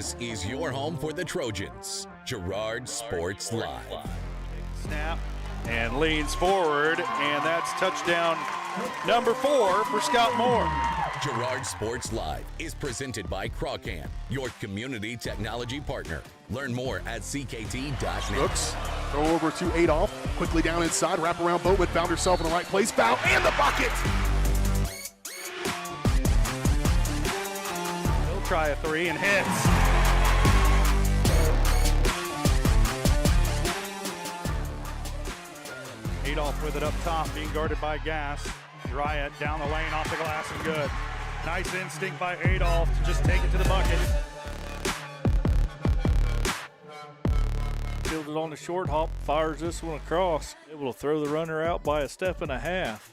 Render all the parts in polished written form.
This is your home for the Trojans. Girard Sports Live. Snap and leans forward, and that's touchdown number 4 for Scott Moore. Girard Sports Live is presented by Crawcan, your community technology partner. Learn more at ckt.net. Brooks, throw over to Adolph, quickly down inside, wrap around Boatman, found herself in the right place, foul, and the bucket! He'll try a 3 and hits. Adolph with it up top, being guarded by Gass. Girard down the lane, off the glass, and good. Nice instinct by Adolph to just take it to the bucket. Fielded on the short hop, fires this one across. Able to throw the runner out by a step and a half.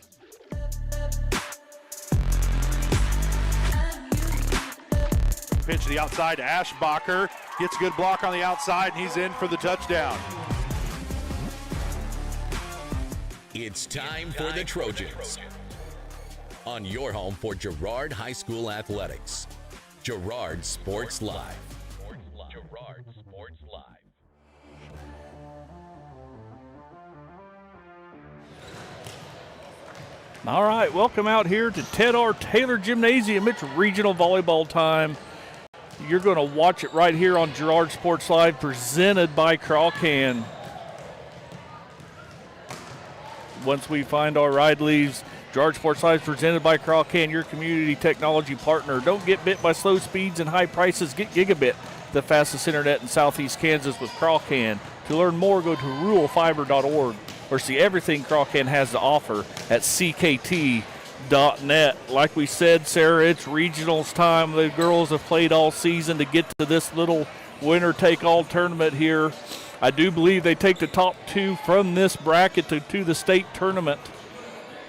Pitch to the outside to Ashbacher. Gets a good block on the outside, and he's in for the touchdown. It's time for the Trojans. On your home for Girard High School Athletics. Girard Sports Live. Girard Sports Live. All right, welcome out here to Ted R. Taylor Gymnasium. It's regional volleyball time. You're going to watch it right here on Girard Sports Live, presented by Crawcan. Once we find our ride leaves, Girard Sports Live is presented by Crawcan, your community technology partner. Don't get bit by slow speeds and high prices. Get gigabit, the fastest internet in southeast Kansas with Crawcan. To learn more, go to ruralfiber.org or see everything Crawcan has to offer at ckt.net. Like we said, Sarah, it's regionals time. The girls have played all season to get to this little winner-take-all tournament here. I do believe they take the top 2 from this bracket to the state tournament.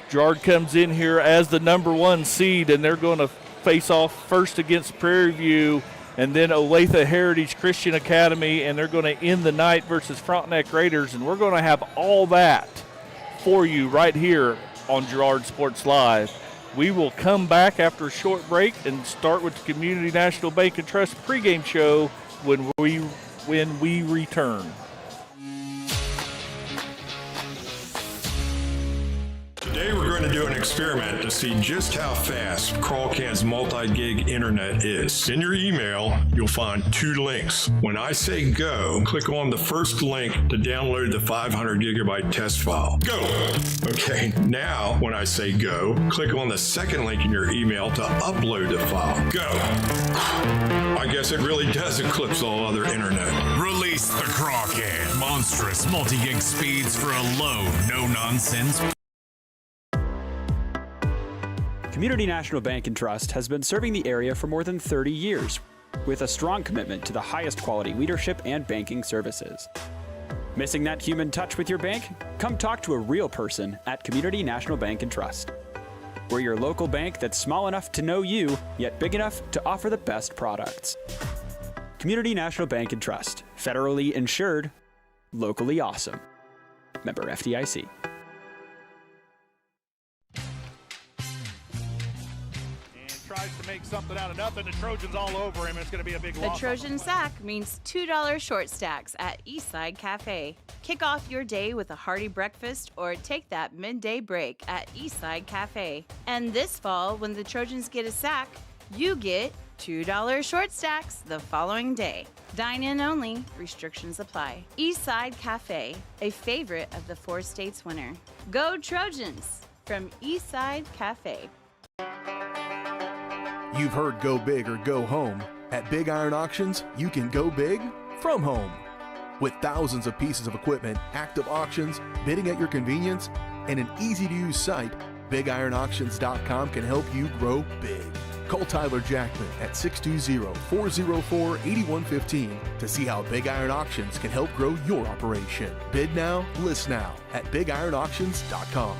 Girard comes in here as the number 1 seed, and they're going to face off first against Prairie View and then Olathe-Heritage Christian Academy, and they're going to end the night versus Frontenac Raiders, and we're going to have all that for you right here on Girard Sports Live. We will come back after a short break and start with the Community National Bank and Trust pregame show when we return. Today we're going to do an experiment to see just how fast Crawcan's multi-gig internet is. In your email, you'll find 2 links. When I say go, click on the first link to download the 500 gigabyte test file. Go! Okay, now when I say go, click on the second link in your email to upload the file. Go! I guess it really does eclipse all other internet. Release the Crawcan. Monstrous multi-gig speeds for a low, no-nonsense. Community National Bank and Trust has been serving the area for more than 30 years, with a strong commitment to the highest quality leadership and banking services. Missing that human touch with your bank? Come talk to a real person at Community National Bank and Trust. We're your local bank that's small enough to know you, yet big enough to offer the best products. Community National Bank and Trust, federally insured, locally awesome. Member FDIC. Tries to make something out of nothing. The Trojans all over him. It's going to be a big loss. A Trojan sack means $2 short stacks at Eastside Cafe. Kick off your day with a hearty breakfast or take that midday break at Eastside Cafe. And this fall, when the Trojans get a sack, you get $2 short stacks the following day. Dine in only. Restrictions apply. Eastside Cafe, a favorite of the 4 states winner. Go Trojans from Eastside Cafe. You've heard go big or go home. At Big Iron Auctions, you can go big from home. With thousands of pieces of equipment, active auctions, bidding at your convenience, and an easy-to-use site, BigIronAuctions.com can help you grow big. Call Tyler Jackman at 620-404-8115 to see how Big Iron Auctions can help grow your operation. Bid now, list now at BigIronAuctions.com.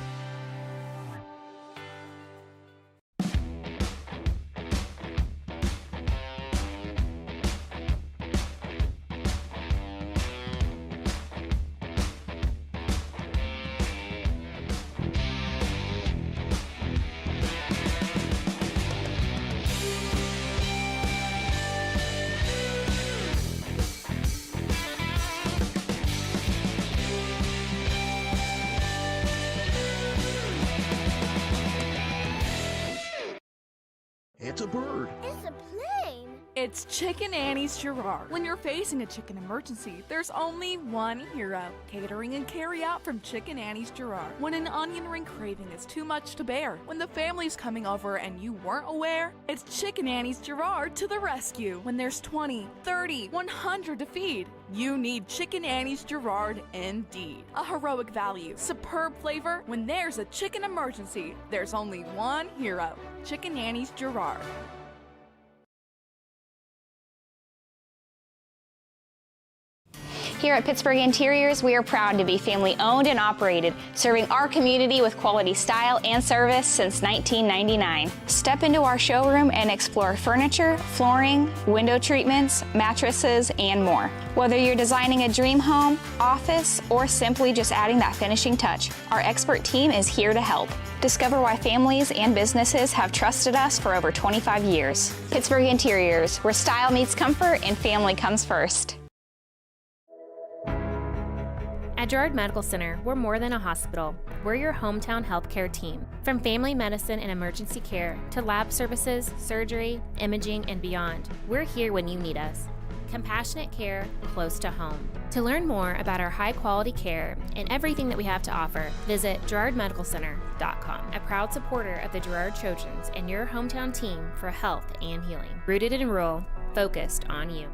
It's a bird. It's a plane. It's Chicken Annie's Girard. When you're facing a chicken emergency, there's only one hero. Catering and carry out from Chicken Annie's Girard. When an onion ring craving is too much to bear, when the family's coming over and you weren't aware, it's Chicken Annie's Girard to the rescue. When there's 20, 30, 100 to feed, you need Chicken Annie's Girard indeed. A heroic value, superb flavor. When there's a chicken emergency, there's only one hero. Chicken Annie's Girard. Here at Pittsburgh Interiors, we are proud to be family owned and operated, serving our community with quality style and service since 1999. Step into our showroom and explore furniture, flooring, window treatments, mattresses, and more. Whether you're designing a dream home, office, or simply just adding that finishing touch, our expert team is here to help. Discover why families and businesses have trusted us for over 25 years. Pittsburgh Interiors, where style meets comfort and family comes first. At Girard Medical Center, we're more than a hospital. We're your hometown healthcare team. From family medicine and emergency care to lab services, surgery, imaging, and beyond, we're here when you need us. Compassionate care close to home. To learn more about our high-quality care and everything that we have to offer, visit GirardMedicalCenter.com. A proud supporter of the Girard Trojans and your hometown team for health and healing. Rooted in rural, focused on you.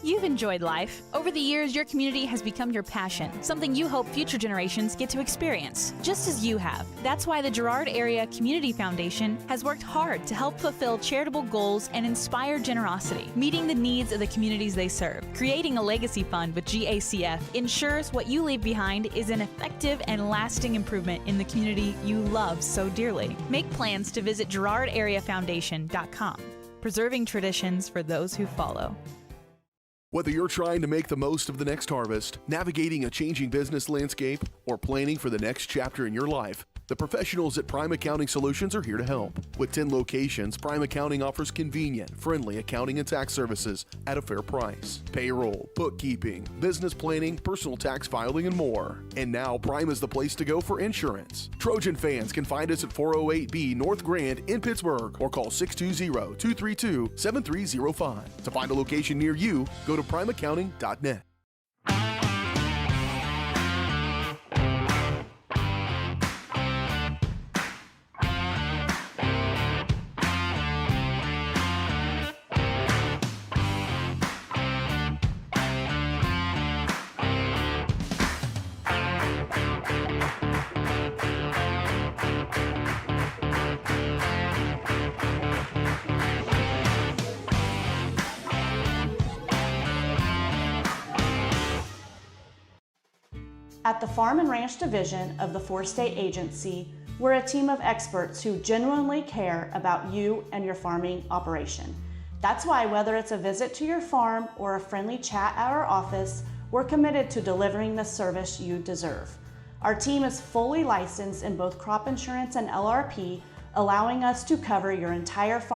You've enjoyed life. Over the years, your community has become your passion, something you hope future generations get to experience, just as you have. That's why the Girard Area Community Foundation has worked hard to help fulfill charitable goals and inspire generosity, meeting the needs of the communities they serve. Creating a legacy fund with GACF ensures what you leave behind is an effective and lasting improvement in the community you love so dearly. Make plans to visit GirardAreaFoundation.com, preserving traditions for those who follow. Whether you're trying to make the most of the next harvest, navigating a changing business landscape, or planning for the next chapter in your life, the professionals at Prime Accounting Solutions are here to help. With 10 locations, Prime Accounting offers convenient, friendly accounting and tax services at a fair price. Payroll, bookkeeping, business planning, personal tax filing, and more. And now Prime is the place to go for insurance. Trojan fans can find us at 408B North Grand in Pittsburgh or call 620-232-7305. To find a location near you, go to primeaccounting.net. At the Farm and Ranch Division of the Four-State Agency, we're a team of experts who genuinely care about you and your farming operation. That's why whether it's a visit to your farm or a friendly chat at our office, we're committed to delivering the service you deserve. Our team is fully licensed in both crop insurance and LRP, allowing us to cover your entire farm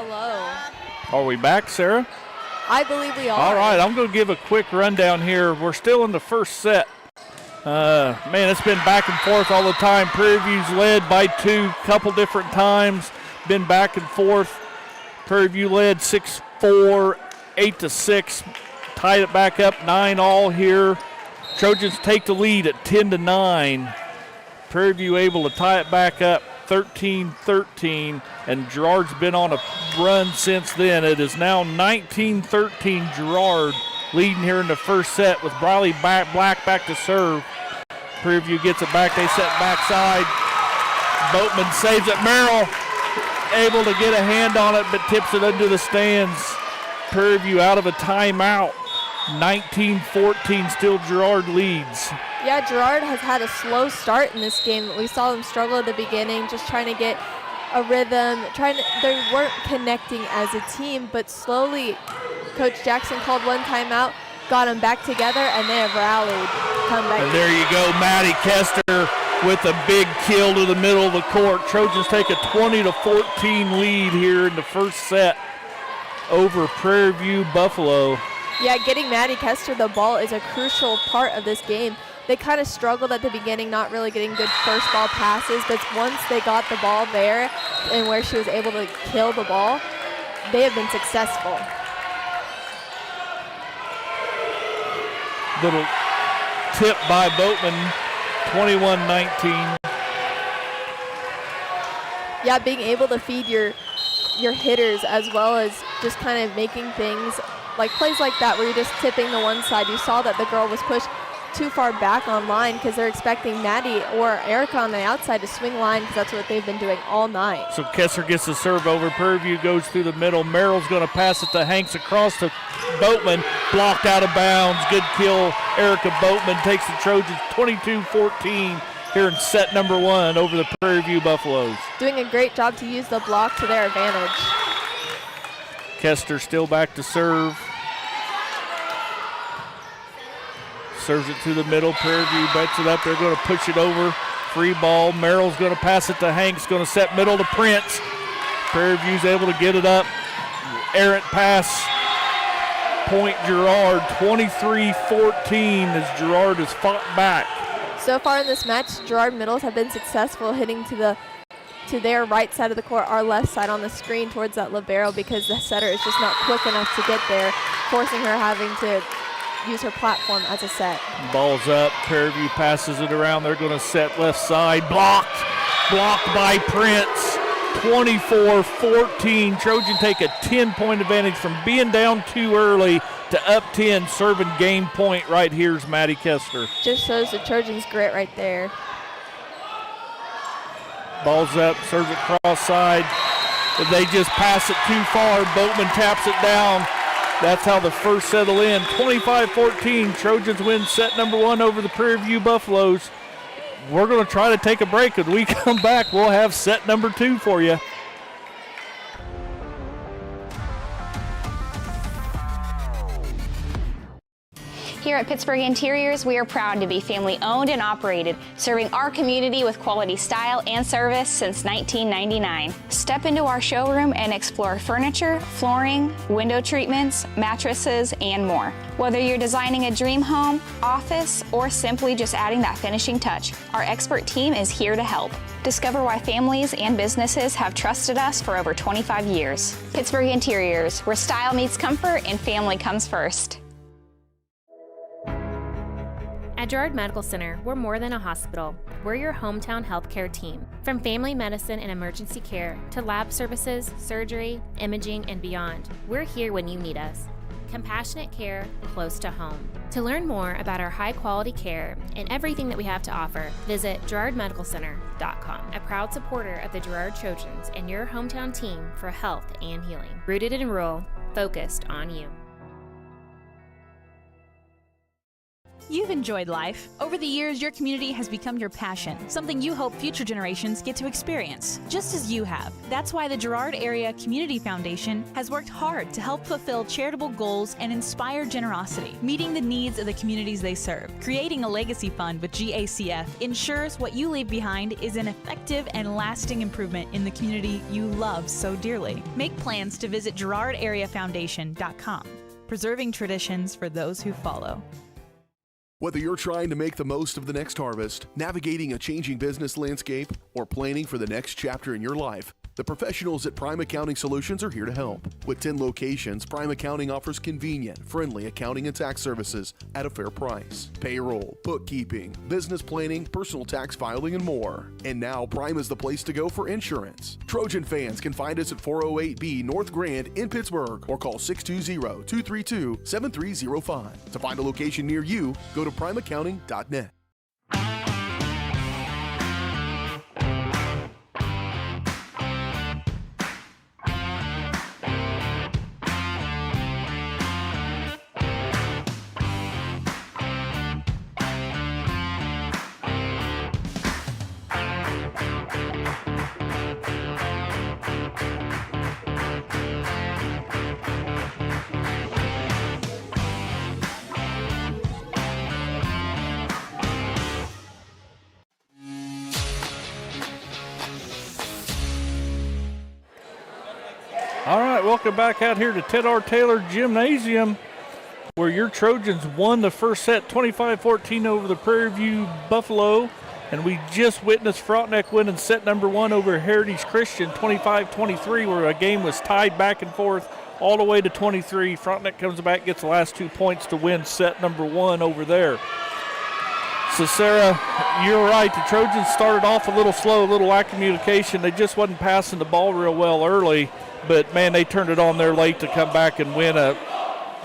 Hello. Are we back, Sarah? I believe we are. All right, I'm going to give a quick rundown here. We're still in the first set. Man, it's been back and forth all the time. Prairie View's led by 2 couple different times. Been back and forth. Prairie View led 6-4, 8-6. Tied it back up 9-all here. Trojans take the lead at 10-9. Prairie View able to tie it back up 13-13, and Girard's been on a run since then. It is now 19-13 Girard leading here in the first set with Briley Black back to serve. Prairie View gets it back. They set backside. Boatman saves it. Merrill able to get a hand on it, but tips it into the stands. Prairie View out of a timeout. 19-14, still Girard leads. Yeah, Girard has had a slow start in this game. We saw them struggle at the beginning, just trying to get a rhythm. They weren't connecting as a team, but slowly Coach Jackson called one timeout, got them back together, and they have rallied. Come back. And there you go, Maddie Kester with a big kill to the middle of the court. Trojans take a 20-14 lead here in the first set over Prairie View Buffalo. Yeah, getting Maddie Kester the ball is a crucial part of this game. They kind of struggled at the beginning, not really getting good first ball passes, but once they got the ball there and where she was able to kill the ball, they have been successful. Little tip by Boatman, 21-19. Yeah, being able to feed your hitters as well as just kind of making things like plays like that where you're just tipping the one side. You saw that the girl was pushed too far back on line because they're expecting Maddie or Erica on the outside to swing line because that's what they've been doing all night. So Kessler gets the serve over. Prairie View goes through the middle. Merrill's going to pass it to Hanks across to Boatman. Blocked out of bounds. Good kill. Erica Boatman takes the Trojans 22-14 here in set number 1 over the Prairie View Buffaloes. Doing a great job to use the block to their advantage. Kester still back to serve. Serves it to the middle. Prairie View bets it up. They're going to push it over. Free ball. Merrill's going to pass it to Hanks. Going to set middle to Prince. Prairie View's able to get it up. Errant pass. Point Girard. 23-14 as Girard has fought back. So far in this match, Girard middles have been successful hitting to their right side of the court, our left side on the screen towards that libero because the setter is just not quick enough to get there, forcing her having to use her platform as a set. Ball's up. Prairie View passes it around. They're going to set left side. Blocked by Prince. 24-14. Trojan take a 10-point advantage from being down too early to up 10. Serving game point right here is Maddie Kessler. Just shows the Trojans' grit right there. Ball's up, serves it cross side. If they just pass it too far, Boatman taps it down. That's how the first set will end. 25-14, Trojans win set number 1 over the Prairie View Buffaloes. We're going to try to take a break. When we come back, we'll have set number 2 for you. Here at Pittsburgh Interiors, we are proud to be family owned and operated, serving our community with quality style and service since 1999. Step into our showroom and explore furniture, flooring, window treatments, mattresses, and more. Whether you're designing a dream home, office, or simply just adding that finishing touch, our expert team is here to help. Discover why families and businesses have trusted us for over 25 years. Pittsburgh Interiors, where style meets comfort and family comes first. At Girard Medical Center, we're more than a hospital. We're your hometown healthcare team. From family medicine and emergency care to lab services, surgery, imaging, and beyond, we're here when you need us. Compassionate care close to home. To learn more about our high-quality care and everything that we have to offer, visit GirardMedicalCenter.com. A proud supporter of the Girard Trojans and your hometown team for health and healing. Rooted in rural, focused on you. You've enjoyed life. Over the years, your community has become your passion, something you hope future generations get to experience, just as you have. That's why the Girard Area Community Foundation has worked hard to help fulfill charitable goals and inspire generosity, meeting the needs of the communities they serve. Creating a legacy fund with GACF ensures what you leave behind is an effective and lasting improvement in the community you love so dearly. Make plans to visit GirardAreaFoundation.com, preserving traditions for those who follow. Whether you're trying to make the most of the next harvest, navigating a changing business landscape, or planning for the next chapter in your life, the professionals at Prime Accounting Solutions are here to help. With 10 locations, Prime Accounting offers convenient, friendly accounting and tax services at a fair price. Payroll, bookkeeping, business planning, personal tax filing, and more. And now Prime is the place to go for insurance. Trojan fans can find us at 408B North Grand in Pittsburgh or call 620-232-7305. To find a location near you, go to primeaccounting.net. All right, welcome back out here to Ted R. Taylor Gymnasium, where your Trojans won the first set 25-14 over the Prairie View Buffalo, and we just witnessed Frontenac winning set number 1 over Heritage Christian 25-23, where a game was tied back and forth all the way to 23. Frontenac comes back, gets the last 2 points to win set number 1 over there. So, Sarah, you're right. The Trojans started off a little slow, a little lack of communication. They just wasn't passing the ball real well early. But, man, they turned it on there late to come back and win a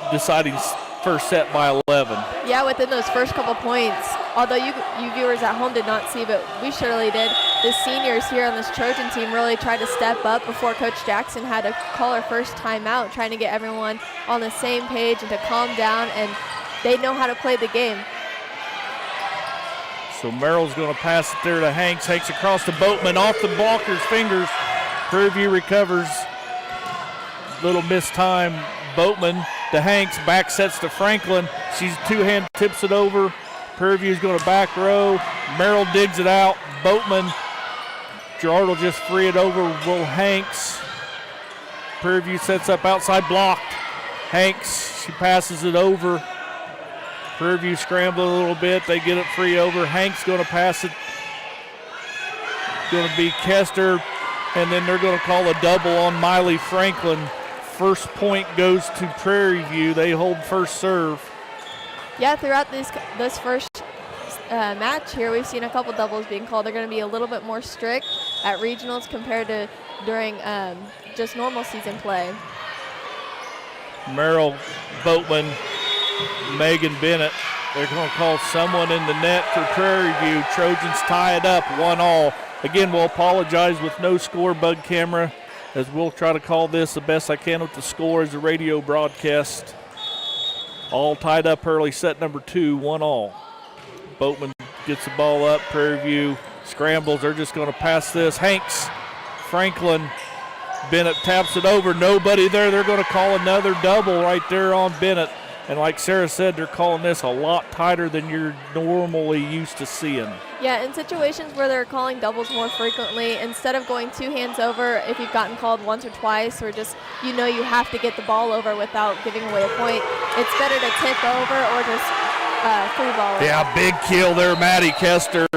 deciding first set by 11. Yeah, within those first couple points, although you viewers at home did not see, but we surely did, the seniors here on this Trojan team really tried to step up before Coach Jackson had to call her first timeout, trying to get everyone on the same page and to calm down, and they know how to play the game. So Merrill's going to pass it there to Hanks. Hanks across the Boatman, off the blocker's fingers. Prairie View recovers. Little missed time. Boatman to Hanks, back sets to Franklin. She's two-hand tips it over. Prairie View's going to back row. Merrill digs it out. Boatman. Girard will just free it over. Will Hanks. Prairie View sets up outside, blocked. Hanks, she passes it over. Prairie View scrambling a little bit. They get it free over. Hanks going to pass it. Going to be Kester. And then they're going to call a double on Miley Franklin. First point goes to Prairie View. They hold first serve. Yeah, throughout this first match here, we've seen a couple doubles being called. They're going to be a little bit more strict at regionals compared to during just normal season play. Merrill, Boatman, Megan Bennett. They're going to call someone in the net for Prairie View. Trojans tie it up 1-1. Again, we'll apologize with no score bug camera, as we'll try to call this the best I can with the score as a radio broadcast. All tied up early, set number 2, 1-1. Boatman gets the ball up. Prairie View scrambles. They're just going to pass this. Hanks, Franklin, Bennett taps it over. Nobody there. They're going to call another double right there on Bennett. And like Sarah said, they're calling this a lot tighter than you're normally used to seeing. Yeah, in situations where they're calling doubles more frequently, instead of going 2 hands over, if you've gotten called once or twice, or just you have to get the ball over without giving away a point, it's better to tip over or just free ball. Yeah, big kill there, Maddie Kester.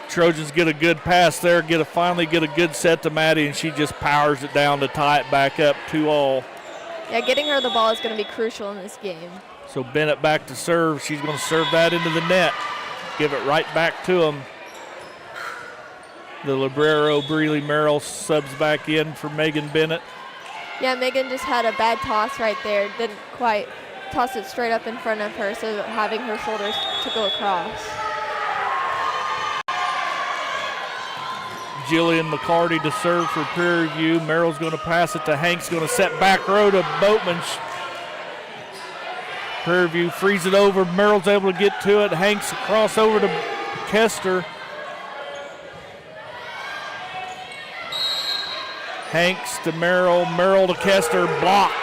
Trojans get a good pass there, finally get a good set to Maddie, and she just powers it down to tie it back up 2-2. Yeah, getting her the ball is going to be crucial in this game. So Bennett back to serve. She's going to serve that into the net. Give it right back to him. The Librero, Breeley Merrill subs back in for Megan Bennett. Yeah, Megan just had a bad toss right there. Didn't quite toss it straight up in front of her, so having her shoulders to go across. Jillian McCarty to serve for Prairie View. Merrill's going to pass it to Hanks, going to set back row to Boatman. Prairie View frees it over. Merrill's able to get to it. Hanks across over to Kester. Hanks to Merrill. Merrill to Kester. Blocked.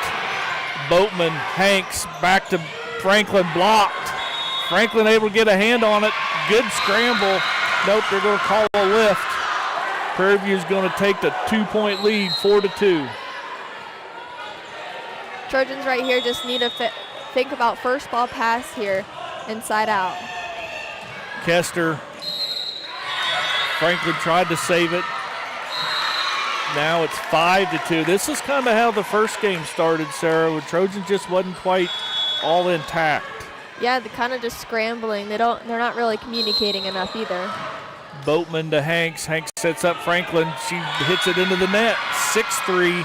Boatman, Hanks, back to Franklin, blocked. Franklin able to get a hand on it. Good scramble. Nope, they're going to call a lift. Prairie View's going to take the 2-point lead, 4-2. Trojans right here just need to think about first ball pass here, inside out. Kester. Franklin tried to save it. Now it's 5-2. This is kind of how the first game started, Sarah, when Trojans just wasn't quite all intact. Yeah, they're kind of just scrambling. They're not really communicating enough either. Boatman to Hanks. Hanks sets up Franklin. She hits it into the net. 6-3.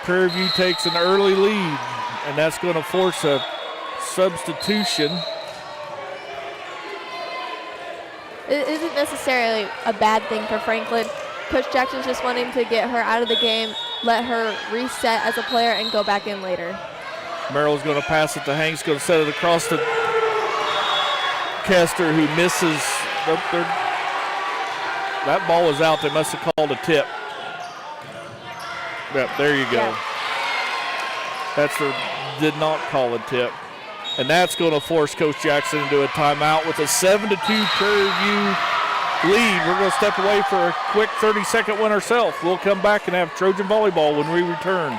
Prairie View takes an early lead, and that's going to force a substitution. It isn't necessarily a bad thing for Franklin. Coach Jackson's just wanting to get her out of the game, let her reset as a player, and go back in later. Merrill's going to pass it to Hanks, going to set it across to Kester, who misses. That ball was out. They must have called a tip. Yep, there you go. Yeah. Did not call a tip. And that's going to force Coach Jackson into a timeout with a 7-2 Prairie View lead. We're going to step away for a quick 30-second one ourselves. We'll come back and have Trojan volleyball when we return.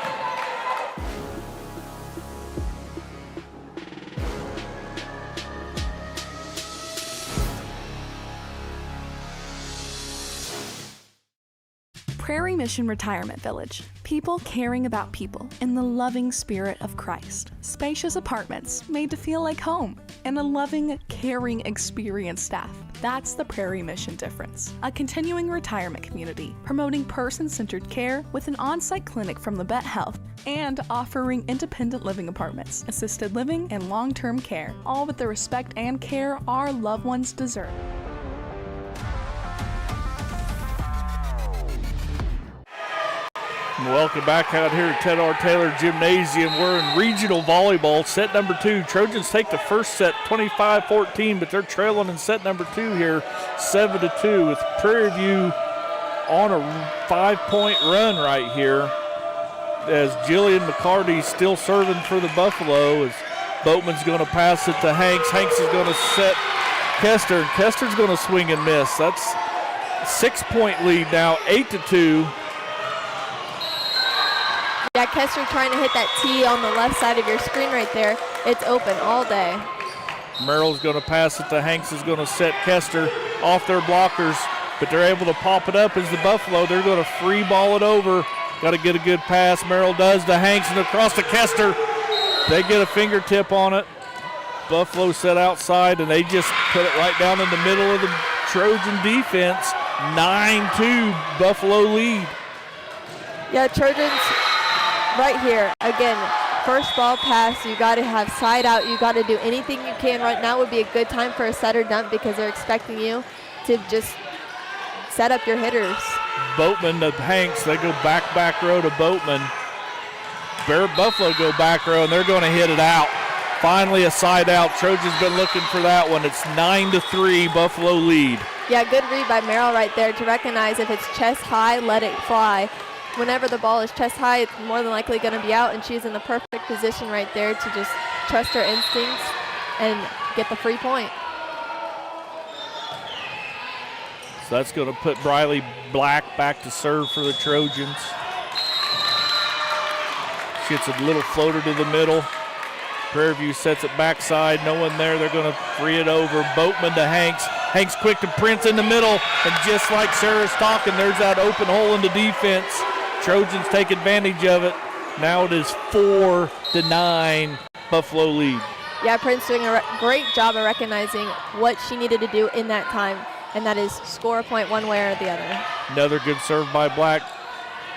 Prairie Mission Retirement Village. People caring about people in the loving spirit of Christ. Spacious apartments made to feel like home, and a loving, caring, experienced staff. That's the Prairie Mission difference. A continuing retirement community promoting person-centered care with an on-site clinic from Labette Health and offering independent living apartments, assisted living, and long-term care, all with the respect and care our loved ones deserve. Welcome back out here at Ted R. Taylor Gymnasium. We're in regional volleyball, set number 2. Trojans take the first set 25-14, but they're trailing in set number 2 here, 7-2, with Prairie View on a 5-point run right here as Jillian McCarty's still serving for the Buffalo as Boatman's going to pass it to Hanks. Hanks is going to set Kester, and Kester's going to swing and miss. That's 6-point lead now, 8-2. Yeah, Kester trying to hit that tee on the left side of your screen right there. It's open all day. Merrill's going to pass it to Hanks, is going to set Kester off their blockers, but they're able to pop it up as the Buffalo. They're going to free ball it over. Got to get a good pass. Merrill does to Hanks and across to Kester. They get a fingertip on it. Buffalo set outside, and they just put it right down in the middle of the Trojan defense. 9-2 Buffalo lead. Yeah, Trojans right here, again, first ball pass, you got to have side out, you got to do anything you can. Right now would be a good time for a set or dump because they're expecting you to just set up your hitters. Boatman to Hanks, they go back row to Boatman. Buffalo go back row, and they're going to hit it out. Finally a side out. Trojans been looking for that one. It's 9-3 Buffalo lead. Yeah, good read by Merrill right there to recognize if it's chest high, let it fly. Whenever the ball is chest high, it's more than likely going to be out, and she's in the perfect position right there to just trust her instincts and get the free point. So that's going to put Briley Black back to serve for the Trojans. She hits a little floater to the middle. Prairie View sets it backside. No one there. They're going to free it over. Boatman to Hanks. Hanks quick to Prince in the middle. And just like Sarah's talking, there's that open hole in the defense. Trojans take advantage of it. Now it is 4-9 Buffalo lead. Yeah, Prince doing a great job of recognizing what she needed to do in that time, and that is score a point one way or the other. Another good serve by Black.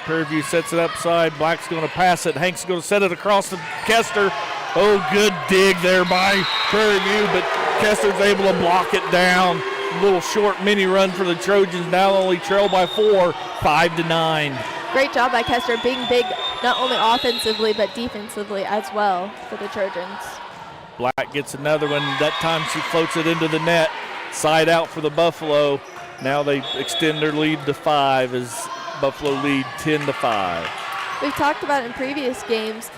Prairie View sets it upside. Black's going to pass it. Hanks is going to set it across to Kester. Oh, good dig there by Prairie View, but Kester's able to block it down. A little short mini run for the Trojans. Now only trail by 4, 5-9. Great job by Kester being big, not only offensively but defensively as well for the Trojans. Black gets another one. That time she floats it into the net. Side out for the Buffalo. Now they extend their lead to 5 as Buffalo lead 10-5. We've talked about in previous games,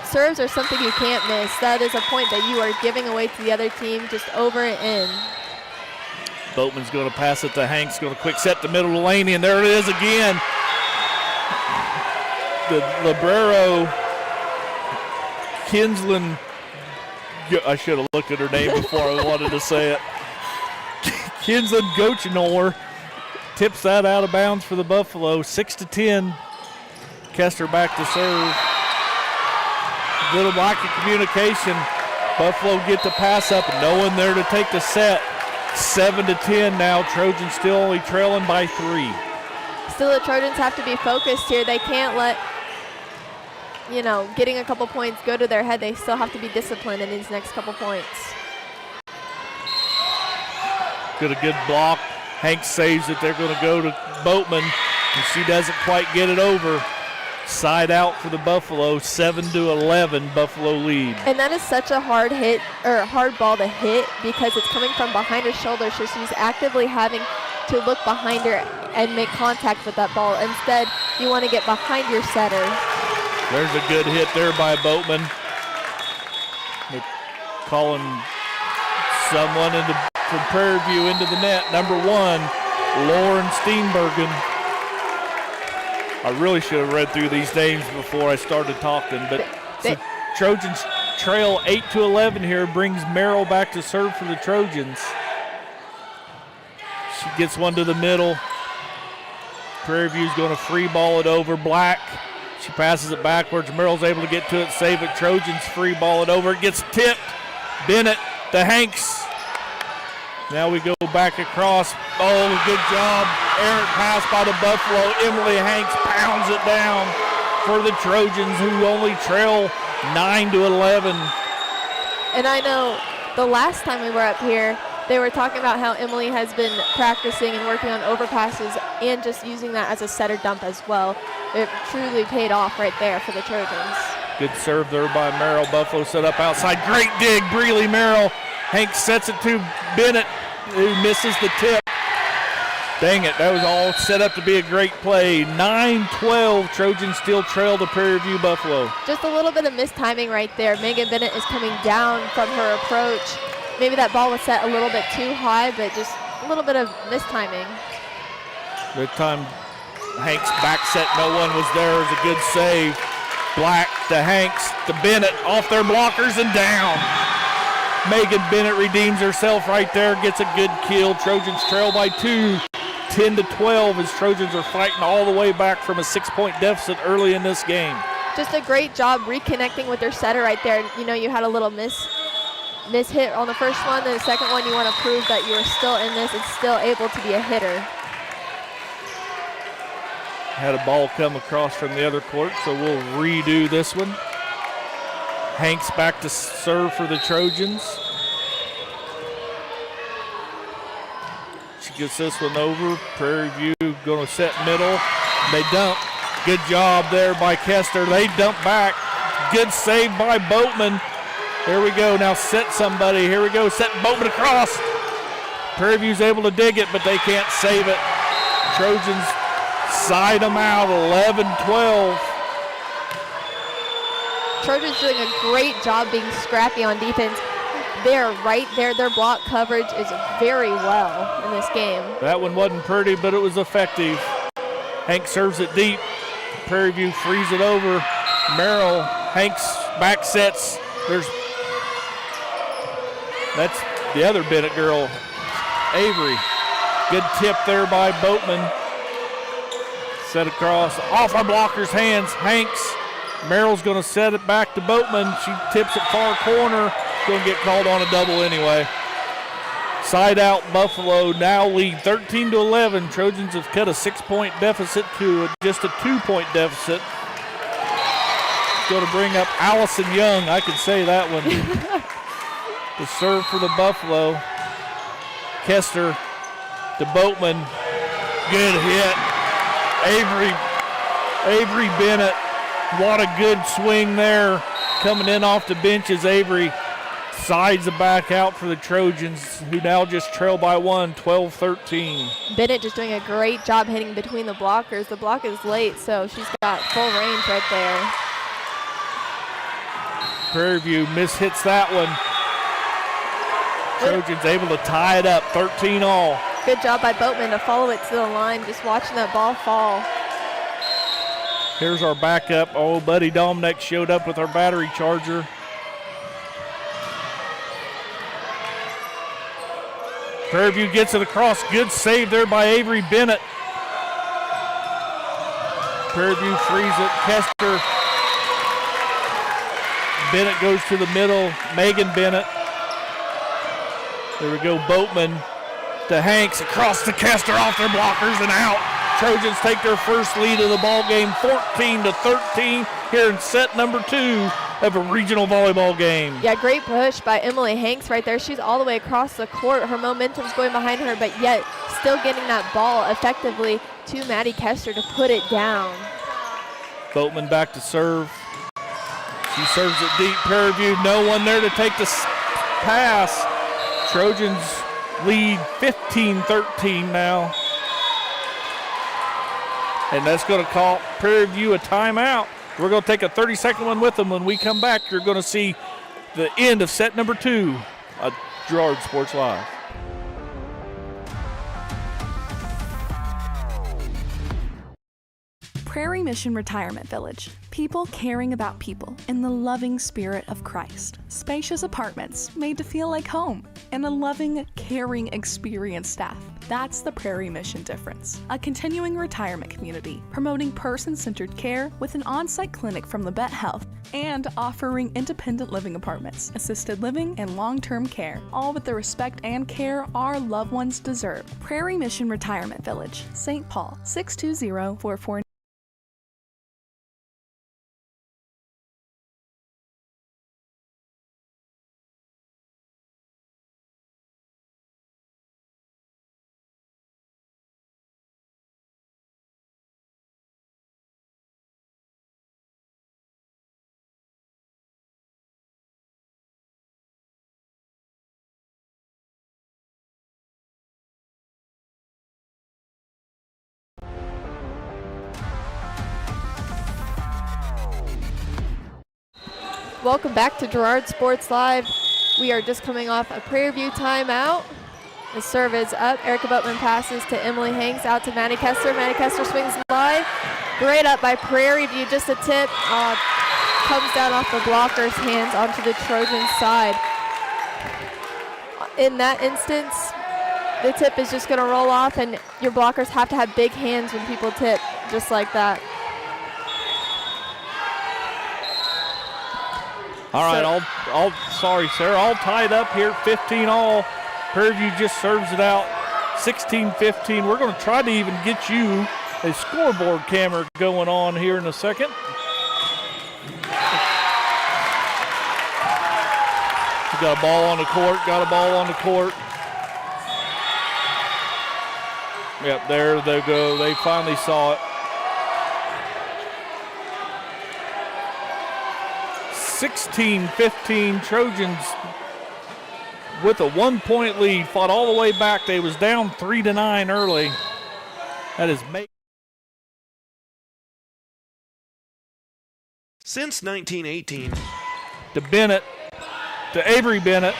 serves are something you can't miss. That is a point that you are giving away to the other team just over and in. Boatman's going to pass it to Hanks, going to quick set to middle to Laney, and there it is again. The Librero, Kinsland, I should have looked at her name before I wanted to say it. Kinsland Gochenor tips that out of bounds for the Buffalo, 6-10. Kester back to serve. Little lack of communication. Buffalo get the pass up, and no one there to take the set. 7-10 now. Trojans still only trailing by 3. Still, the Trojans have to be focused here. They can't let, getting a couple points go to their head. They still have to be disciplined in these next couple points. Got a good block. Hanks saves it. They're going to go to Boatman, and she doesn't quite get it over. Side out for the Buffalo, 7-11, Buffalo lead. And that is such a hard hit, or hard ball to hit, because it's coming from behind her shoulder, so she's actively having to look behind her and make contact with that ball. Instead, you want to get behind your setter. There's a good hit there by Boatman. They're calling someone from Prairie View into the net. Number 1, Lauren Steenbergen. I really should have read through these names before I started talking, but so Trojans trail 8-11 here, brings Merrill back to serve for the Trojans. She gets one to the middle. Prairie View's going to free ball it over. Black, she passes it backwards. Merrill's able to get to it, save it. Trojans free ball it over. It gets tipped. Bennett to Hanks. Now we go back across. Oh, good job. Errant pass by the Buffalo. Emily Hanks pounds it down for the Trojans, who only trail 9-11. And I know the last time we were up here, they were talking about how Emily has been practicing and working on overpasses and just using that as a setter dump as well. It truly paid off right there for the Trojans. Good serve there by Merrill. Buffalo set up outside. Great dig, Breely Merrill. Hanks sets it to Bennett, who misses the tip. Dang it, that was all set up to be a great play. 9-12, Trojans still trail the Prairie View Buffalo. Just a little bit of mistimming right there. Megan Bennett is coming down from her approach. Maybe that ball was set a little bit too high, but just a little bit of mistiming. That time, Hanks back set, no one was there. It was a good save. Black to Hanks to Bennett, off their blockers and down. Megan Bennett redeems herself right there, gets a good kill. Trojans trail by 2, 10-12, as Trojans are fighting all the way back from a 6-point deficit early in this game. Just a great job reconnecting with their setter right there. You had a little miss hit on the first one, then the second one you want to prove that you are still in this and still able to be a hitter. Had a ball come across from the other court, so we'll redo this one. Hanks back to serve for the Trojans. She gets this one over. Prairie View going to set middle. They dump. Good job there by Kester. They dump back. Good save by Boatman. Here we go. Now set somebody. Here we go. Set Boatman across. Prairie View's able to dig it, but they can't save it. Trojans side them out, 11-12. Trojans doing a great job being scrappy on defense. They're right there. Their block coverage is very well in this game. That one wasn't pretty, but it was effective. Hanks serves it deep. Prairie View frees it over. Merrill, Hanks back sets. That's the other Bennett girl, Avery. Good tip there by Boatman. Set across, off our blocker's hands. Hanks. Merrill's going to set it back to Boatman. She tips it far corner. Going to get called on a double anyway. Side out Buffalo now lead 13-11. Trojans have cut a 6-point deficit to just a 2-point deficit. Going to bring up Allison Young. I can say that one. To serve for the Buffalo. Kester to Boatman. Good hit. Avery Bennett. What a good swing there. Coming in off the bench is Avery. sides the back out for the Trojans, who now just trail by one, 12-13. Bennett just doing a great job hitting between the blockers. The block is late, so she's got full range right there. Prairie View mishits that one. Trojans able to tie it up, 13-all. Good job by Boatman to follow it to the line, just watching that ball fall. Here's our backup. Oh, Buddy Dominick showed up with our battery charger. Prairie View gets it across. Good save there by Avery Bennett. Prairie View frees it. Kester. Bennett goes to the middle. Megan Bennett. There we go. Boatman to Hanks. Across to Kester, off their blockers and out. Trojans take their first lead of the ball game, 14-13, here in set number 2 of a regional volleyball game. Yeah, great push by Emily Hanks right there. She's all the way across the court. Her momentum's going behind her, but yet still getting that ball effectively to Maddie Kester to put it down. Boatman back to serve. She serves it deep. Prairie View, no one there to take the pass. Trojans lead 15-13 now. And that's going to call Prairie View a timeout. We're going to take a 30-second one with them. When we come back, you're going to see the end of set number 2 of Girard Sports Live. Prairie Mission Retirement Village. People caring about people in the loving spirit of Christ. Spacious apartments made to feel like home. And a loving, caring, experienced staff. That's the Prairie Mission difference. A continuing retirement community promoting person-centered care with an on-site clinic from Labette Health and offering independent living apartments, assisted living, and long-term care, all with the respect and care our loved ones deserve. Prairie Mission Retirement Village, St. Paul, 620-449. Welcome back to Girard Sports Live. We are just coming off a Prairie View timeout. The serve is up. Erica Boatman passes to Emily Hanks, out to Maddie Kester. Maddie Kester swings by. Great up by Prairie View, just a tip. Comes down off the blocker's hands onto the Trojan side. In that instance, the tip is just going to roll off, and your blockers have to have big hands when people tip, just like that. All right, sorry, Sarah, all tied up here, 15-all. Prairie View just serves it out, 16-15. We're going to try to even get you a scoreboard camera going on here in a second. We got a ball on the court, Yep, there they go. They finally saw it. 16-15, Trojans with a 1-point lead, fought all the way back. They was down 3-9 early. That is since 1918. To Bennett, to Avery Bennett.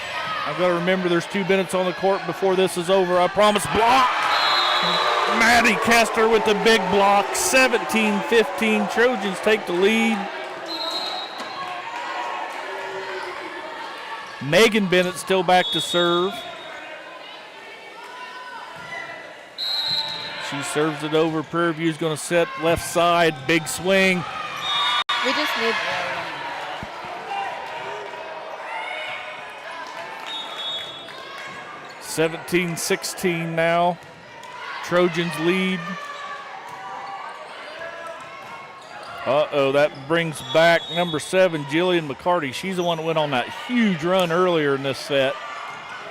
I've got to remember there's 2 Bennetts on the court before this is over. I promise. Block. Maddie Kester with the big block. 17-15. Trojans take the lead. Megan Bennett still back to serve. She serves it over. Prairie View's going to set left side. Big swing. We just need... 17-16 now. Trojans lead. Uh-oh, that brings back number 7, Jillian McCarty. She's the one that went on that huge run earlier in this set.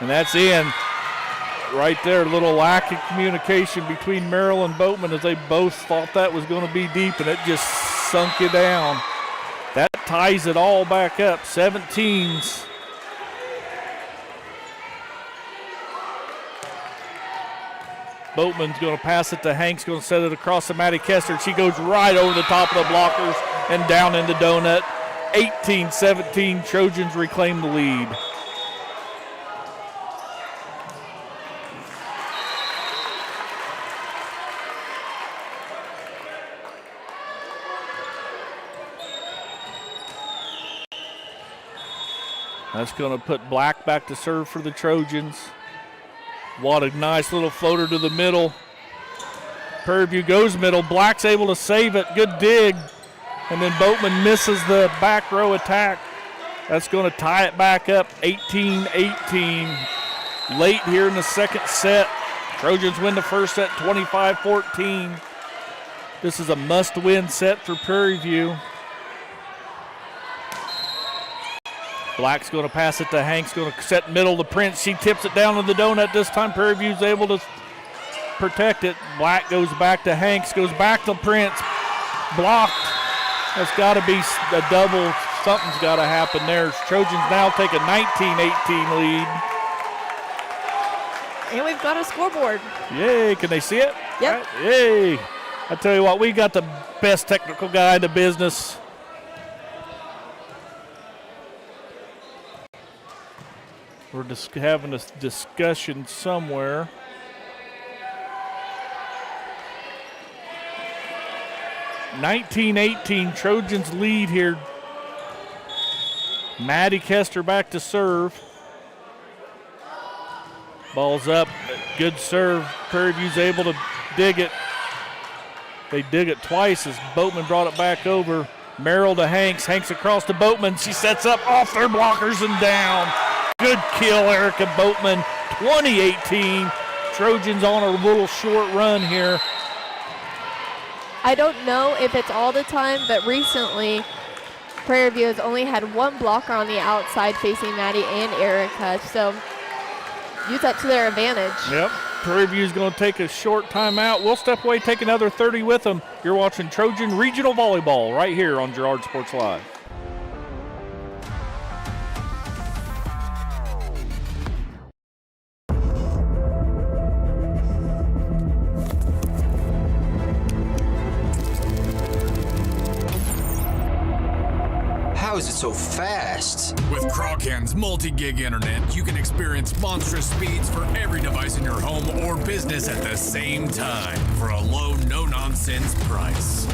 And that's in. Right there, a little lack of communication between Merrill and Boatman as they both thought that was going to be deep, and it just sunk it down. That ties it all back up. 17s Boatman's going to pass it to Hanks, going to set it across to Maddie Kester. She goes right over the top of the blockers and down in the donut. 18-17, Trojans reclaim the lead. That's going to put Black back to serve for the Trojans. What a nice little floater to the middle. Prairie View goes middle. Black's able to save it. Good dig. And then Boatman misses the back row attack. That's going to tie it back up, 18-18. Late here in the second set. Trojans win the first set, 25-14. This is a must-win set for Prairie View. Black's going to pass it to Hanks, going to set middle to Prince. She tips it down to the donut. This time Prairie View's able to protect it. Black goes back to Hanks, goes back to Prince. Blocked. That's got to be a double. Something's got to happen there. Trojans now take a 19-18 lead. And we've got a scoreboard. Yay, can they see it? Yep. Right. Yay. I tell you what, we got the best technical guy in the business. We're just having a discussion somewhere. (19-18) Trojans lead here. Maddie Kester back to serve. Ball's up. Good serve. Prairie View's able to dig it. They dig it twice as Boatman brought it back over. Merrill to Hanks. Hanks across to Boatman. She sets up off their blockers and down. Good kill, Erica Boatman. 20-18. Trojans on a little short run here. I don't know if it's all the time, but recently Prairie View has only had one blocker on the outside facing Maddie and Erica, so use that to their advantage. Yep. Prairie View's going to take a short timeout. We'll step away, take another 30 with them. You're watching Trojan Regional Volleyball right here on Girard Sports Live. How is it so fast? With Crawcan's multi-gig internet, you can experience monstrous speeds for every device in your home or business at the same time for a low, no-nonsense price.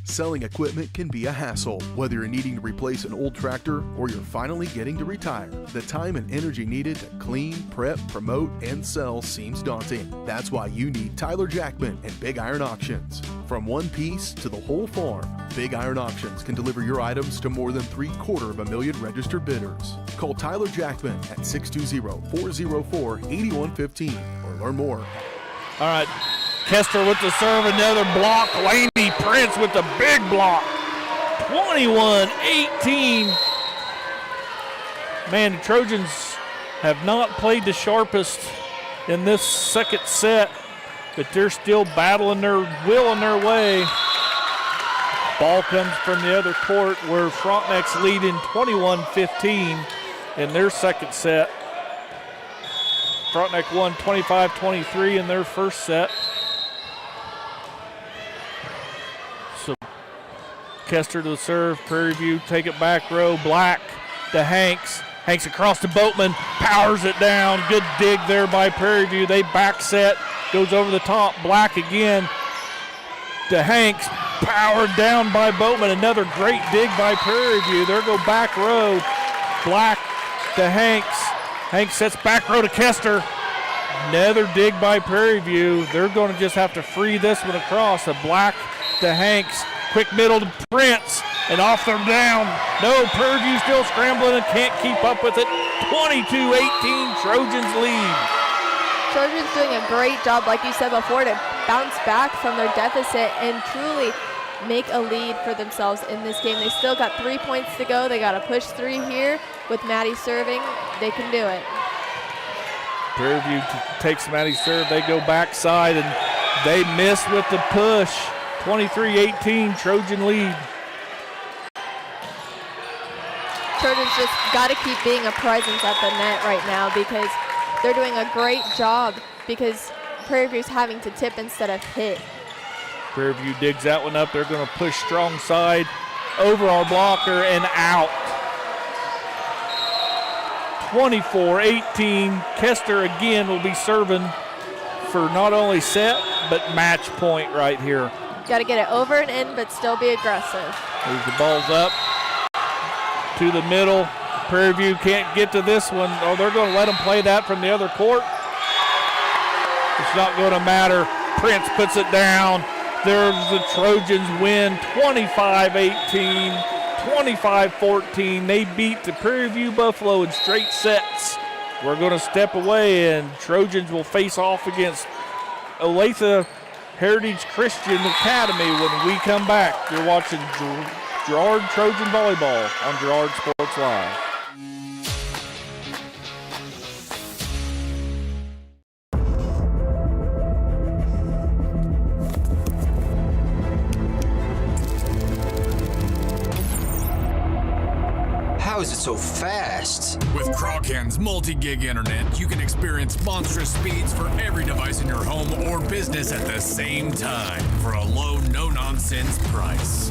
Selling equipment can be a hassle, whether you're needing to replace an old tractor or you're finally getting to retire. The time and energy needed to clean, prep, promote, and sell seems daunting. That's why you need Tyler Jackman and Big Iron Auctions. From one piece to the whole farm, Big Iron Auctions can deliver your items to more than 750,000 registered bidders. Call Tyler Jackman at 620-404-8115 or learn more. All right. Kester with the serve, another block. Laney Prince with the big block. 21-18. Man, the Trojans have not played the sharpest in this second set, but they're still battling their will in their way. Ball comes from the other court where Frontenac's leading 21-15 in their second set. Frontenac won 25-23 in their first set. So Kester to the serve, Prairie View take it back row, Black to Hanks. Hanks across to Boatman, powers it down. Good dig there by Prairie View. They back set, goes over the top. Black again to Hanks, powered down by Boatman. Another great dig by Prairie View. There go back row. Black to Hanks. Hanks sets back row to Kester. Another dig by Prairie View. They're going to just have to free this one across. A Black to Hanks. Quick middle to Prince. And off them down. No, Prairie View still scrambling and can't keep up with it. 22-18, Trojans lead. Trojans doing a great job, like you said before, to bounce back from their deficit and truly make a lead for themselves in this game. They still got 3 points to go. They got to push 3 here. With Maddie serving, they can do it. Prairie View takes Maddie's serve. They go backside, and they miss with the push. 23-18, Trojan lead. Trojans just got to keep being a presence at the net right now because they're doing a great job because Prairie View's having to tip instead of hit. Prairie View digs that one up. They're going to push strong side over our blocker and out. 24-18. Kester again will be serving for not only set but match point right here. Got to get it over and in, but still be aggressive. Moves the balls up to the middle. Prairie View can't get to this one. Oh, they're going to let them play that from the other court. It's not going to matter. Prince puts it down. There's the Trojans win 25-18, 25-14. They beat the Prairie View Buffalo in straight sets. We're going to step away, and Trojans will face off against Olathe-Heritage Christian Academy when we come back. You're watching Girard Trojan Volleyball on Girard Sports Live. How is it so fast? With Crawcan's multi-gig internet, you can experience monstrous speeds for every device in your home or business at the same time for a low, no-nonsense price.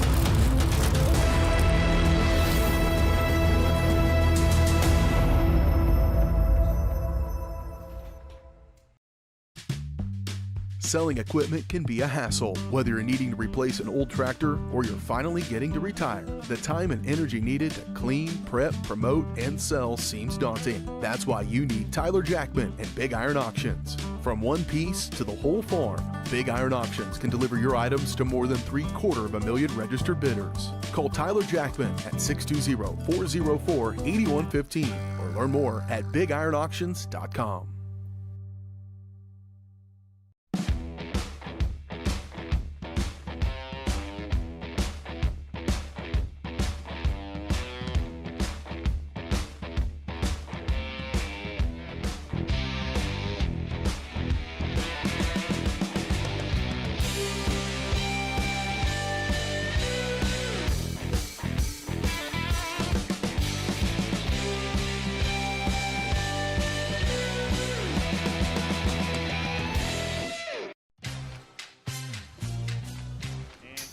Selling equipment can be a hassle, whether you're needing to replace an old tractor or you're finally getting to retire. The time and energy needed to clean, prep, promote, and sell seems daunting. That's why you need Tyler Jackman and Big Iron Auctions. From one piece to the whole farm, Big Iron Auctions can deliver your items to more than 750,000 registered bidders. Call Tyler Jackman at 620-404-8115 or learn more at BigIronAuctions.com.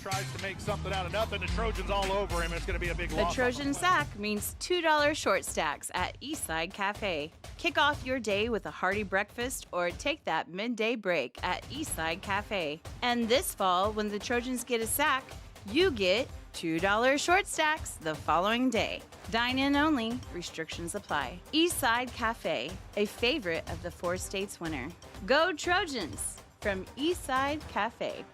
Tries to make something out of nothing. The Trojans all over him. It's going to be a big loss. The Trojan sack means $2 short stacks at Eastside Cafe. Kick off your day with a hearty breakfast or take that midday break at Eastside Cafe. And this fall, when the Trojans get a sack, you get $2 short stacks the following day. Dine in only. Restrictions apply. Eastside Cafe, a favorite of the 4 states winner. Go Trojans from Eastside Cafe.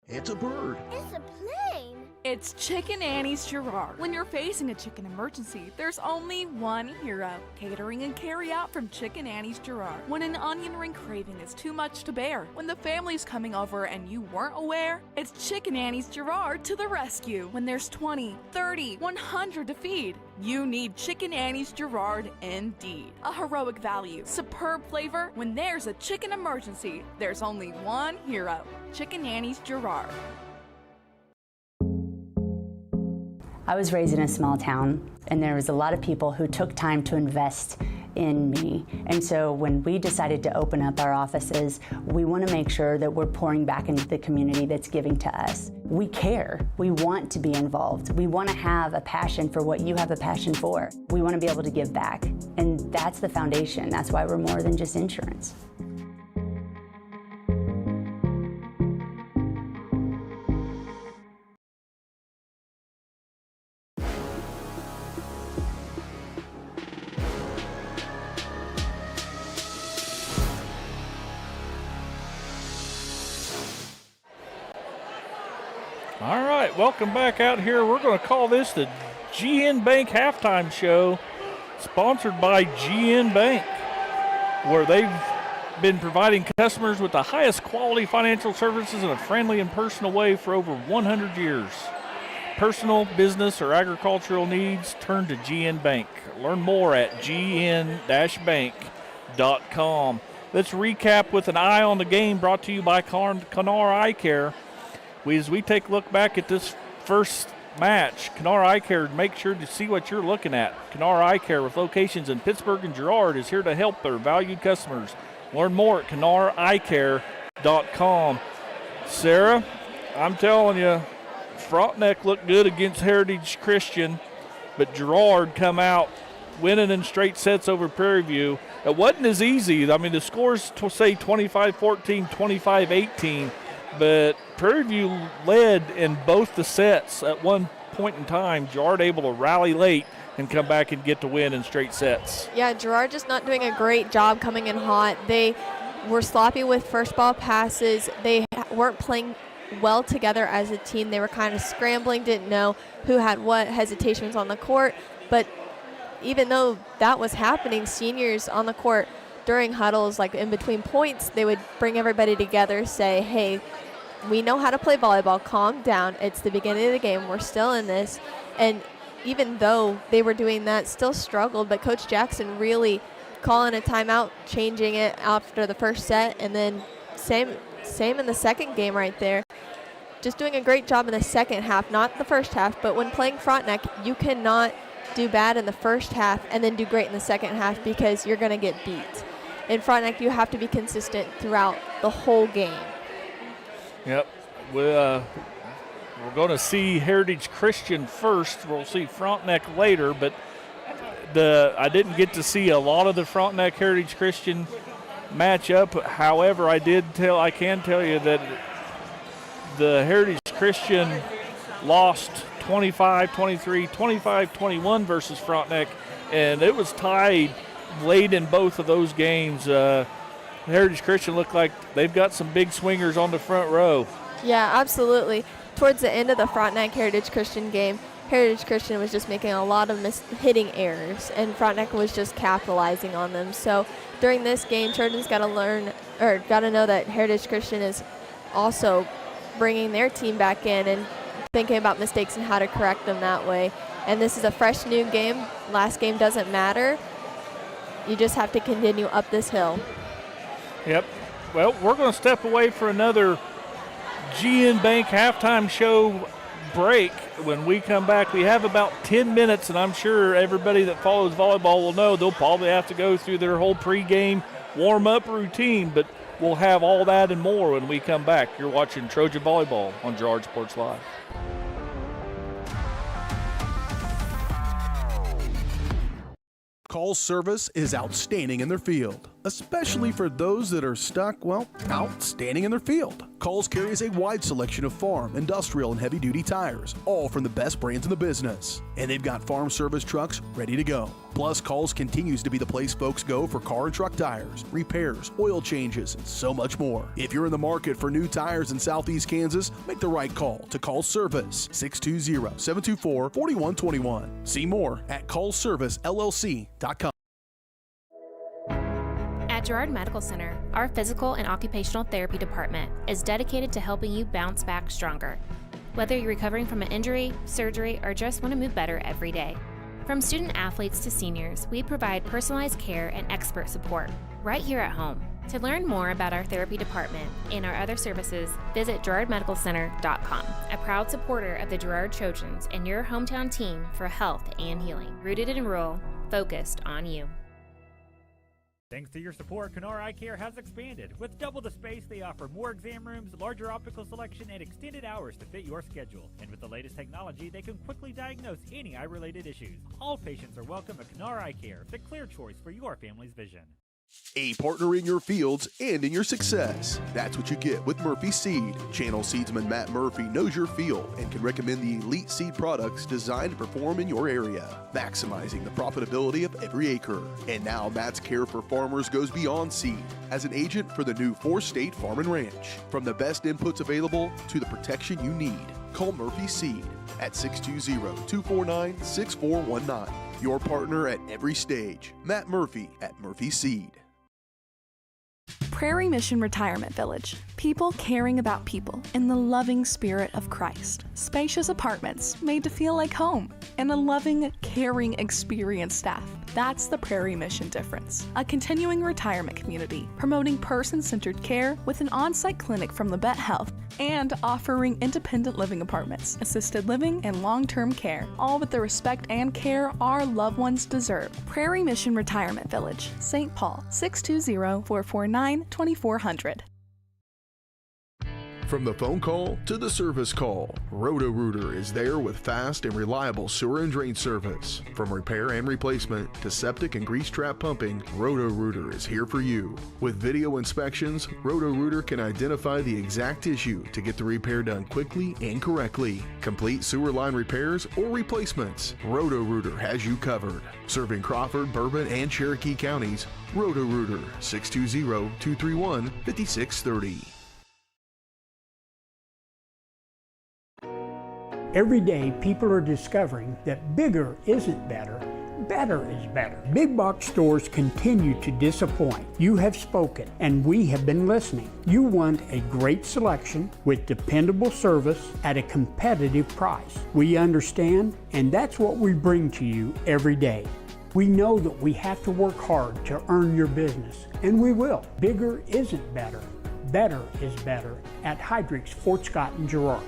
It's a bird. It's a plane. It's Chicken Annie's Girard. When you're facing a chicken emergency, there's only one hero. Catering and carry out from Chicken Annie's Girard. When an onion ring craving is too much to bear, when the family's coming over and you weren't aware, it's Chicken Annie's Girard to the rescue. When there's 20, 30, 100 to feed, you need Chicken Annie's Girard indeed. A heroic value, superb flavor. When there's a chicken emergency, there's only one hero. Chicken Annie's Girard. I was raised in a small town, and there was a lot of people who took time to invest in me. And so when we decided to open up our offices, we want to make sure that we're pouring back into the community that's giving to us. We care. We want to be involved. We want to have a passion for what you have a passion for. We want to be able to give back. And that's the foundation. That's why we're more than just insurance. All right, welcome back out here. We're going to call this the GN Bank Halftime Show, sponsored by GN Bank, where they've been providing customers with the highest quality financial services in a friendly and personal way for over 100 years. Personal, business, or agricultural needs, turn to GN Bank. Learn more at gn-bank.com. Let's recap with an eye on the game, brought to you by Canar Eye Care. As we take a look back at this first match. Kenara Eye Care, make sure to see what you're looking at. Kenara Eye Care, with locations in Pittsburgh and Girard, is here to help their valued customers. Learn more at KenaraEyeCare.com. Sarah, I'm telling you, Frontenac looked good against Heritage Christian, but Girard come out winning in straight sets over Prairie View. It wasn't as easy. I mean, the scores say 25-14, 25-18, but Prairie View led in both the sets at one point in time. Girard able to rally late and come back and get the win in straight sets. Yeah, Girard just not doing a great job coming in hot. They were sloppy with first ball passes. They weren't playing well together as a team. They were kind of scrambling, didn't know who had what hesitations on the court. But even though that was happening, seniors on the court during huddles, like in between points, they would bring everybody together, say, hey, we know how to play volleyball, calm down, it's the beginning of the game, we're still in this. And even though they were doing that, still struggled, but Coach Jackson really calling a timeout, changing it after the first set, and then same in the second game right there. Just doing a great job in the second half, not the first half, but when playing Frontenac, you cannot do bad in the first half and then do great in the second half because you're going to get beat. In Frontenac, you have to be consistent throughout the whole game. Yep. We're going to see Heritage Christian first. We'll see Frontenac later, but I didn't get to see a lot of the Frontenac Heritage Christian matchup. However, I can tell you that the Heritage Christian lost 25-23, 25-21 versus Frontenac, and it was tied late in both of those games. Heritage Christian looked like they've got some big swingers on the front row. Yeah, absolutely. Towards the end of the Frontenac Heritage Christian game, Heritage Christian was just making a lot of hitting errors, and Frontenac was just capitalizing on them. So during this game, Trojans got to know that Heritage Christian is also bringing their team back in and thinking about mistakes and how to correct them that way. And this is a fresh new game. Last game doesn't matter. You just have to continue up this hill. Yep. Well, we're going to step away for another GN Bank halftime show break. When we come back, we have about 10 minutes, and I'm sure everybody that follows volleyball will know they'll probably have to go through their whole pregame warm-up routine, but we'll have all that and more when we come back. You're watching Trojan Volleyball on Girard Sports Live. Call service is outstanding in their field, especially for those that are stuck, outstanding in their field. Calls carries a wide selection of farm, industrial, and heavy-duty tires, all from the best brands in the business. And they've got farm service trucks ready to go. Plus, Calls continues to be the place folks go for car and truck tires, repairs, oil changes, and so much more. If you're in the market for new tires in Southeast Kansas, make the right call to Call Service, 620-724-4121. See more at callservicellc.com. At Girard Medical Center, our physical and occupational therapy department is dedicated to helping you bounce back stronger. Whether you're recovering from an injury, surgery, or just want to move better every day. From student athletes to seniors, we provide personalized care and expert support right here at home. To learn more about our therapy department and our other services, visit GirardMedicalCenter.com, a proud supporter of the Girard Trojans and your hometown team for health and healing. Rooted in rural, focused on you. Thanks to your support, Kenara Eye Care has expanded. With double the space, they offer more exam rooms, larger optical selection, and extended hours to fit your schedule. And with the latest technology, they can quickly diagnose any eye-related issues. All patients are welcome at Kenara Eye Care, the clear choice for your family's vision. A partner in your fields and in your success. That's what you get with Murphy Seed. Channel seedsman Matt Murphy knows your field and can recommend the elite seed products designed to perform in your area, maximizing the profitability of every acre. And now Matt's care for farmers goes beyond seed as an agent for the new 4-state farm and ranch. From the best inputs available to the protection you need, call Murphy Seed at 620-249-6419. Your partner at every stage. Matt Murphy at Murphy Seed. Prairie Mission Retirement Village. People caring about people in the loving spirit of Christ. Spacious apartments made to feel like home and a loving, caring, experienced staff. That's the Prairie Mission difference. A continuing retirement community, promoting person-centered care with an on-site clinic from Labette Health, and offering independent living apartments, assisted living, and long-term care, all with the respect and care our loved ones deserve. Prairie Mission Retirement Village, St. Paul, 620-449-2400. From the phone call to the service call, Roto-Rooter is there with fast and reliable sewer and drain service. From repair and replacement to septic and grease trap pumping, Roto-Rooter is here for you. With video inspections, Roto-Rooter can identify the exact issue to get the repair done quickly and correctly. Complete sewer line repairs or replacements, Roto-Rooter has you covered. Serving Crawford, Bourbon, and Cherokee counties, Roto-Rooter, 620-231-5630. Every day, people are discovering that bigger isn't better, better is better. Big box stores continue to disappoint. You have spoken, and we have been listening. You want a great selection with dependable service at a competitive price. We understand, and that's what we bring to you every day. We know that we have to work hard to earn your business, and we will. Bigger isn't better, better is better at Heidrick's, Fort Scott, and Girard.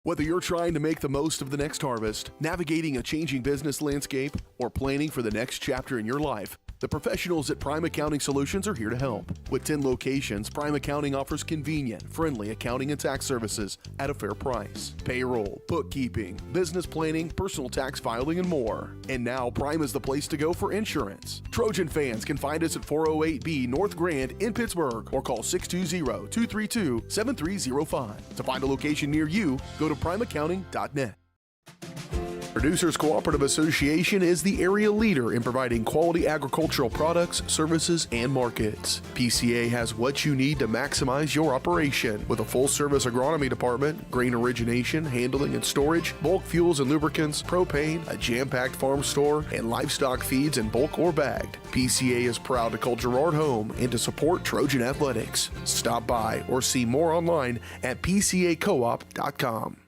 Whether you're trying to make the most of the next harvest, navigating a changing business landscape, or planning for the next chapter in your life, the professionals at Prime Accounting Solutions are here to help. With 10 locations, Prime Accounting offers convenient, friendly accounting and tax services at a fair price. Payroll, bookkeeping, business planning, personal tax filing, and more. And now Prime is the place to go for insurance. Trojan fans can find us at 408B North Grand in Pittsburgh or call 620-232-7305. To find a location near you, go to primeaccounting.net. Producers Cooperative Association is the area leader in providing quality agricultural products, services, and markets. PCA has what you need to maximize your operation with a full-service agronomy department, grain origination, handling and storage, bulk fuels and lubricants, propane, a jam-packed farm store, and livestock feeds in bulk or bagged. PCA is proud to call Girard home and to support Trojan athletics. Stop by or see more online at pcacoop.com.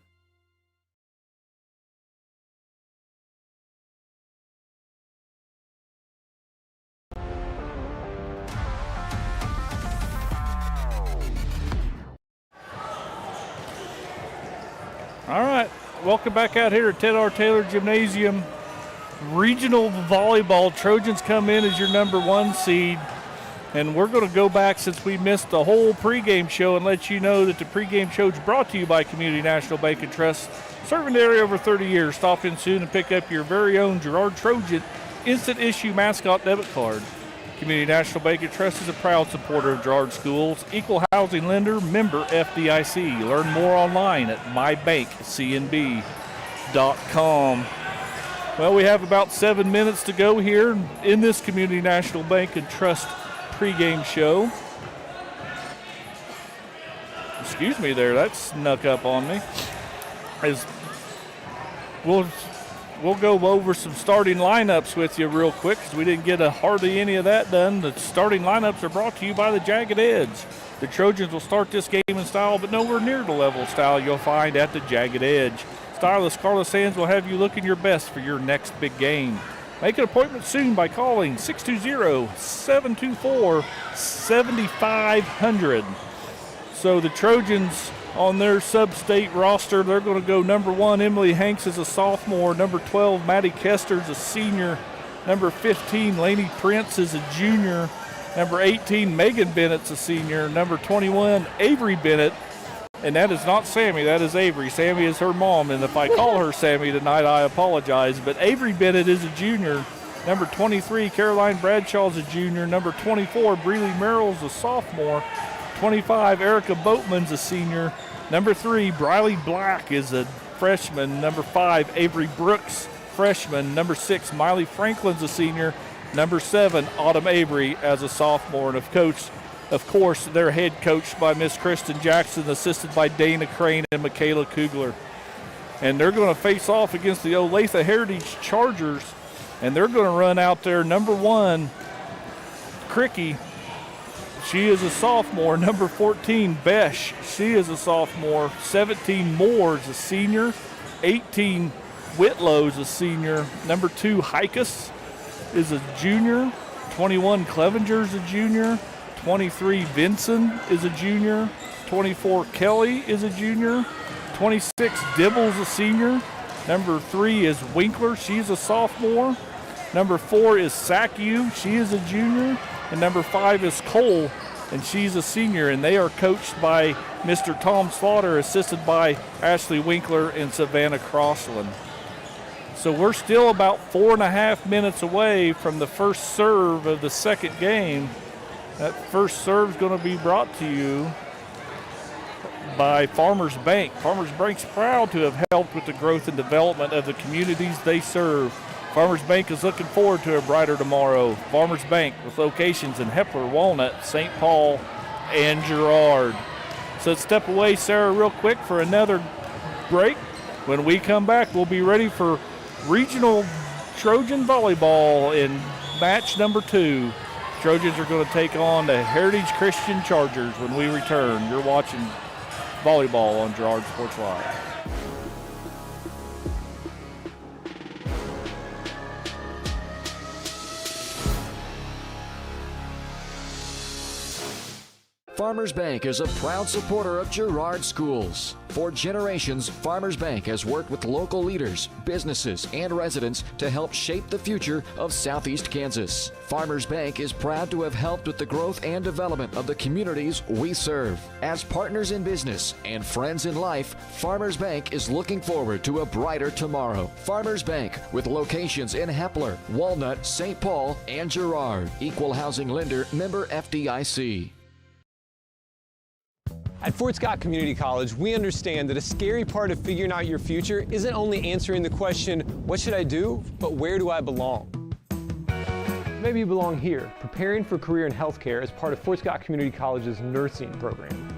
All right, welcome back out here at Ted R. Taylor Gymnasium. Regional volleyball, Trojans come in as your number 1 seed. And we're going to go back, since we missed the whole pregame show, and let you know that the pregame show is brought to you by Community National Bank and Trust. Serving the area over 30 years. Stop in soon and pick up your very own Girard Trojan instant issue mascot debit card. Community National Bank and Trust is a proud supporter of Girard Schools, equal housing lender, member FDIC. Learn more online at mybankcnb.com. Well, we have about 7 minutes to go here in this Community National Bank and Trust pregame show. Excuse me there, that snuck up on me. As We'll go over some starting lineups with you real quick, because we didn't get hardly any of that done. The starting lineups are brought to you by the Jagged Edge. The Trojans will start this game in style, but nowhere near the level of style you'll find at the Jagged Edge. Stylist Carlos Sands will have you looking your best for your next big game. Make an appointment soon by calling 620-724-7500. So the Trojans, on their sub-state roster, they're going to go number 1, Emily Hanks is a sophomore. Number 12, Maddie Kester is a senior. Number 15, Lainey Prince is a junior. Number 18, Megan Bennett's a senior. Number 21, Avery Bennett. And that is not Sammy, that is Avery. Sammy is her mom, and if I call her Sammy tonight, I apologize. But Avery Bennett is a junior. Number 23, Caroline Bradshaw is a junior. Number 24, Breeley Merrill is a sophomore. 25, Erica Boatman's a senior. Number 3, Briley Black is a freshman. Number 5, Avery Brooks freshman. Number 6, Miley Franklin's a senior. Number 7, Autumn Avery as a sophomore. And of course, they're head coached by Miss Kristen Jackson, assisted by Dana Crane and Michaela Kugler. And they're going to face off against the Olathe-Heritage Chargers, and they're going to run out there. Number 1, Cricky, she is a sophomore. Number 14, Besh, she is a sophomore. 17, Moore is a senior. 18, Whitlow is a senior. Number 2, Hikus is a junior. 21, Clevenger is a junior. 23, Vinson is a junior. 24, Kelly is a junior. 26, Dibbles a senior. Number 3 is Winkler, she's a sophomore. Number 4 is Sackyu, she is a junior. And number 5 is Cole, and she's a senior. And they are coached by Mr. Tom Slaughter, assisted by Ashley Winkler and Savannah Crossland. So we're still about 4.5 minutes away from the first serve of the second game. That first serve is going to be brought to you by Farmers Bank. Farmers Bank's proud to have helped with the growth and development of the communities they serve. Farmers Bank is looking forward to a brighter tomorrow. Farmers Bank with locations in Hepler, Walnut, St. Paul, and Girard. So let's step away, Sarah, real quick for another break. When we come back, we'll be ready for regional Trojan volleyball in match number 2. Trojans are going to take on the Heritage Christian Chargers when we return. You're watching volleyball on Girard Sports Live. Farmers Bank is a proud supporter of Girard schools. For generations, Farmers Bank has worked with local leaders, businesses, and residents to help shape the future of Southeast Kansas. Farmers Bank is proud to have helped with the growth and development of the communities we serve. As partners in business and friends in life, Farmers Bank is looking forward to a brighter tomorrow. Farmers Bank, with locations in Hepler, Walnut, St. Paul, and Girard. Equal housing lender, member FDIC. At Fort Scott Community College, we understand that a scary part of figuring out your future isn't only answering the question, what should I do, but where do I belong? Maybe you belong here, preparing for a career in healthcare as part of Fort Scott Community College's nursing program.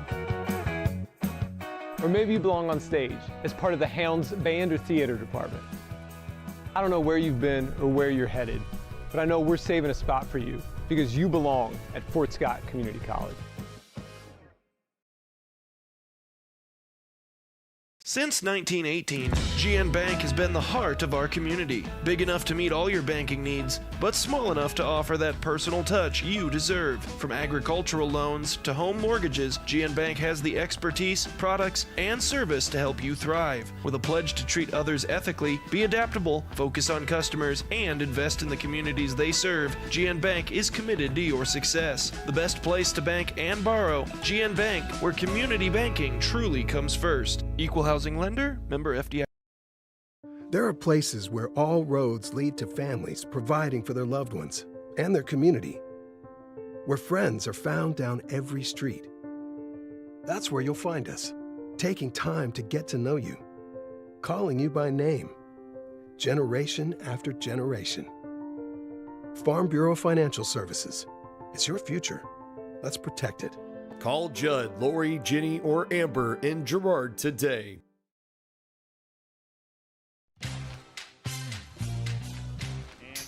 Or maybe you belong on stage as part of the Hounds band or theater department. I don't know where you've been or where you're headed, but I know we're saving a spot for you because you belong at Fort Scott Community College. Since 1918, GN Bank has been the heart of our community. Big enough to meet all your banking needs, but small enough to offer that personal touch you deserve. From agricultural loans to home mortgages, GN Bank has the expertise, products, and service to help you thrive. With a pledge to treat others ethically, be adaptable, focus on customers, and invest in the communities they serve, GN Bank is committed to your success. The best place to bank and borrow, GN Bank, where community banking truly comes first. Equal housing lender, member FDIC. There are places where all roads lead to families providing for their loved ones and their community, where friends are found down every street. That's where you'll find us, taking time to get to know you, calling you by name, generation after generation. Farm Bureau Financial Services. It's your future. Let's protect it. Call Judd, Lori, Jenny, or Amber in Girard today.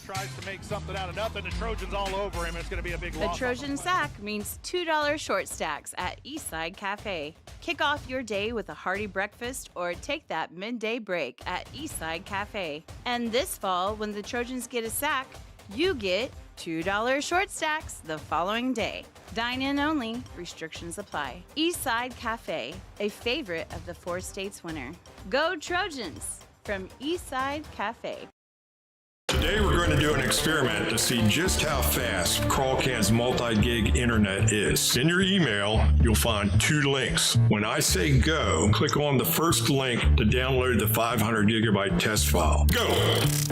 Tries to make something out of nothing. The Trojans all over him. It's going to be a big The loss. Trojan sack means $2 short stacks at Eastside Cafe. Kick off your day with a hearty breakfast or take that midday break at Eastside Cafe. And this fall, when the Trojans get a sack, you get $2 short stacks the following day. Dine in only. Restrictions apply. Eastside Cafe, a favorite of the 4 states winner. Go Trojans from Eastside Cafe. Today we're going to do an experiment to see just how fast Crawlcan's multi-gig internet is. In your email, you'll find 2 links. When I say go, click on the first link to download the 500 gigabyte test file. Go!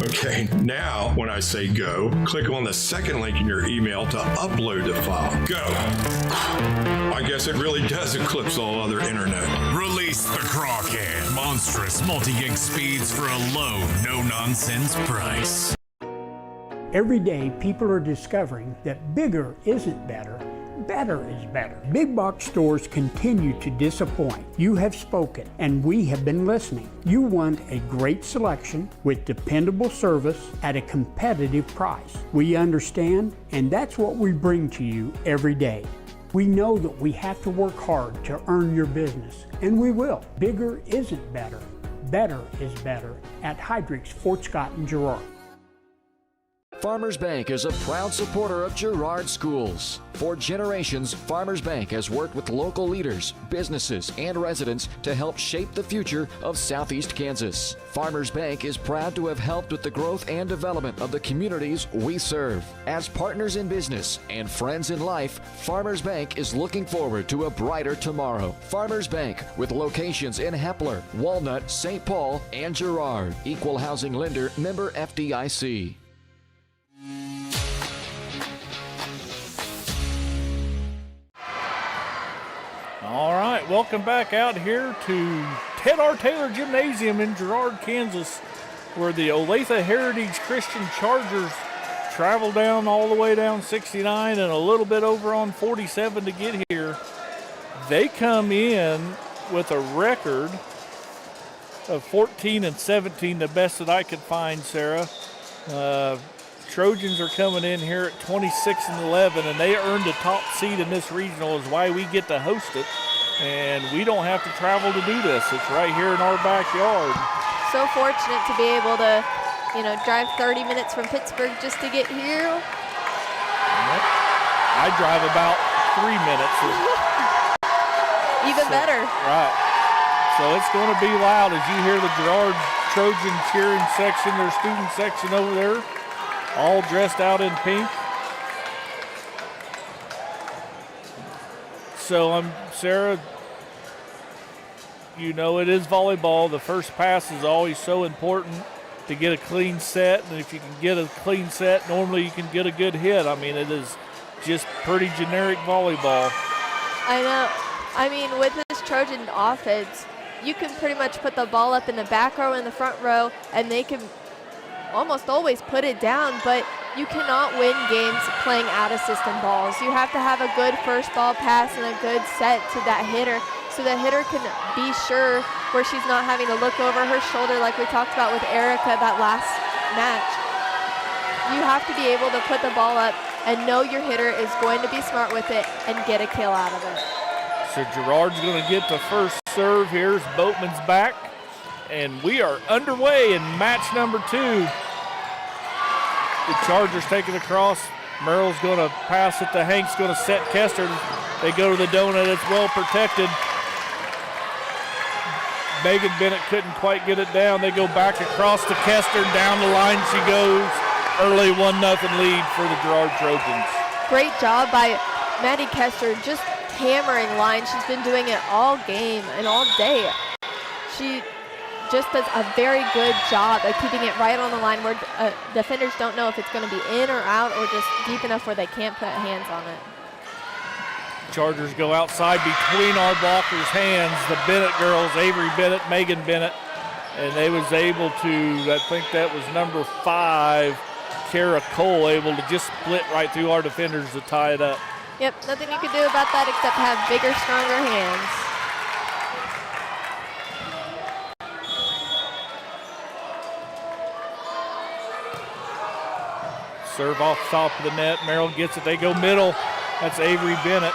Okay, now when I say go, click on the second link in your email to upload the file. Go! I guess it really does eclipse all other internet. Release the Crawcan. Monstrous multi-gig speeds for a low, no-nonsense price. Every day, people are discovering that bigger isn't better, better is better. Big box stores continue to disappoint. You have spoken, and we have been listening. You want a great selection with dependable service at a competitive price. We understand, and that's what we bring to you every day. We know that we have to work hard to earn your business, and we will. Bigger isn't better, better is better at Heidrich's, Fort Scott, and Girard. Farmers Bank is a proud supporter of Girard schools. For generations, Farmers Bank has worked with local leaders, businesses, and residents to help shape the future of Southeast Kansas. Farmers Bank is proud to have helped with the growth and development of the communities we serve. As partners in business and friends in life, Farmers Bank is looking forward to a brighter tomorrow. Farmers Bank, with locations in Hepler, Walnut, St. Paul, and Girard. Equal housing lender, member FDIC. All right, welcome back out here to Ted R. Taylor Gymnasium in Girard, Kansas, where the Olathe-Heritage Christian Chargers travel down all the way down 69 and a little bit over on 47 to get here. They come in with a record of 14-17, the best that I could find, Sarah. Trojans are coming in here at 26-11, and they earned a top seed in this regional, is why we get to host it. And we don't have to travel to do this. It's right here in our backyard. So fortunate to be able to, drive 30 minutes from Pittsburgh just to get here. Yep. I drive about 3 minutes. Even better. Right. So it's going to be loud as you hear the Girard Trojan cheering section, their student section over there, all dressed out in pink. So Sarah, it is volleyball. The first pass is always so important to get a clean set. And if you can get a clean set, normally you can get a good hit. I mean, it is just pretty generic volleyball. I know. With this Trojan offense, you can pretty much put the ball up in the back row and the front row, and they can almost always put it down, but you cannot win games playing out-of-system balls. You have to have a good first ball pass and a good set to that hitter, so the hitter can be sure where she's not having to look over her shoulder like we talked about with Erica that last match. You have to be able to put the ball up and know your hitter is going to be smart with it and get a kill out of it. So Girard's going to get the first serve. Here's Boatman's back, and we are underway in match number 2. The Chargers take it across. Merrill's going to pass it to Hank's going to set Kester. They go to the donut. It's well protected. Megan Bennett couldn't quite get it down. They go back across to Kester. Down the line she goes. Early 1-0 lead for the Girard Trojans. Great job by Maddie Kester, just hammering line. She's been doing it all game and all day. She just does a very good job of keeping it right on the line where defenders don't know if it's going to be in or out or just deep enough where they can't put hands on it. Chargers go outside between our blockers' hands. The Bennett girls, Avery Bennett, Megan Bennett, and they was able to, I think that was number 5, Kara Cole, able to just split right through our defenders to tie it up. Yep, nothing you can do about that except have bigger, stronger hands. Serve off the top of the net. Merrill gets it. They go middle. That's Avery Bennett.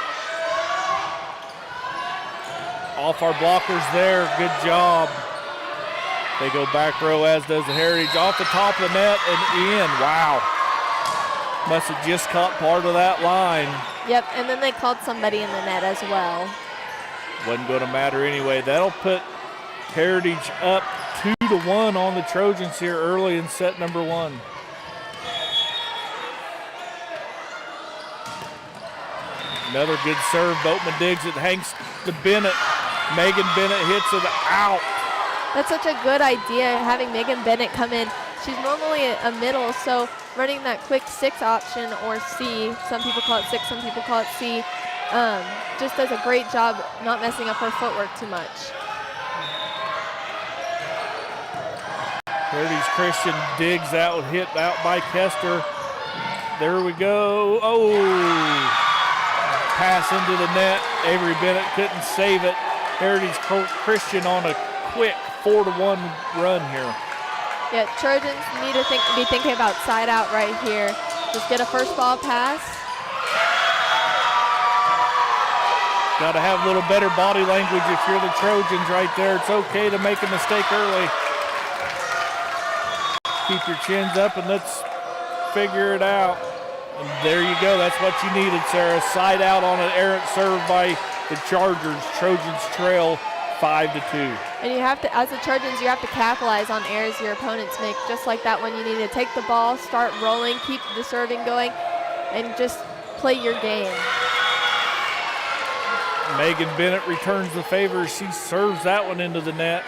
Off our blockers there. Good job. They go back row, as does the Heritage. Off the top of the net and in. Wow. Must have just caught part of that line. Yep, and then they called somebody in the net as well. Wasn't going to matter anyway. That'll put Heritage up 2-1 on the Trojans here early in set number 1. Another good serve. Boatman digs it, hangs to Bennett. Megan Bennett hits it out. That's such a good idea, having Megan Bennett come in. She's normally a middle, so running that quick 6 option, or C, some people call it 6, some people call it C, just does a great job not messing up her footwork too much. Heritage Christian digs out, hit out by Kester. There we go. Oh, pass into the net. Avery Bennett couldn't save it. Heritage Christian on a quick 4-1 run here. Yeah, Trojans need to be thinking about side out right here. Just get a first ball pass. Got to have a little better body language if you're the Trojans right there. It's okay to make a mistake early. Keep your chins up and let's figure it out. And there you go. That's what you needed, Sarah. Side out on an errant serve by the Chargers. Trojans trail 5-2. And you have to, as the Trojans, you have to capitalize on errors your opponents make. Just like that one, you need to take the ball, start rolling, keep the serving going, and just play your game. Megan Bennett returns the favor. She serves that one into the net.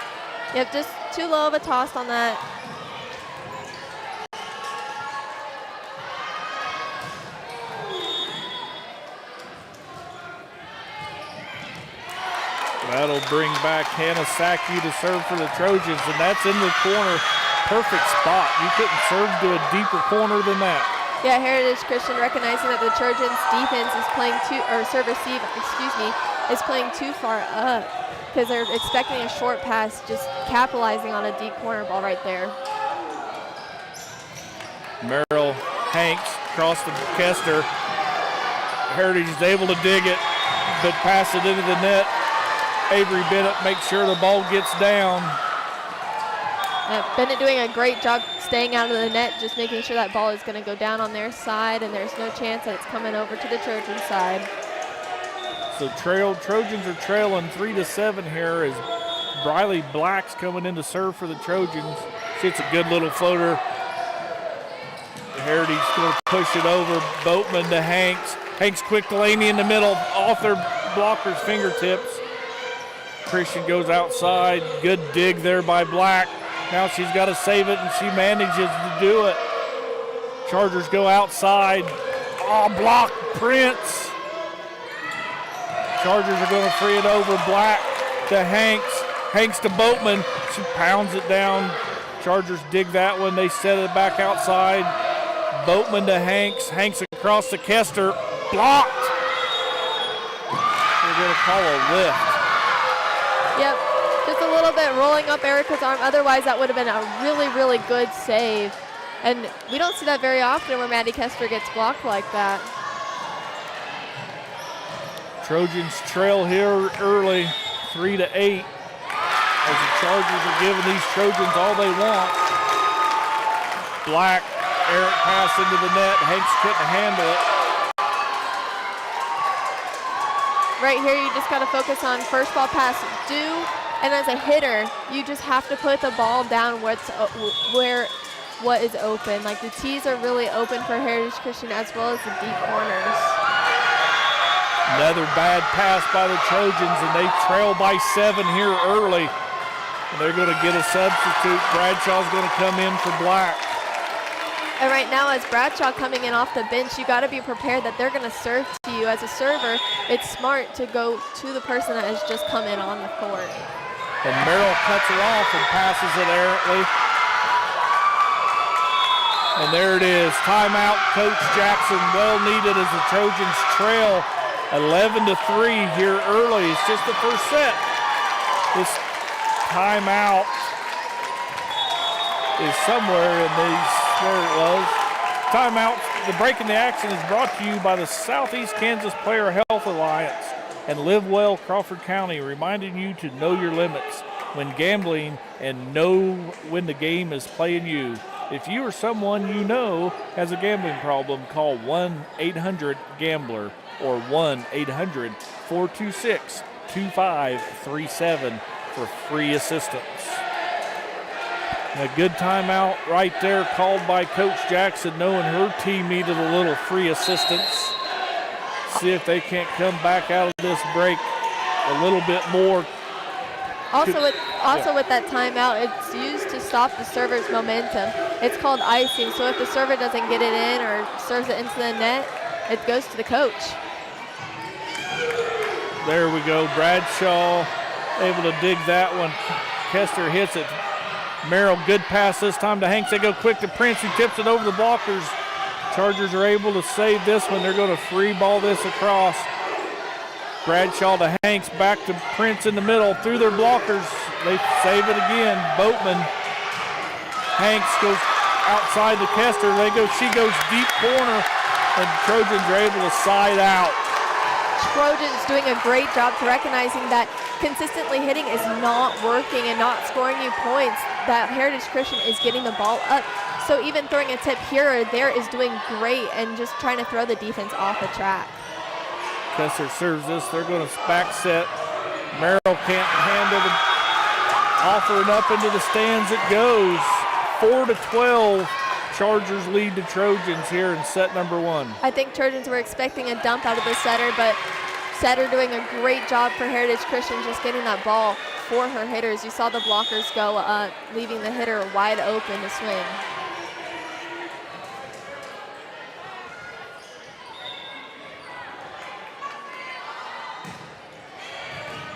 Yep, just too low of a toss on that. That'll bring back Hannah Sackey to serve for the Trojans, and that's in the corner. Perfect spot. You couldn't serve to a deeper corner than that. Yeah, Heritage Christian recognizing that the Trojans defense is playing is playing too far up, because they're expecting a short pass, just capitalizing on a deep corner ball right there. Merrill Hanks across the Kester. Heritage is able to dig it, but pass it into the net. Avery Bennett makes sure the ball gets down. Bennett doing a great job staying out of the net, just making sure that ball is going to go down on their side, and there's no chance that it's coming over to the Trojan side. So Trojans are trailing 3-7 here as Briley Black's coming in to serve for the Trojans. It's a good little floater. Heritage going to push it over. Boatman to Hanks. Hanks quick to Laney in the middle, off their blocker's fingertips. Christian goes outside. Good dig there by Black. Now she's got to save it, and she manages to do it. Chargers go outside. Oh, block Prince. Chargers are going to free it over. Black to Hanks. Hanks to Boatman. She pounds it down. Chargers dig that one. They set it back outside. Boatman to Hanks. Hanks across to Kester. Blocked. They're going to call a lift. Yep, just a little bit rolling up Erica's arm. Otherwise, that would have been a really, really good save. And we don't see that very often where Maddie Kester gets blocked like that. Trojans trail here early, 3-8. As the Chargers are giving these Trojans all they want. Black, errant pass into the net. Hanks couldn't handle it. Right here, you just got to focus on first ball pass due, and as a hitter, you just have to put the ball down what is open. Like the tees are really open for Heritage Christian as well as the deep corners. Another bad pass by the Trojans, and they trail by 7 here early. And they're going to get a substitute. Bradshaw's going to come in for Black. And right now, as Bradshaw coming in off the bench, you got to be prepared that they're going to serve to you. As a server, it's smart to go to the person that has just come in on the court. And Merrill cuts it off and passes it errantly. And there it is. Timeout, Coach Jackson. Well needed as the Trojans trail 11-3 here early. It's just the first set. This timeout is somewhere in these. There it was. Timeout. The break in the action is brought to you by the Southeast Kansas Player Health Alliance and Live Well Crawford County, reminding you to know your limits when gambling and know when the game is playing you. If you or someone you know has a gambling problem, call 1-800-GAMBLER or 1-800-426-2537 for free assistance. And a good timeout right there called by Coach Jackson, knowing her team needed a little free assistance. See if they can't come back out of this break a little bit more. Also with that timeout, it's used to stop the server's momentum. It's called icing, so if the server doesn't get it in or serves it into the net, it goes to the coach. There we go. Bradshaw able to dig that one. Kester hits it. Merrill, good pass this time to Hanks. They go quick to Prince, who tips it over the blockers. Chargers are able to save this one. They're going to free ball this across. Bradshaw to Hanks, back to Prince in the middle, through their blockers. They save it again. Boatman. Hanks goes outside to Kester. She goes deep corner, and Trojans are able to side out. Trojans doing a great job to recognizing that consistently hitting is not working and not scoring you points. That Heritage Christian is getting the ball up. So even throwing a tip here or there is doing great and just trying to throw the defense off the track. Kester serves this. They're going to back set. Merrill can't handle the offering up into the stands. It goes 4-12. Chargers lead the Trojans here in set number one. I think Trojans were expecting a dump out of the setter, but setter doing a great job for Heritage Christian, just getting that ball for her hitters. You saw the blockers go up, leaving the hitter wide open to swing.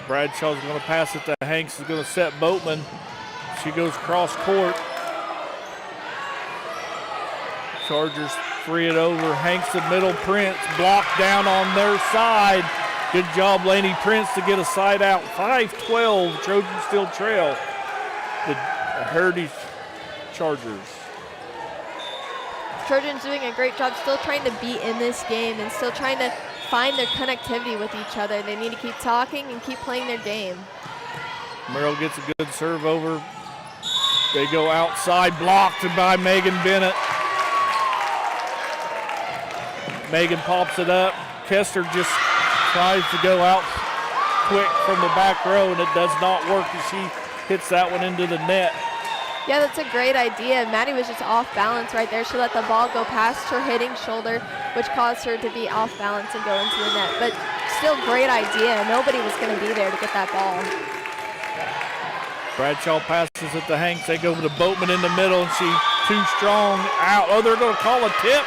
Bradshaw's going to pass it to Hanks. Is going to set Boatman. She goes cross court. Chargers free it over. Hanks the middle. Prince blocked down on their side. Good job, Laney Prince, to get a side out. 5-12. Trojans still trail the Heritage Chargers. Trojans doing a great job, still trying to be in this game and still trying to find their connectivity with each other. They need to keep talking and keep playing their game. Merrill gets a good serve over. They go outside, blocked by Megan Bennett. Megan pops it up. Kester just tries to go out quick from the back row, and it does not work as she hits that one into the net. Yeah, that's a great idea. Maddie was just off balance right there. She let the ball go past her hitting shoulder, which caused her to be off balance and go into the net. But still great idea. Nobody was going to be there to get that ball. Bradshaw passes it to Hanks. They go to Boatman in the middle, and she too strong out. Oh, they're going to call a tip.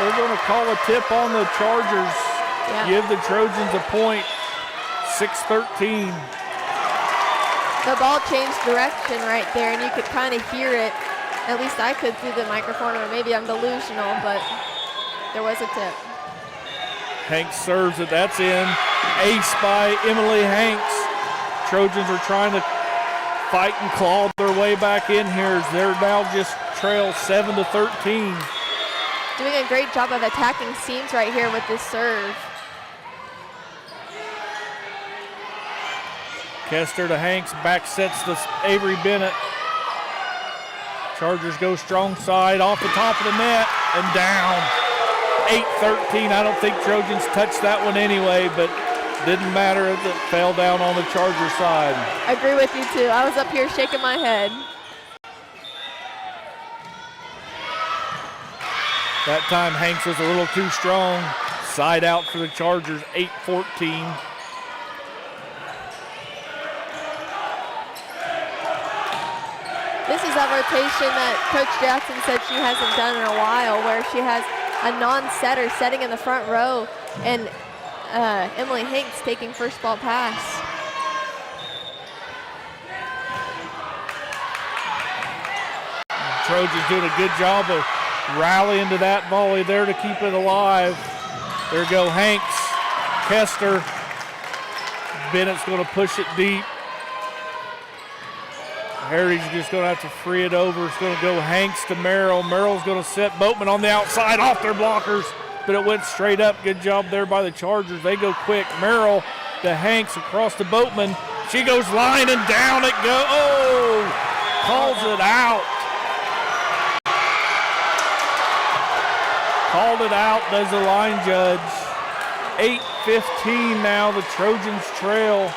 They're going to call a tip on the Chargers. Yeah. Give the Trojans a point. 6-13. The ball changed direction right there, and you could kind of hear it. At least I could through the microphone, or maybe I'm delusional, but there was a tip. Hanks serves it. That's in. Ace by Emily Hanks. Trojans are trying to fight and claw their way back in here as they're now just trail 7-13. Doing a great job of attacking seams right here with this serve. Kester to Hanks, back sets to Avery Bennett. Chargers go strong side, off the top of the net, and down. 8-13. I don't think Trojans touched that one anyway, but didn't matter if it fell down on the Charger side. I agree with you too. I was up here shaking my head. That time Hanks was a little too strong. Side out for the Chargers, 8-14. This is that rotation that Coach Jackson said she hasn't done in a while, where she has a non-setter setting in the front row and Emily Hanks taking first ball pass. Trojans doing a good job of rallying to that volley there to keep it alive. There go Hanks, Kester. Bennett's going to push it deep. Heritage just going to have to free it over. It's going to go Hanks to Merrill. Merrill's going to set Boatman on the outside off their blockers, but it went straight up. Good job there by the Chargers. They go quick. Merrill to Hanks across to Boatman. She goes line and down it goes. Oh, calls it out. Called it out, does the line judge. 8-15 now, the Trojans trail.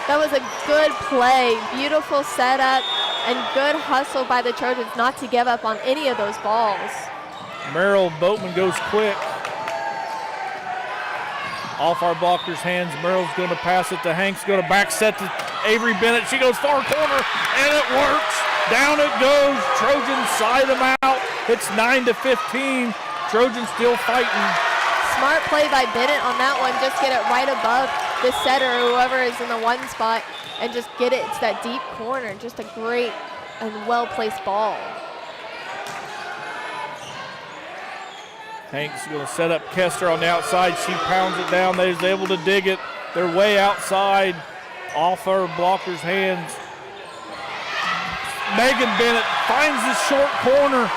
That was a good play, beautiful setup, and good hustle by the Trojans not to give up on any of those balls. Merrill Boatman goes quick. Off our blocker's hands, Merrill's going to pass it to Hanks, going to back set to Avery Bennett. She goes far corner, and it works. Down it goes. Trojans side them out. It's 9-15. Trojans still fighting. Smart play by Bennett on that one. Just get it right above the setter, whoever is in the one spot, and just get it to that deep corner. Just a great and well-placed ball. Hanks going to set up Kester on the outside. She pounds it down. They're able to dig it. They're way outside, off her blocker's hands. Megan Bennett finds the short corner,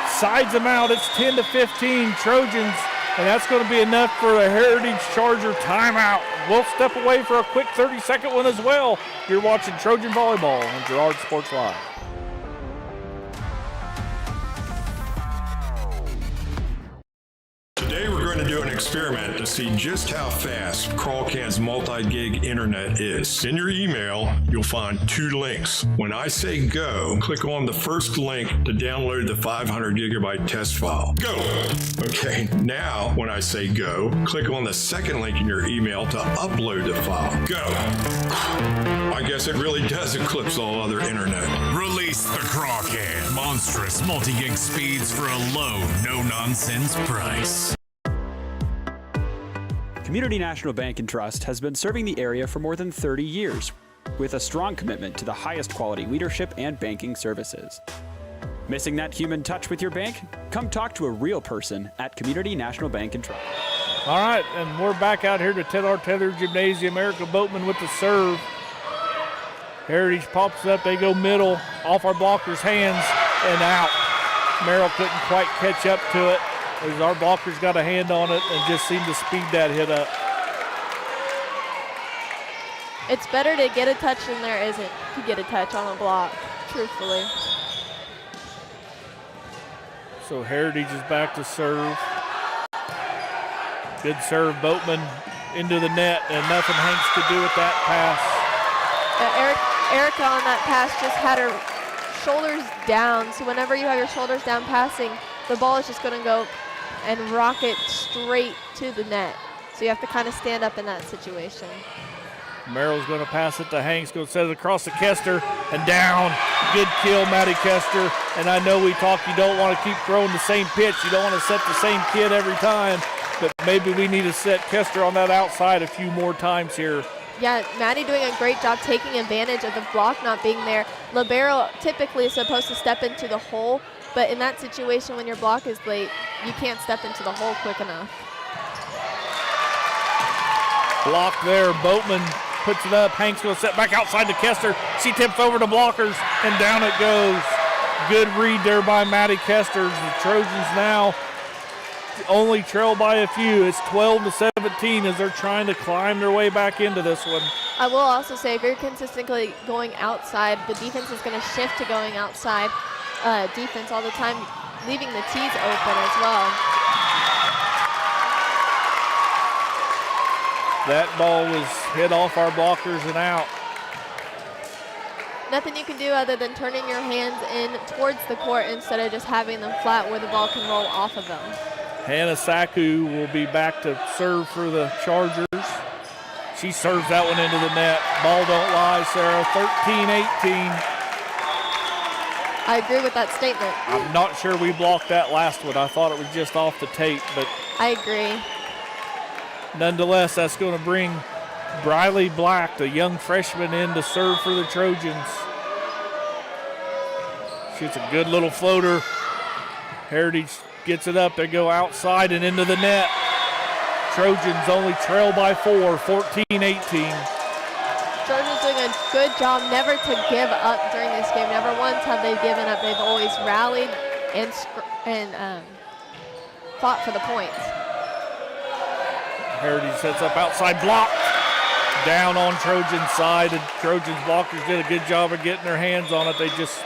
sides them out. It's 10-15 Trojans, and that's going to be enough for a Heritage Charger timeout. We'll step away for a quick 30-second one as well. You're watching Trojan Volleyball on Girard Sports Live. Today we're going to do an experiment to see just how fast Crawlcan's multi-gig internet is. In your email, you'll find 2 links. When I say go, click on the first link to download the 500 gigabyte test file. Go! Okay, now when I say go, click on the second link in your email to upload the file. Go! I guess it really does eclipse all other internet. Release the Crawcan. Monstrous multi-gig speeds for a low, no-nonsense price. Community National Bank and Trust has been serving the area for more than 30 years with a strong commitment to the highest quality leadership and banking services. Missing that human touch with your bank? Come talk to a real person at Community National Bank and Trust. All right, and we're back out here to Ted R. Tether Gymnasium. Erica Boatman with the serve. Heritage pops up. They go middle, off our blocker's hands, and out. Merrill couldn't quite catch up to it, as our blockers got a hand on it and just seemed to speed that hit up. It's better to get a touch than there isn't to get a touch on a block, truthfully. So Heritage is back to serve. Good serve, Boatman into the net, and nothing Hanks could do with that pass. Erica on that pass just had her shoulders down, so whenever you have your shoulders down passing, the ball is just going to go and rocket straight to the net. So you have to kind of stand up in that situation. Merrill's going to pass it to Hanks, going to set it across to Kester, and down. Good kill, Maddie Kester. And I know we talked, you don't want to keep throwing the same pitch. You don't want to set the same kid every time, but maybe we need to set Kester on that outside a few more times here. Yeah, Maddie doing a great job taking advantage of the block not being there. Libero typically is supposed to step into the hole, but in that situation when your block is late, you can't step into the hole quick enough. Block there, Boatman puts it up. Hanks going to set back outside to Kester. She tips over to blockers, and down it goes. Good read there by Maddie Kester. The Trojans now only trail by a few. It's 12-17 as they're trying to climb their way back into this one. I will also say if you're consistently going outside, the defense is going to shift to going outside defense all the time, leaving the tees open as well. That ball was hit off our blockers and out. Nothing you can do other than turning your hands in towards the court instead of just having them flat where the ball can roll off of them. Hannah Saku will be back to serve for the Chargers. She serves that one into the net. Ball don't lie, Sarah. 13-18. I agree with that statement. I'm not sure we blocked that last one. I thought it was just off the tape, but I agree. Nonetheless, that's going to bring Briley Black, the young freshman, in to serve for the Trojans. Shoots a good little floater. Heritage gets it up. They go outside and into the net. Trojans only trail by 4, 14-18. Trojans doing a good job never to give up during this game. Never once have they given up. They've always rallied and fought for the points. Heritage sets up outside block. Down on Trojan side, and Trojans blockers did a good job of getting their hands on it. They just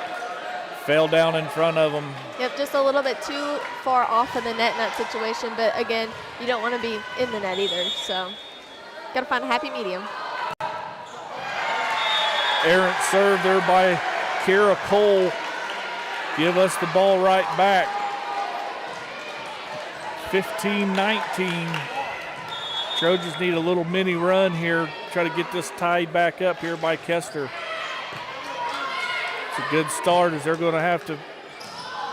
fell down in front of them. Yep, just a little bit too far off of the net in that situation, but again, you don't want to be in the net either, so got to find a happy medium. Errant serve there by Kara Cole. Give us the ball right back. 15-19. Trojans need a little mini run here, try to get this tied back up here by Kester. It's a good start as they're going to have to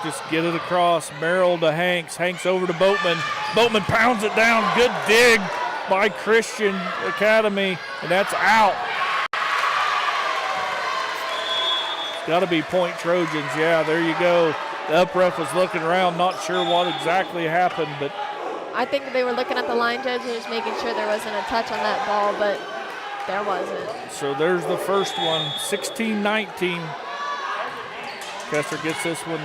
just get it across. Merrill to Hanks. Hanks over to Boatman. Boatman pounds it down. Good dig by Christian Academy, and that's out. It's got to be point Trojans. Yeah, there you go. The up ref was looking around, not sure what exactly happened, but I think they were looking at the line judge and just making sure there wasn't a touch on that ball, but there wasn't. so there's the first one, 16-19. Kester gets this one.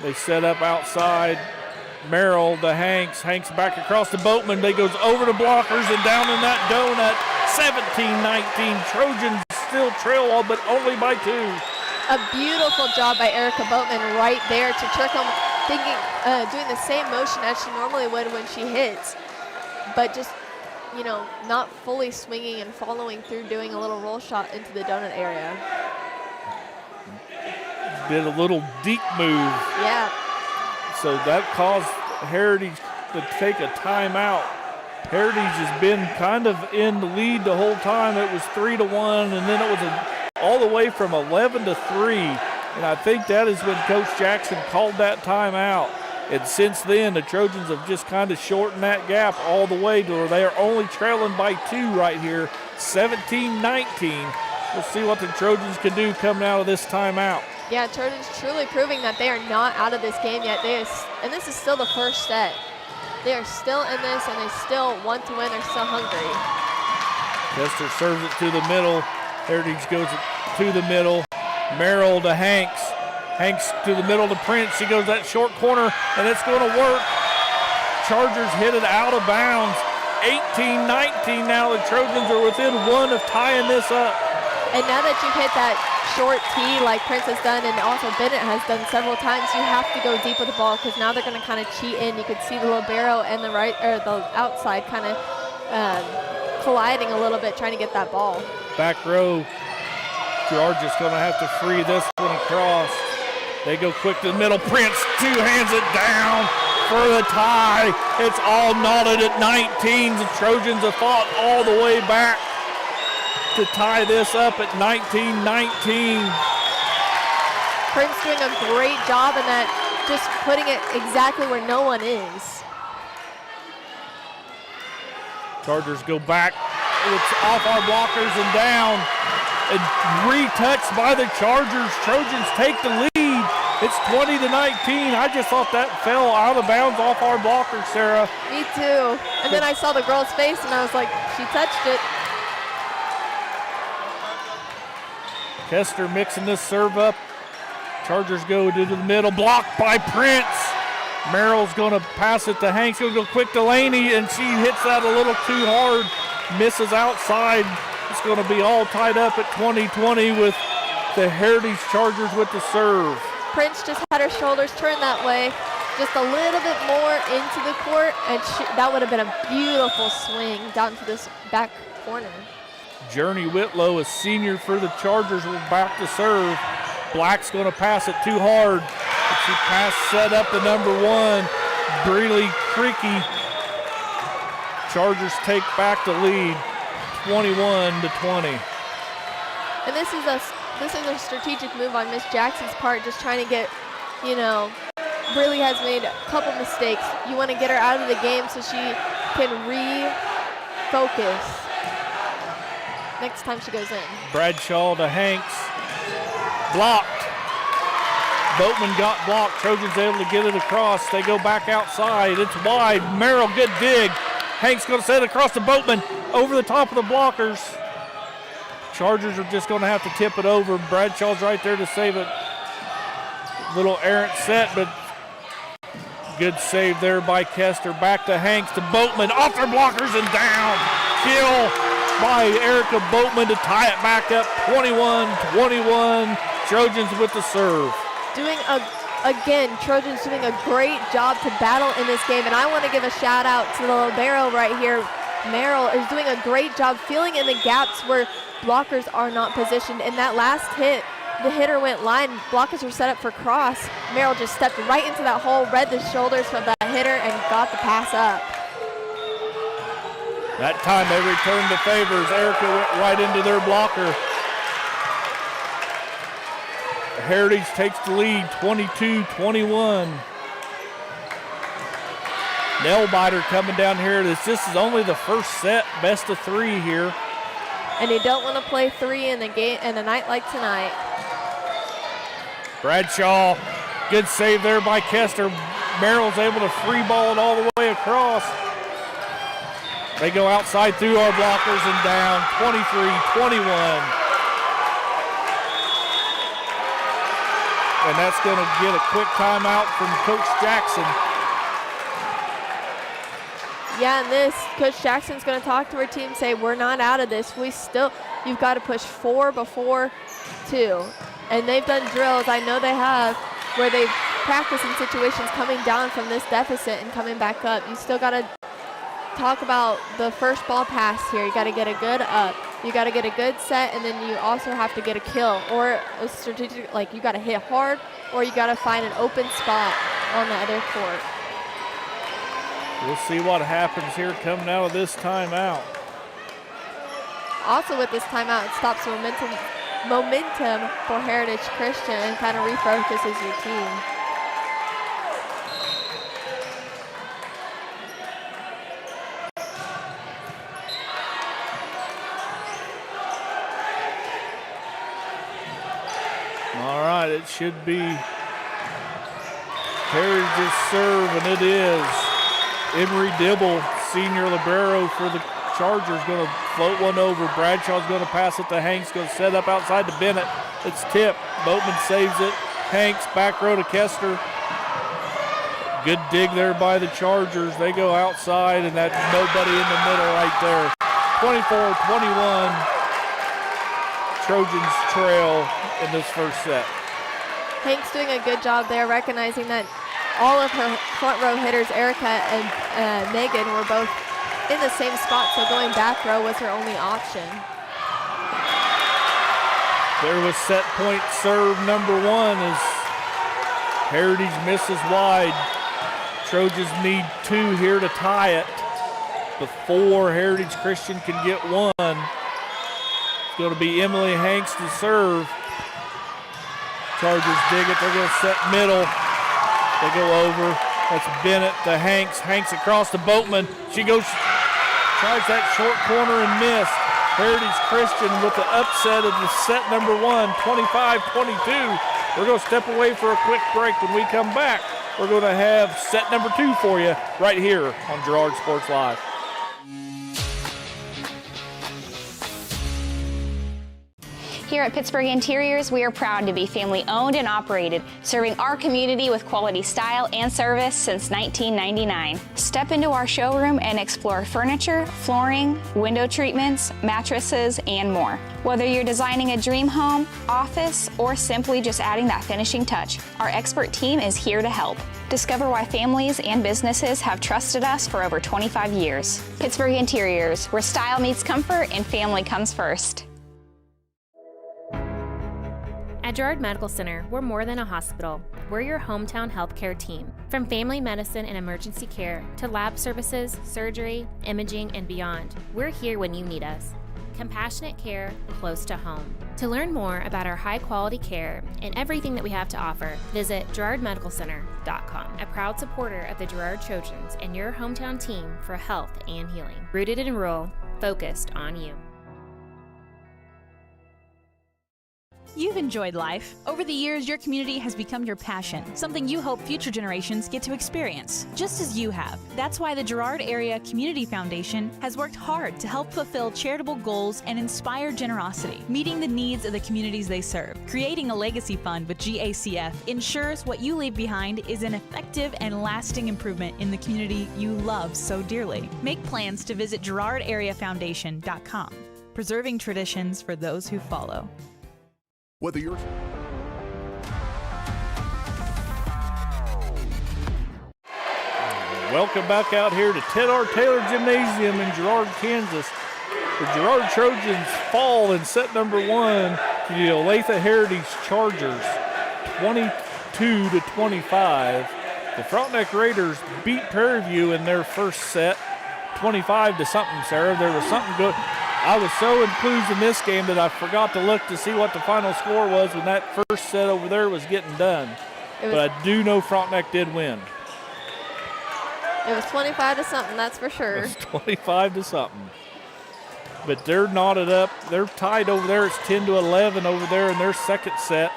They set up outside. Merrill to Hanks. Hanks back across the Boatman. They goes over the blockers and down in that donut. 17-19. Trojans still trail, but only by 2. A beautiful job by Erica Boatman right there to trick them, thinking, doing the same motion as she normally would when she hits, but just, you know, not fully swinging and following through, doing a little roll shot into the donut area. Did a little deep move. Yeah. So that caused Heritage to take a timeout. Heritage has been kind of in the lead the whole time. It was 3-1, and then it was all the way from 11-3. And I think that is when Coach Jackson called that timeout. And since then, the Trojans have just kind of shortened that gap all the way to where they are only trailing by 2 right here, 17-19. We'll see what the Trojans can do coming out of this timeout. Yeah, Trojans truly proving that they are not out of this game yet. And this is still the first set. They are still in this, and they still want to win. They're still hungry. Kester serves it to the middle. Heritage goes to the middle. Merrill to Hanks. Hanks to the middle to Prince. She goes that short corner, and it's going to work. Chargers hit it out of bounds. 18-19 now. The Trojans are within 1 of tying this up. And now that you've hit that short tee like Prince has done and also Bennett has done several times, you have to go deep with the ball because now they're going to kind of cheat in. You could see the libero and the right or the outside kind of colliding a little bit, trying to get that ball. Back row, Girard just going to have to free this one across. They go quick to the middle. Prince two-hands it down for the tie. It's all knotted at 19. The Trojans have fought all the way back to tie this up at 19-19. Prince doing a great job in that, just putting it exactly where no one is. Chargers go back. It's off our blockers and down. And retouched by the Chargers. Trojans take the lead. It's 20-19. I just thought that fell out of bounds off our blockers, Sarah. Me too. And then I saw the girl's face and I was like, she touched it. Kester mixing this serve up. Chargers go to the middle, blocked by Prince. Merrill's going to pass it to Hanks. He'll go quick to Laney, and she hits that a little too hard. Misses outside. It's going to be all tied up at 20-20 with the Heritage Chargers with the serve. Prince just had her shoulders turned that way, just a little bit more into the court, and that would have been a beautiful swing down to this back corner. Journey Whitlow, a senior for the Chargers, will back to serve. Black's going to pass it too hard. But she set up the number 1, Breeley Creaky. Chargers take back the lead, 21-20. And this is a strategic move on Miss Jackson's part, just trying to get, you know, Breeley has made a couple mistakes. You want to get her out of the game so she can refocus next time she goes in. Bradshaw to Hanks. Blocked. Boatman got blocked. Trojans able to get it across. They go back outside. It's wide. Merrill, good dig. Hanks going to set it across to Boatman over the top of the blockers. Chargers are just going to have to tip it over. Bradshaw's right there to save it. Little errant set, but good save there by Kester. Back to Hanks to Boatman. Off their blockers and down. Kill by Erica Boatman to tie it back up. 21-21. Trojans with the serve. Trojans doing a great job to battle in this game, and I want to give a shout out to the libero right here. Merrill is doing a great job filling in the gaps where blockers are not positioned. In that last hit, the hitter went line, blockers were set up for cross. Merrill just stepped right into that hole, read the shoulders of that hitter, and got the pass up. That time they returned the favors. Erica went right into their blocker. Heritage takes the lead, 22-21. Nail-biter coming down here. This is only the first set, best of 3 here. And you don't want to play 3 in a game in a night like tonight. Bradshaw, good save there by Kester. Merrill's able to free ball it all the way across. They go outside through our blockers and down, 23-21. And that's going to get a quick timeout from Coach Jackson. Yeah, and this, Coach Jackson's going to talk to her team, say, we're not out of this. You've got to push 4 before 2. And they've done drills, I know they have, where they've practiced in situations coming down from this deficit and coming back up. You still got to talk about the first ball pass here. You got to get a good up. You got to get a good set, and then you also have to get a kill or a strategic, like you got to hit hard, or you got to find an open spot on the other court. We'll see what happens here coming out of this timeout. Also with this timeout, it stops momentum for Heritage Christian and kind of refocuses your team. All right, it should be Heritage's serve, and it is. Emery Dibble, senior libero for the Chargers, going to float one over. Bradshaw's going to pass it to Hanks, going to set up outside to Bennett. It's tipped. Boatman saves it. Hanks, back row to Kester. Good dig there by the Chargers. They go outside, and that's nobody in the middle right there. 24-21. Trojans trail in this first set. Hanks doing a good job there, recognizing that all of her front row hitters, Erica and Megan, were both in the same spot, so going back row was her only option. There was set point serve number 1 as Heritage misses wide. Trojans need 2 here to tie it before Heritage Christian can get 1. It's going to be Emily Hanks to serve. Chargers dig it. They're going to set middle. They go over. That's Bennett to Hanks. Hanks across to Boatman. She goes, tries that short corner and missed. Heritage Christian with the upset of the set number 1, 25-22. We're going to step away for a quick break. When we come back, we're going to have set number 2 for you right here on Girard Sports Live. Here at Pittsburgh Interiors, we are proud to be family-owned and operated, serving our community with quality style and service since 1999. Step into our showroom and explore furniture, flooring, window treatments, mattresses, and more. Whether you're designing a dream home, office, or simply just adding that finishing touch, our expert team is here to help. Discover why families and businesses have trusted us for over 25 years. Pittsburgh Interiors, where style meets comfort and family comes first. At Girard Medical Center, we're more than a hospital. We're your hometown healthcare team. From family medicine and emergency care to lab services, surgery, imaging, and beyond, we're here when you need us. Compassionate care close to home. To learn more about our high-quality care and everything that we have to offer, visit GirardMedicalCenter.com. A proud supporter of the Girard Trojans and your hometown team for health and healing. Rooted in rural, focused on you. You've enjoyed life. Over the years, your community has become your passion, something you hope future generations get to experience, just as you have. That's why the Girard Area Community Foundation has worked hard to help fulfill charitable goals and inspire generosity, meeting the needs of the communities they serve. Creating a legacy fund with GACF ensures what you leave behind is an effective and lasting improvement in the community you love so dearly. Make plans to visit GirardAreaFoundation.com, preserving traditions for those who follow. Whether you're Welcome back out here to Ted R. Taylor Gymnasium in Girard, Kansas. The Girard Trojans fall in set number 1 to the Olathe-Heritage Chargers, 22-25. The Frontenac Raiders beat Prairie View in their first set, 25 to something, Sarah. There was something good. I was so enthused in this game that I forgot to look to see what the final score was when that first set over there was getting done. But I do know Frontenac did win. It was 25 to something, that's for sure. It was 25 to something. But they're knotted up. They're tied over there. It's 10 to 11 over there in their second set.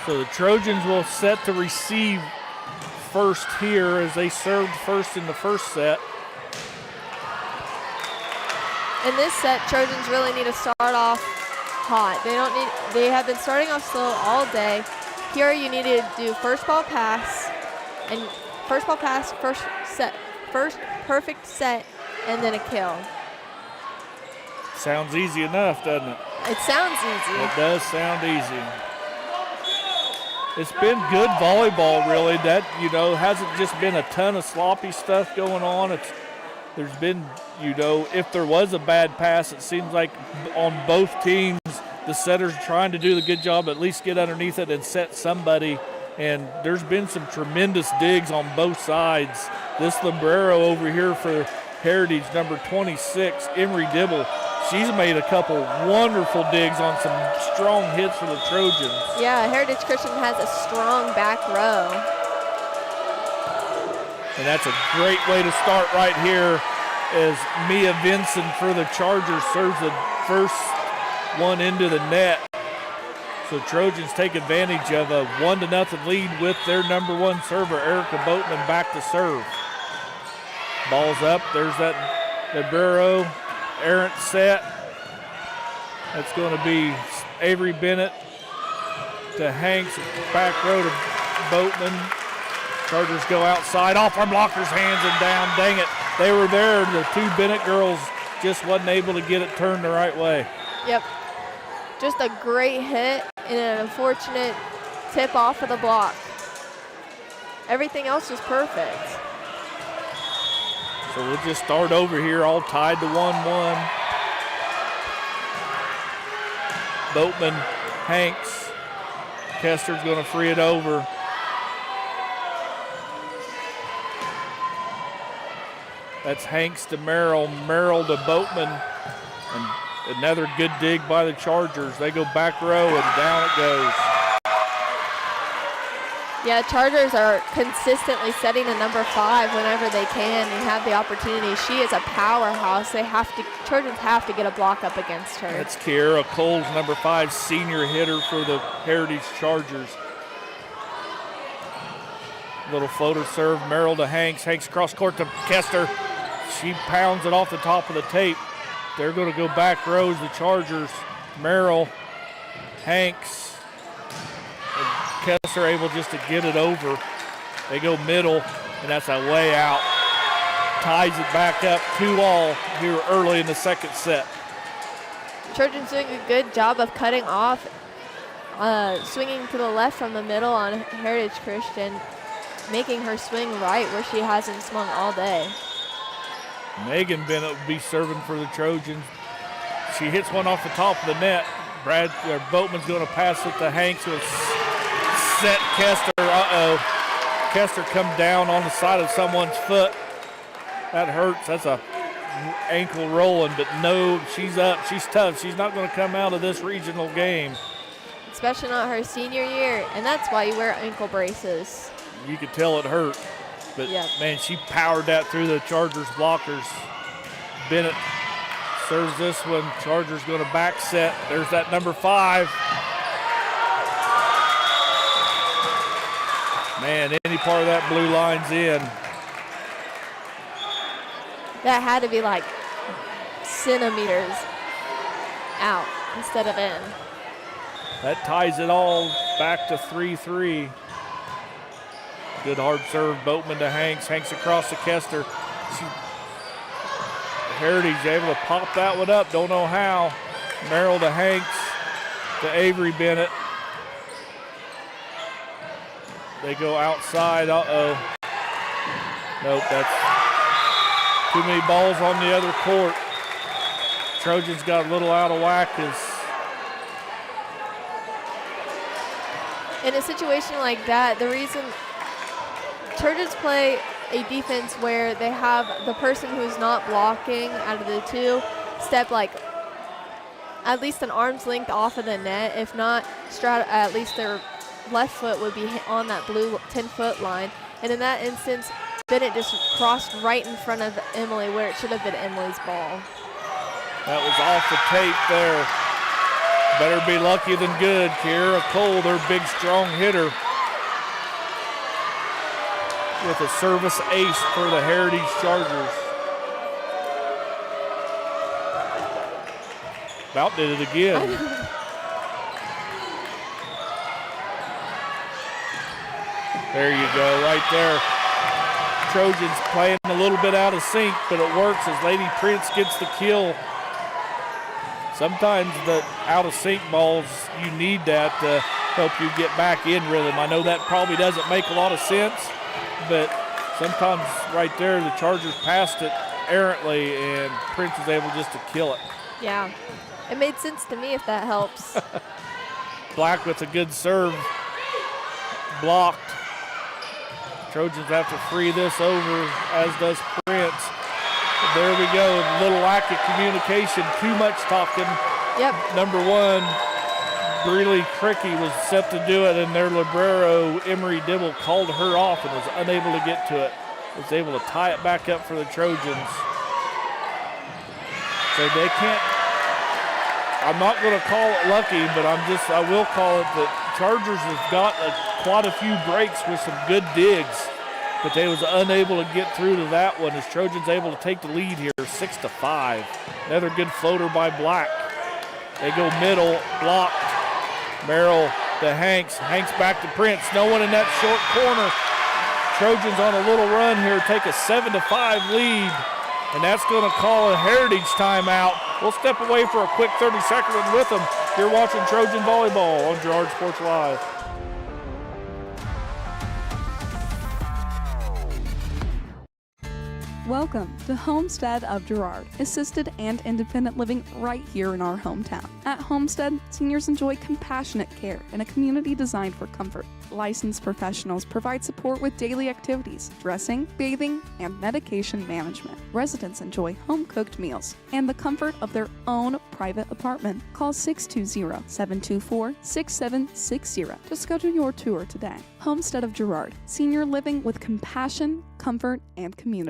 So the Trojans will set to receive first here as they served first in the first set. In this set, Trojans really need to start off hot. They have been starting off slow all day. Here you need to do first ball pass, first perfect set, and then a kill. Sounds easy enough, doesn't it? It sounds easy. It does sound easy. It's been good volleyball, really. That, hasn't just been a ton of sloppy stuff going on. There's been, if there was a bad pass, it seems like on both teams, the setters trying to do the good job, at least get underneath it and set somebody. And there's been some tremendous digs on both sides. This Librero over here for Heritage, number 26, Emery Dibble. She's made a couple wonderful digs on some strong hits for the Trojans. Yeah, Heritage Christian has a strong back row. And that's a great way to start right here as Mia Vinson for the Chargers serves the first one into the net. So Trojans take advantage of a 1-0 lead with their number one server, Erica Boatman, back to serve. Ball's up. There's that Libero errant set. That's going to be Avery Bennett to Hanks, back row to Boatman. Chargers go outside, off our blocker's hands and down. Dang it, they were there. The two Bennett girls just wasn't able to get it turned the right way. Yep, just a great hit and an unfortunate tip off of the block. Everything else was perfect. So we'll just start over here, all tied to 1-1. Boatman, Hanks. Kester's going to free it over. That's Hanks to Merrill, Merrill to Boatman. And another good dig by the Chargers. They go back row and down it goes. Yeah, Chargers are consistently setting a number 5 whenever they can and have the opportunity. She is a powerhouse. Trojans have to get a block up against her. That's Kiera Coles, number 5, senior hitter for the Heritage Chargers. Little floater serve, Merrill to Hanks. Hanks cross court to Kester. She pounds it off the top of the tape. They're going to go back rows, the Chargers. Merrill, Hanks. Kester able just to get it over. They go middle, and that's a way out. Ties it back up 2-all here early in the second set. Trojans doing a good job of cutting off, swinging to the left from the middle on Heritage Christian, making her swing right where she hasn't swung all day. Megan Bennett would be serving for the Trojans. She hits one off the top of the net. Boatman's going to pass it to Hanks with set Kester. Kester come down on the side of someone's foot. That hurts. That's a ankle rolling, but no, she's up. She's tough. She's not going to come out of this regional game. Especially not her senior year, and that's why you wear ankle braces. You could tell it hurt, but man, she powered that through the Chargers blockers. Bennett serves this one. Chargers going to back set. There's that number 5. Man, any part of that blue line's in. That had to be like centimeters out instead of in. That ties it all back to 3-3. Good hard serve, Boatman to Hanks. Hanks across to Kester. Heritage able to pop that one up, don't know how. Merrill to Hanks to Avery Bennett. They go outside, Nope, that's too many balls on the other court. Trojans got a little out of whack. In a situation like that, the reason Trojans play a defense where they have the person who's not blocking out of the two step like at least an arm's length off of the net. If not, at least their left foot would be on that blue 10-foot line. And in that instance, Bennett just crossed right in front of Emily where it should have been Emily's ball. That was off the tape there. Better be lucky than good. Kiera Cole, their big, strong hitter, with a service ace for the Heritage Chargers. About did it again. There you go, right there. Trojans playing a little bit out of sync, but it works as Lady Prince gets the kill. Sometimes the out of sync balls, you need that to help you get back in rhythm. I know that probably doesn't make a lot of sense, but sometimes right there the Chargers passed it errantly and Prince was able just to kill it. Yeah, it made sense to me if that helps. Black with a good serve, blocked. Trojans have to free this over, as does Prince. There we go, a little lack of communication, too much talking. Yep. Number one, Breely Cricky was set to do it, and their libero, Emery Dibble, called her off and was unable to get to it. Was able to tie it back up for the Trojans. So they can't, I'm not going to call it lucky, but I will call it that Chargers have got quite a few breaks with some good digs, but they was unable to get through to that one as Trojans able to take the lead here, 6-5. Another good floater by Black. They go middle, blocked. Merrill to Hanks. Hanks back to Prince. No one in that short corner. Trojans on a little run here, take a 7-5 lead, and that's going to call a Heritage timeout. We'll step away for a quick 30-second one with them. You're watching Trojan Volleyball on Girard Sports Live. Welcome to Homestead of Girard, assisted and independent living right here in our hometown. At Homestead, seniors enjoy compassionate care in a community designed for comfort. Licensed professionals provide support with daily activities, dressing, bathing, and medication management. Residents enjoy home-cooked meals and the comfort of their own private apartment. Call 620-724-6760 to schedule your tour today. Homestead of Girard, senior living with compassion, comfort, and community.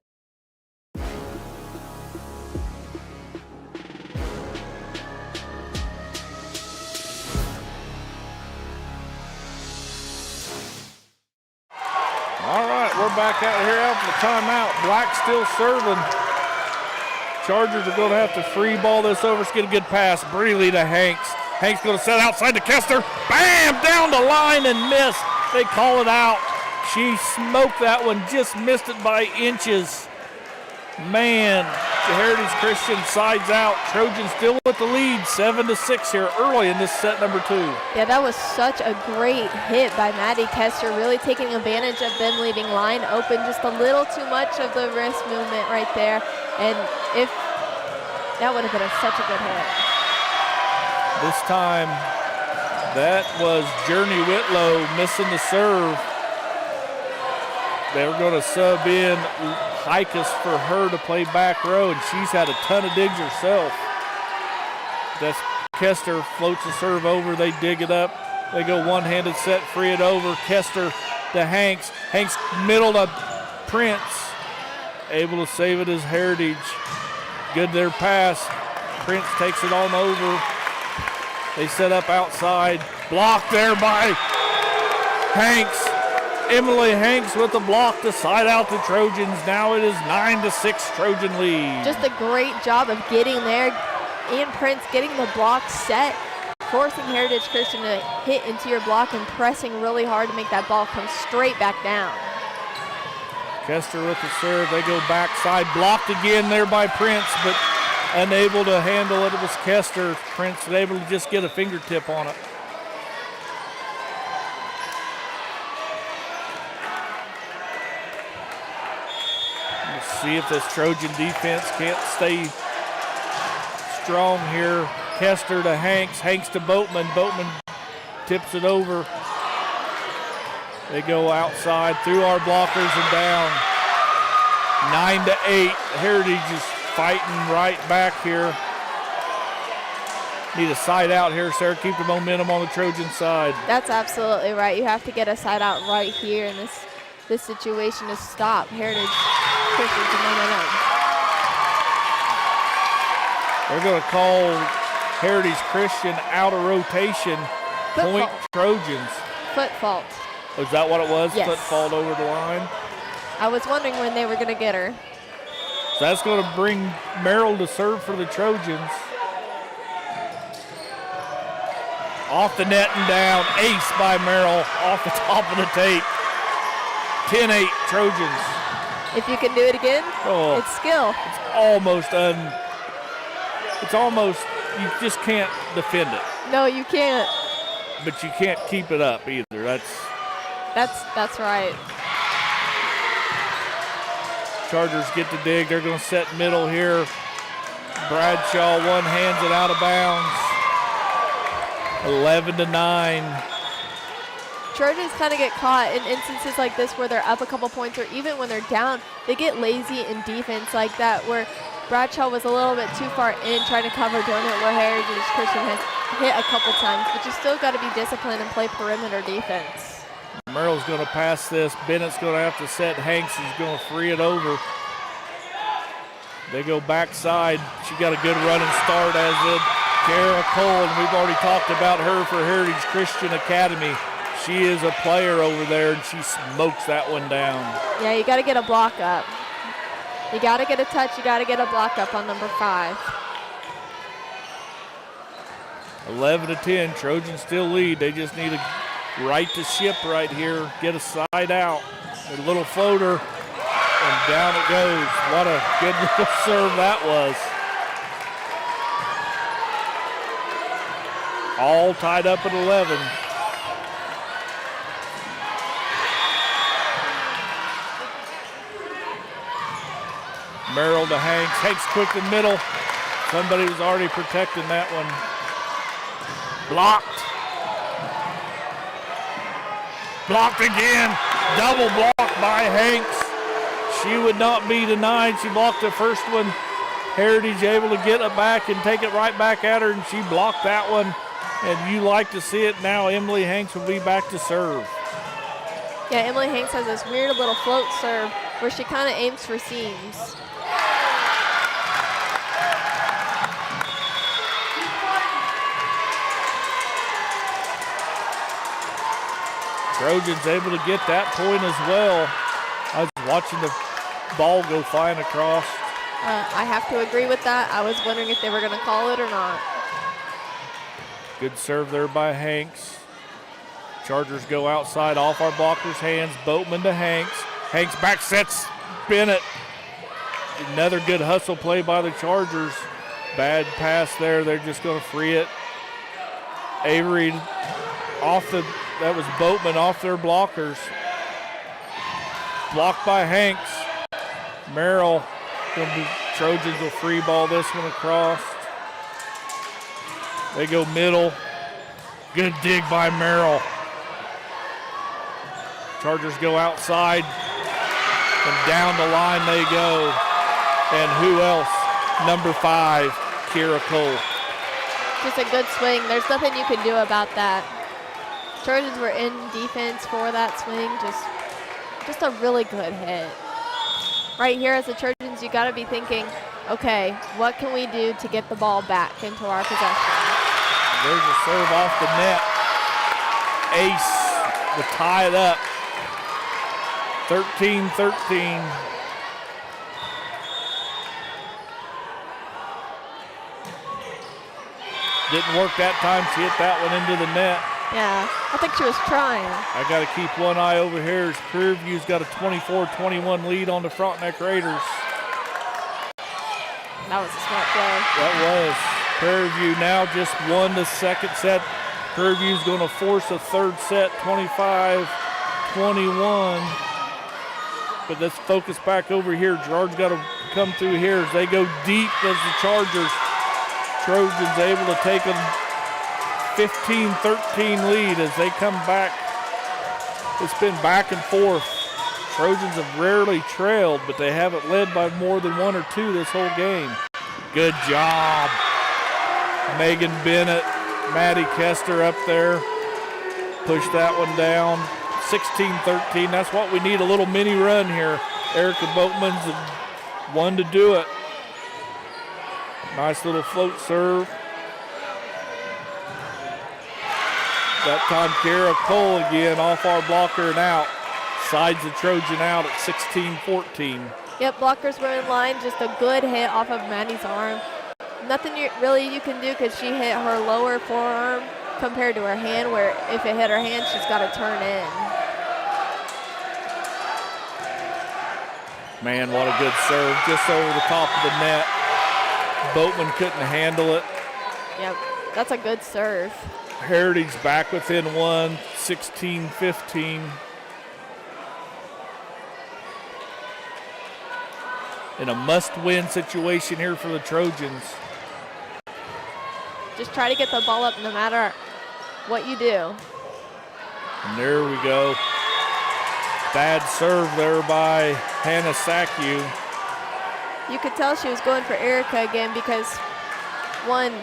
All right, we're back out here after the timeout. Black still serving. Chargers are going to have to free ball this over. Let's get a good pass. Breely to Hanks. Hanks going to set outside to Kester. Bam! Down the line and missed. They call it out. She smoked that one, just missed it by inches. Man, the Heritage Christian sides out. Trojans still with the lead, 7-6 here early in this set number 2. Yeah, that was such a great hit by Maddie Kester, really taking advantage of them leaving line open, just a little too much of the wrist movement right there. And if that would have been such a good hit. This time, that was Journey Whitlow missing the serve. They were going to sub in Hikus for her to play back row, and she's had a ton of digs herself. That's Kester floats the serve over. They dig it up. They go one-handed set, free it over. Kester to Hanks. Hanks middle to Prince. Able to save it as Heritage. Good their pass. Prince takes it on over. They set up outside. Blocked there by Hanks. Emily Hanks with the block to side out the Trojans. Now it is 9-6 Trojan lead. Just a great job of getting there. Ian Prince getting the block set, forcing Heritage Christian to hit into your block and pressing really hard to make that ball come straight back down. Kester with the serve. They go backside. Blocked again there by Prince, but unable to handle it. It was Kester. Prince was able to just get a fingertip on it. See if this Trojan defense can't stay strong here. Kester to Hanks. Hanks to Boatman. Boatman tips it over. They go outside through our blockers and down. 9-8. Heritage is fighting right back here. Need a side out here, Sarah. Keep the momentum on the Trojan side. That's absolutely right. You have to get a side out right here in this situation to stop Heritage Christian's momentum. They're going to call Heritage Christian out of rotation. Point Trojans. Foot fault. Was that what it was? Yes. Foot fault over the line? I was wondering when they were going to get her. So that's going to bring Merrill to serve for the Trojans. Off the net and down. Ace by Merrill off the top of the tape. 10-8 Trojans. If you can do it again, it's skill. It's almost, you just can't defend it. No, you can't. But you can't keep it up either. That's right. Chargers get to dig. They're going to set middle here. Bradshaw one hands it out of bounds. 11-9. Trojans kind of get caught in instances like this where they're up a couple points, or even when they're down, they get lazy in defense like that, where Bradshaw was a little bit too far in trying to cover, doing it where Heritage Christian has hit a couple times, but you still got to be disciplined and play perimeter defense. Merrill's going to pass this. Bennett's going to have to set. Hanks is going to free it over. They go backside. She got a good running start, as did Kara Cole, and we've already talked about her for Heritage Christian Academy. She is a player over there, and she smokes that one down. Yeah, you got to get a block up. You got to get a touch. You got to get a block up on number 5. 11-10. Trojans still lead. They just need a right to ship right here. Get a side out. A little floater, and down it goes. What a good little serve that was. All tied up at 11. Merrill to Hanks. Hanks quick in the middle. Somebody was already protecting that one. Blocked. Blocked again. Double block by Hanks. She would not be denied. She blocked the first one. Heritage able to get it back and take it right back at her, and she blocked that one. And you like to see it now. Emily Hanks will be back to serve. Yeah, Emily Hanks has this weird little float serve where she kind of aims for seams. Trojans able to get that point as well. I was watching the ball go flying across. I have to agree with that. I was wondering if they were going to call it or not. Good serve there by Hanks. Chargers go outside off our blockers' hands. Boatman to Hanks. Hanks back sets Bennett. Another good hustle play by the Chargers. Bad pass there. They're just going to free it. Avery off the, that was Boatman off their blockers. Blocked by Hanks. Merrill, Trojans will free ball this one across. They go middle. Good dig by Merrill. Chargers go outside, and down the line they go. And who else? Number 5, Kira Cole. Just a good swing. There's nothing you can do about that. Trojans were in defense for that swing. Just a really good hit. Right here as the Trojans, you got to be thinking, okay, what can we do to get the ball back into our possession? There's a serve off the net. Ace to tie it up. 13-13. Didn't work that time. She hit that one into the net. Yeah, I think she was trying. I got to keep one eye over here as Prairie View's got a 24-21 lead on the Frontenac Raiders. That was a smart play. That was. Prairie View now just won the second set. Prairie View's going to force a third set, 25-21. But let's focus back over here. Girard's got to come through here as they go deep as the Chargers. Trojans able to take a 15-13 lead as they come back It's been back and forth. Trojans have rarely trailed, but they haven't led by more than 1 or 2 this whole game. Good job. Megan Bennett, Maddie Kester up there. Push that one down. 16-13. That's what we need, a little mini run here. Erica Boatman's the one to do it. Nice little float serve. That time, Kara Cole again off our blocker and out. Sides the Trojan out at 16-14. Yep, blockers were in line. Just a good hit off of Maddie's arm. Nothing really you can do because she hit her lower forearm compared to her hand, where if it hit her hand, she's got to turn in. Man, what a good serve. Just over the top of the net. Boatman couldn't handle it. Yep, that's a good serve. Heritage back within 1, 16-15. In a must-win situation here for the Trojans. Just try to get the ball up no matter what you do. And there we go. Bad serve there by Hannah Sacku. You could tell she was going for Erica again because, one,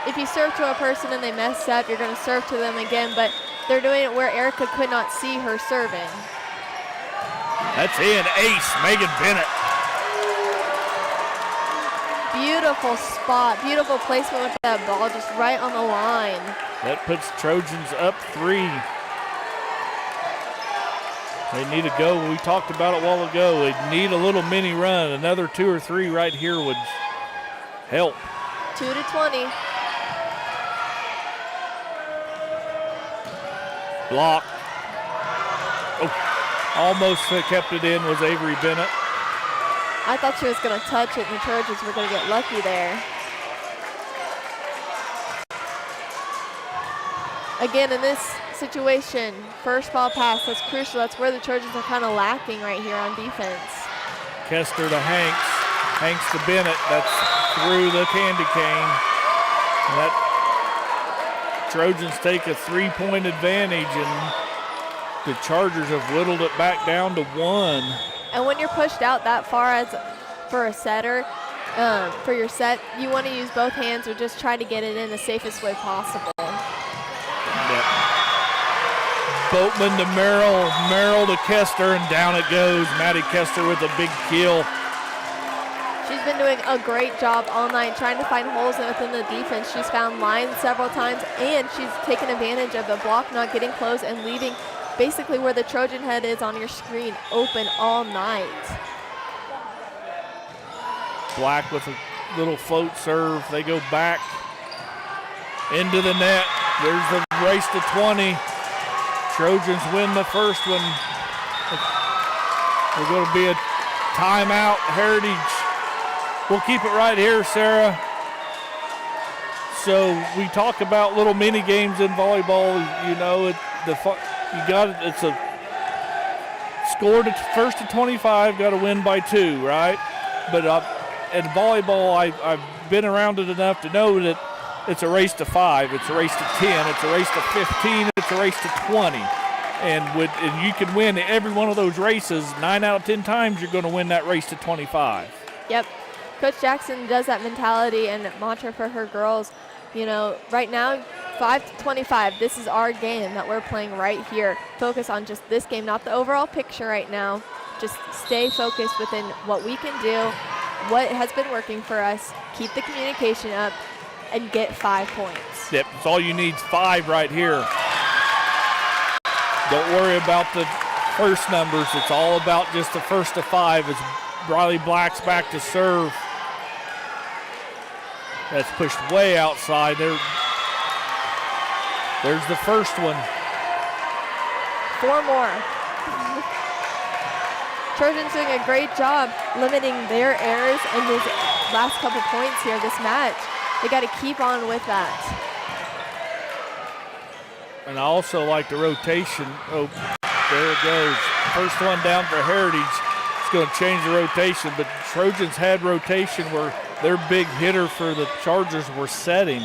if you serve to a person and they mess up, you're going to serve to them again, but they're doing it where Erica could not see her serving. That's in. Ace, Megan Bennett. Beautiful spot, beautiful placement with that ball, just right on the line. That puts Trojans up 3. They need to go. We talked about it a while ago. They need a little mini run. Another 2 or 3 right here would help. 2-20. Block. Oh, almost kept it in was Avery Bennett. I thought she was going to touch it and the Trojans were going to get lucky there. Again, in this situation, first ball pass, that's crucial. That's where the Trojans are kind of lacking right here on defense. Kester to Hanks. Hanks to Bennett. That's through the candy cane. And that Trojans take a 3-point advantage, and the Chargers have whittled it back down to 1. And when you're pushed out that far as for a setter, for your set, you want to use both hands or just try to get it in the safest way possible. Yep. Boatman to Merrill, Merrill to Kester, and down it goes. Maddie Kester with a big kill. She's been doing a great job all night trying to find holes within the defense. She's found lines several times, and she's taken advantage of the block not getting closed and leaving basically where the Trojan head is on your screen open all night. Black with a little float serve. They go back into the net. There's the race to 20. Trojans win the first one. There's going to be a timeout. Heritage. We'll keep it right here, Sarah. So we talk about little mini games in volleyball. You know, it's a score to first to 25. Got to win by 2, right? But in volleyball, I've been around it enough to know that it's a race to 5, it's a race to 10, it's a race to 15, it's a race to 20. And you can win every one of those races. 9 out of 10 times you're going to win that race to 25. Yep. Coach Jackson does that mentality and mantra for her girls. You know, right now, 5 to 25, this is our game that we're playing right here. Focus on just this game, not the overall picture right now. Just stay focused within what we can do, what has been working for us, keep the communication up, and get 5 points. Yep, it's all you need, 5 right here. Don't worry about the first numbers. It's all about just the first to 5 as Briley Black's back to serve. That's pushed way outside. There's the first one. 4 more. Trojans doing a great job limiting their errors in these last couple points here this match. They got to keep on with that. And I also like the rotation. Oh, there it goes. First one down for Heritage. It's going to change the rotation, but Trojans had rotation where their big hitter for the Chargers were setting.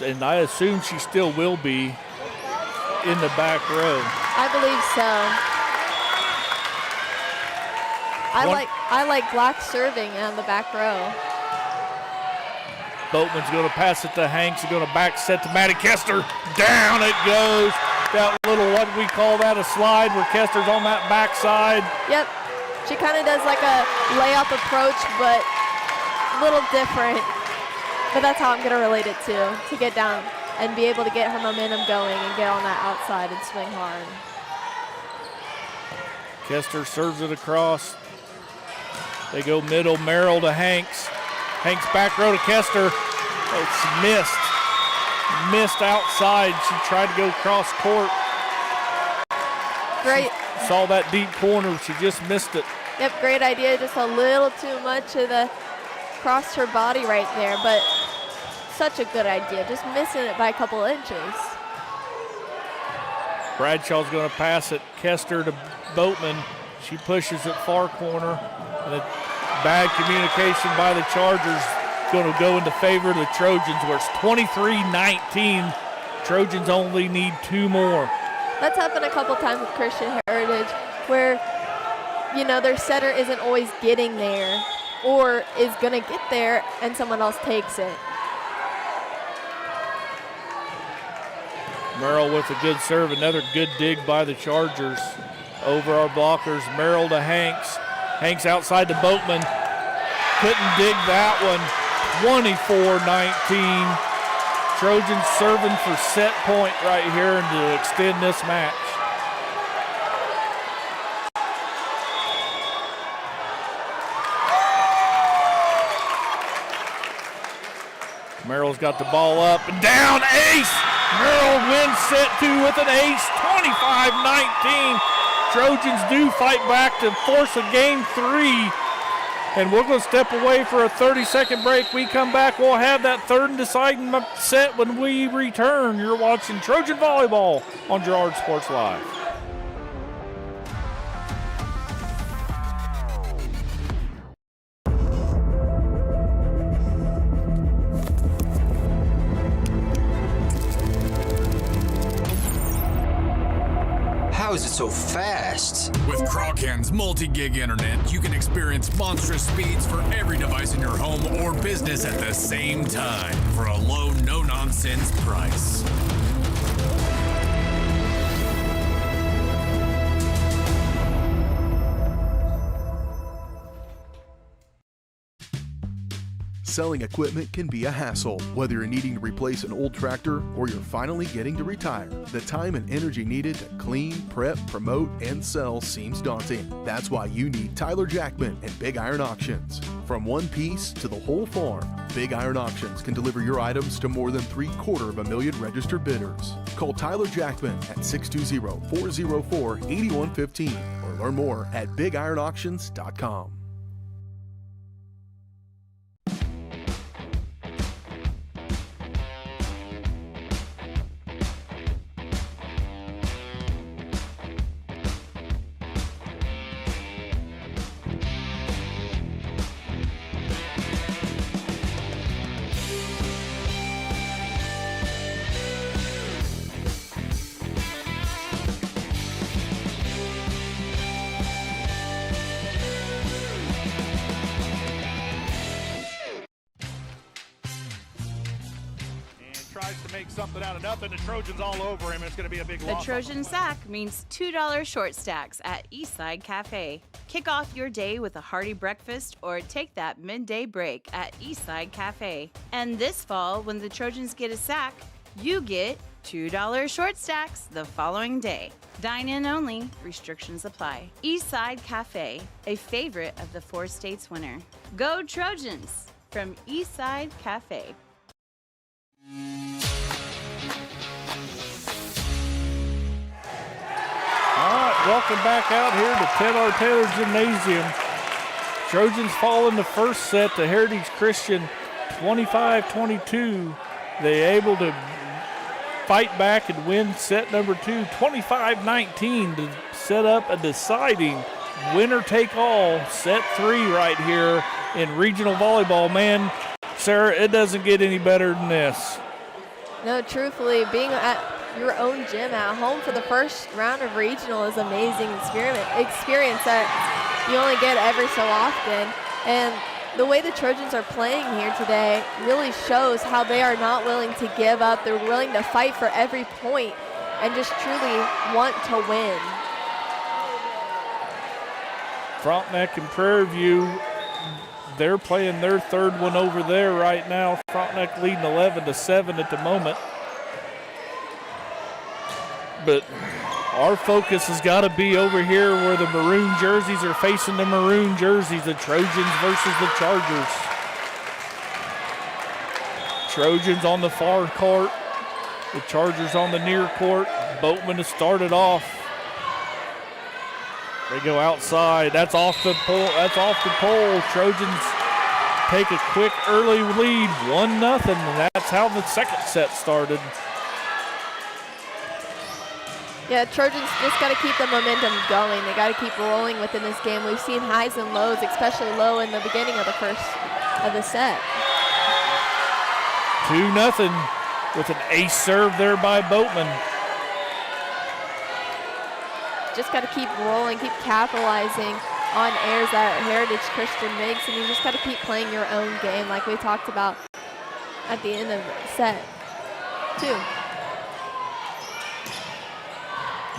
And I assume she still will be. in the back row. I believe so. I like black serving on the back row. Boatman's going to pass it to Hanks. He's going to back set to Maddie Kester. Down it goes. That little, what we call that, a slide where Kester's on that backside. Yep. She kind of does like a layup approach, but a little different. But that's how I'm going to relate it to get down and be able to get her momentum going and get on that outside and swing hard. Kester serves it across. They go middle, Merrill to Hanks. Hanks back row to Kester. It's missed. Missed outside. She tried to go cross court. Great. She saw that deep corner. She just missed it. Yep, great idea. Just a little too much of the crossed her body right there, but such a good idea. Just missing it by a couple inches. Bradshaw's going to pass it. Kester to Boatman. She pushes it far corner. And a bad communication by the Chargers going to go into favor of the Trojans, where it's 23-19. Trojans only need 2 more. That's happened a couple times with Christian Heritage, where, you know, their setter isn't always getting there or is going to get there and someone else takes it. Merrill with a good serve. Another good dig by the Chargers over our blockers. Merrill to Hanks. Hanks outside to Boatman. Couldn't dig that one. 24-19. Trojans serving for set point right here and to extend this match. Merrill's got the ball up and down. Ace! Merrill wins set 2 with an ace. 25-19. Trojans do fight back to force a game 3. And we're going to step away for a 30-second break. We come back, we'll have that third and deciding set when we return. You're watching Trojan Volleyball on Girard Sports Live. How is it so fast? With Crawcan's multi-gig internet, you can experience monstrous speeds for every device in your home or business at the same time for a low, no-nonsense price. Selling equipment can be a hassle, whether you're needing to replace an old tractor or you're finally getting to retire. The time and energy needed to clean, prep, promote, and sell seems daunting. That's why you need Tyler Jackman and Big Iron Auctions. From one piece to the whole farm, Big Iron Auctions can deliver your items to more than 750,000 registered bidders. Call Tyler Jackman at 620-404-8115 or learn more at BigIronAuctions.com. Something out of nothing. The Trojans all over him. It's going to be a big loss. The Trojan sack means $2 short stacks at Eastside Cafe. Kick off your day with a hearty breakfast or take that midday break at Eastside Cafe. And this fall, when the Trojans get a sack, you get $2 short stacks the following day. Dine in only. Restrictions apply. Eastside Cafe, a favorite of the 4 states winner. Go Trojans from Eastside Cafe. All right, welcome back out here to Ted R. Taylor Gymnasium. Trojans fall in the first set to Heritage Christian 25-22. They able to fight back and win set number 2, 25-19, to set up a deciding winner-take-all set 3 right here in regional volleyball. Man, Sarah, it doesn't get any better than this. No, truthfully, being at your own gym at home for the first round of regional is an amazing experience that you only get every so often. And the way the Trojans are playing here today really shows how they are not willing to give up. They're willing to fight for every point and just truly want to win. Frontenac and Prairie View, they're playing their third one over there right now. Frontenac leading 11-7 at the moment. But our focus has got to be over here where the maroon jerseys are facing the maroon jerseys, the Trojans versus the Chargers. Trojans on the far court, the Chargers on the near court. Boatman has started off. They go outside. That's off the pole. That's off the pole. Trojans take a quick early lead, 1-0, and that's how the second set started. Yeah, Trojans just got to keep the momentum going. They got to keep rolling within this game. We've seen highs and lows, especially low in the beginning of the set. 2-0 with an ace serve there by Boatman. Just got to keep rolling, keep capitalizing on errors that Heritage Christian makes, and you just got to keep playing your own game like we talked about at the end of set 2.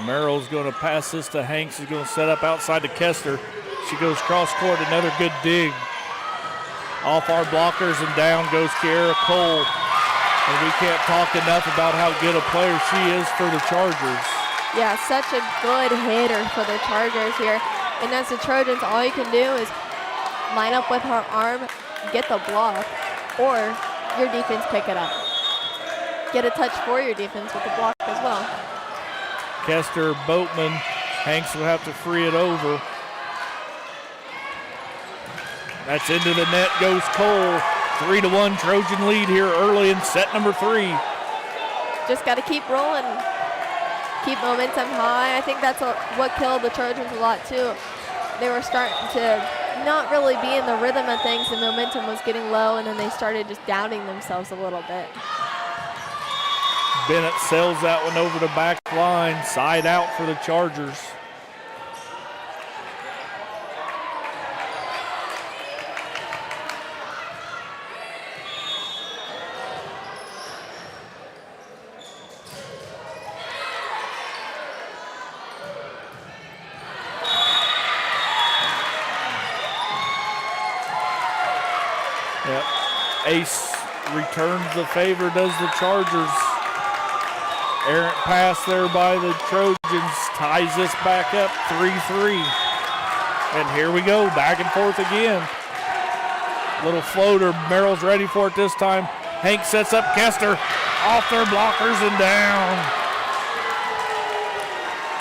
Merrill's going to pass this to Hanks. He's going to set up outside to Kester. She goes cross court, another good dig. Off our blockers and down goes Kiara Cole. And we can't talk enough about how good a player she is for the Chargers. Yeah, such a good hitter for the Chargers here. And as the Trojans, all you can do is line up with her arm, get the block, or your defense pick it up. Get a touch for your defense with the block as well. Kester, Boatman, Hanks will have to free it over. That's into the net goes Cole. 3-1 Trojan lead here early in set number 3. Just got to keep rolling, keep momentum high. I think that's what killed the Trojans a lot too. They were starting to not really be in the rhythm of things, and momentum was getting low, and then they started just doubting themselves a little bit. Bennett sails that one over the back line, side out for the Chargers. Yep. Ace returns the favor, does the Chargers. Errant pass there by the Trojans ties this back up 3-3. And here we go, back and forth again. Little floater, Merrill's ready for it this time. Hank sets up Kester, off their blockers and down.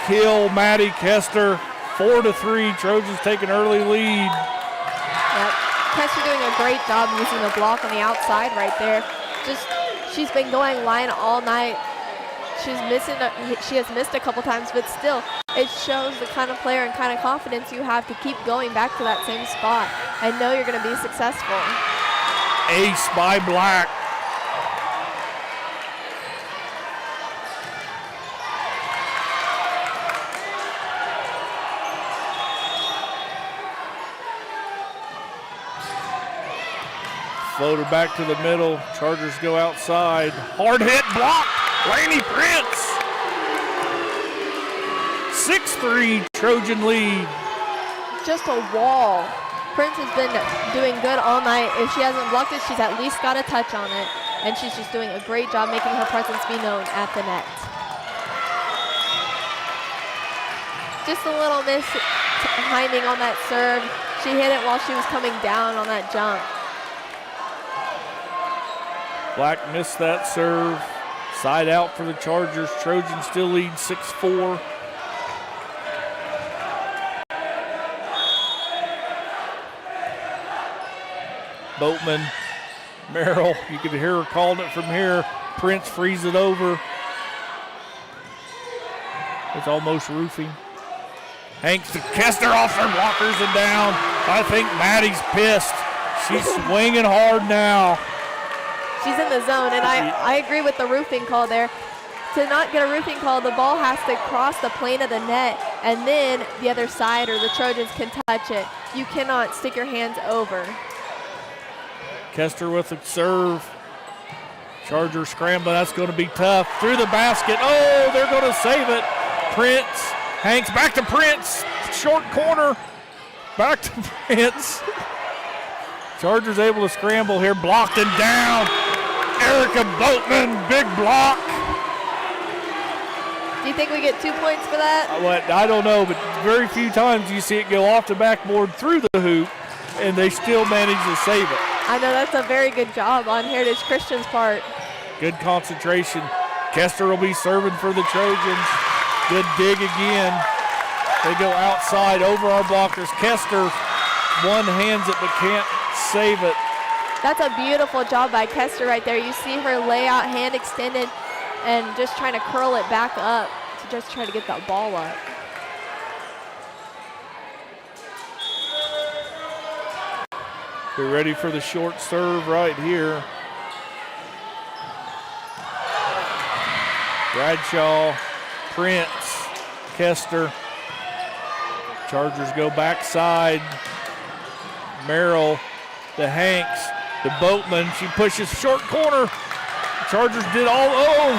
Kill Maddie Kester, 4-3, Trojans take an early lead. Yep. Kester doing a great job using the block on the outside right there. She's been going line all night. She has missed a couple times, but still, it shows the kind of player and kind of confidence you have to keep going back to that same spot and know you're going to be successful. Ace by Black. Floater back to the middle. Chargers go outside. Hard hit block. Laney Prince. 6-3 Trojan lead. Just a wall. Prince has been doing good all night. If she hasn't blocked it, she's at least got a touch on it. And she's just doing a great job making her presence be known at the net. Just a little miss timing on that serve. She hit it while she was coming down on that jump. Black missed that serve. Side out for the Chargers. Trojans still lead 6-4. Boatman, Merrill, you can hear her calling it from here. Prince frees it over. It's almost roofing. Hanks to Kester off their blockers and down. I think Maddie's pissed. She's swinging hard now. She's in the zone, and I agree with the roofing call there. to not get a roofing call, the ball has to cross the plane of the net, and then the other side or the Trojans can touch it. You cannot stick your hands over. Kester with the serve. Chargers scrambling. That's going to be tough. Through the basket. Oh, they're going to save it. Prince. Hanks back to Prince. Short corner. Back to Prince. Chargers able to scramble here. Blocked and down. Erica Boatman. Big block. Do you think we get 2 points for that? I don't know, but very few times you see it go off the backboard through the hoop, and they still manage to save it. I know that's a very good job on Heritage Christian's part. Good concentration. Kester will be serving for the Trojans. Good dig again. They go outside over our blockers. Kester one-hands it but can't save it. That's a beautiful job by Kester right there. You see her lay out, hand extended, and just trying to curl it back up to just try to get that ball up. They're ready for the short serve right here. Bradshaw, Prince, Kester. Chargers go backside. Merrill to Hanks, to Boatman. She pushes short corner. Chargers did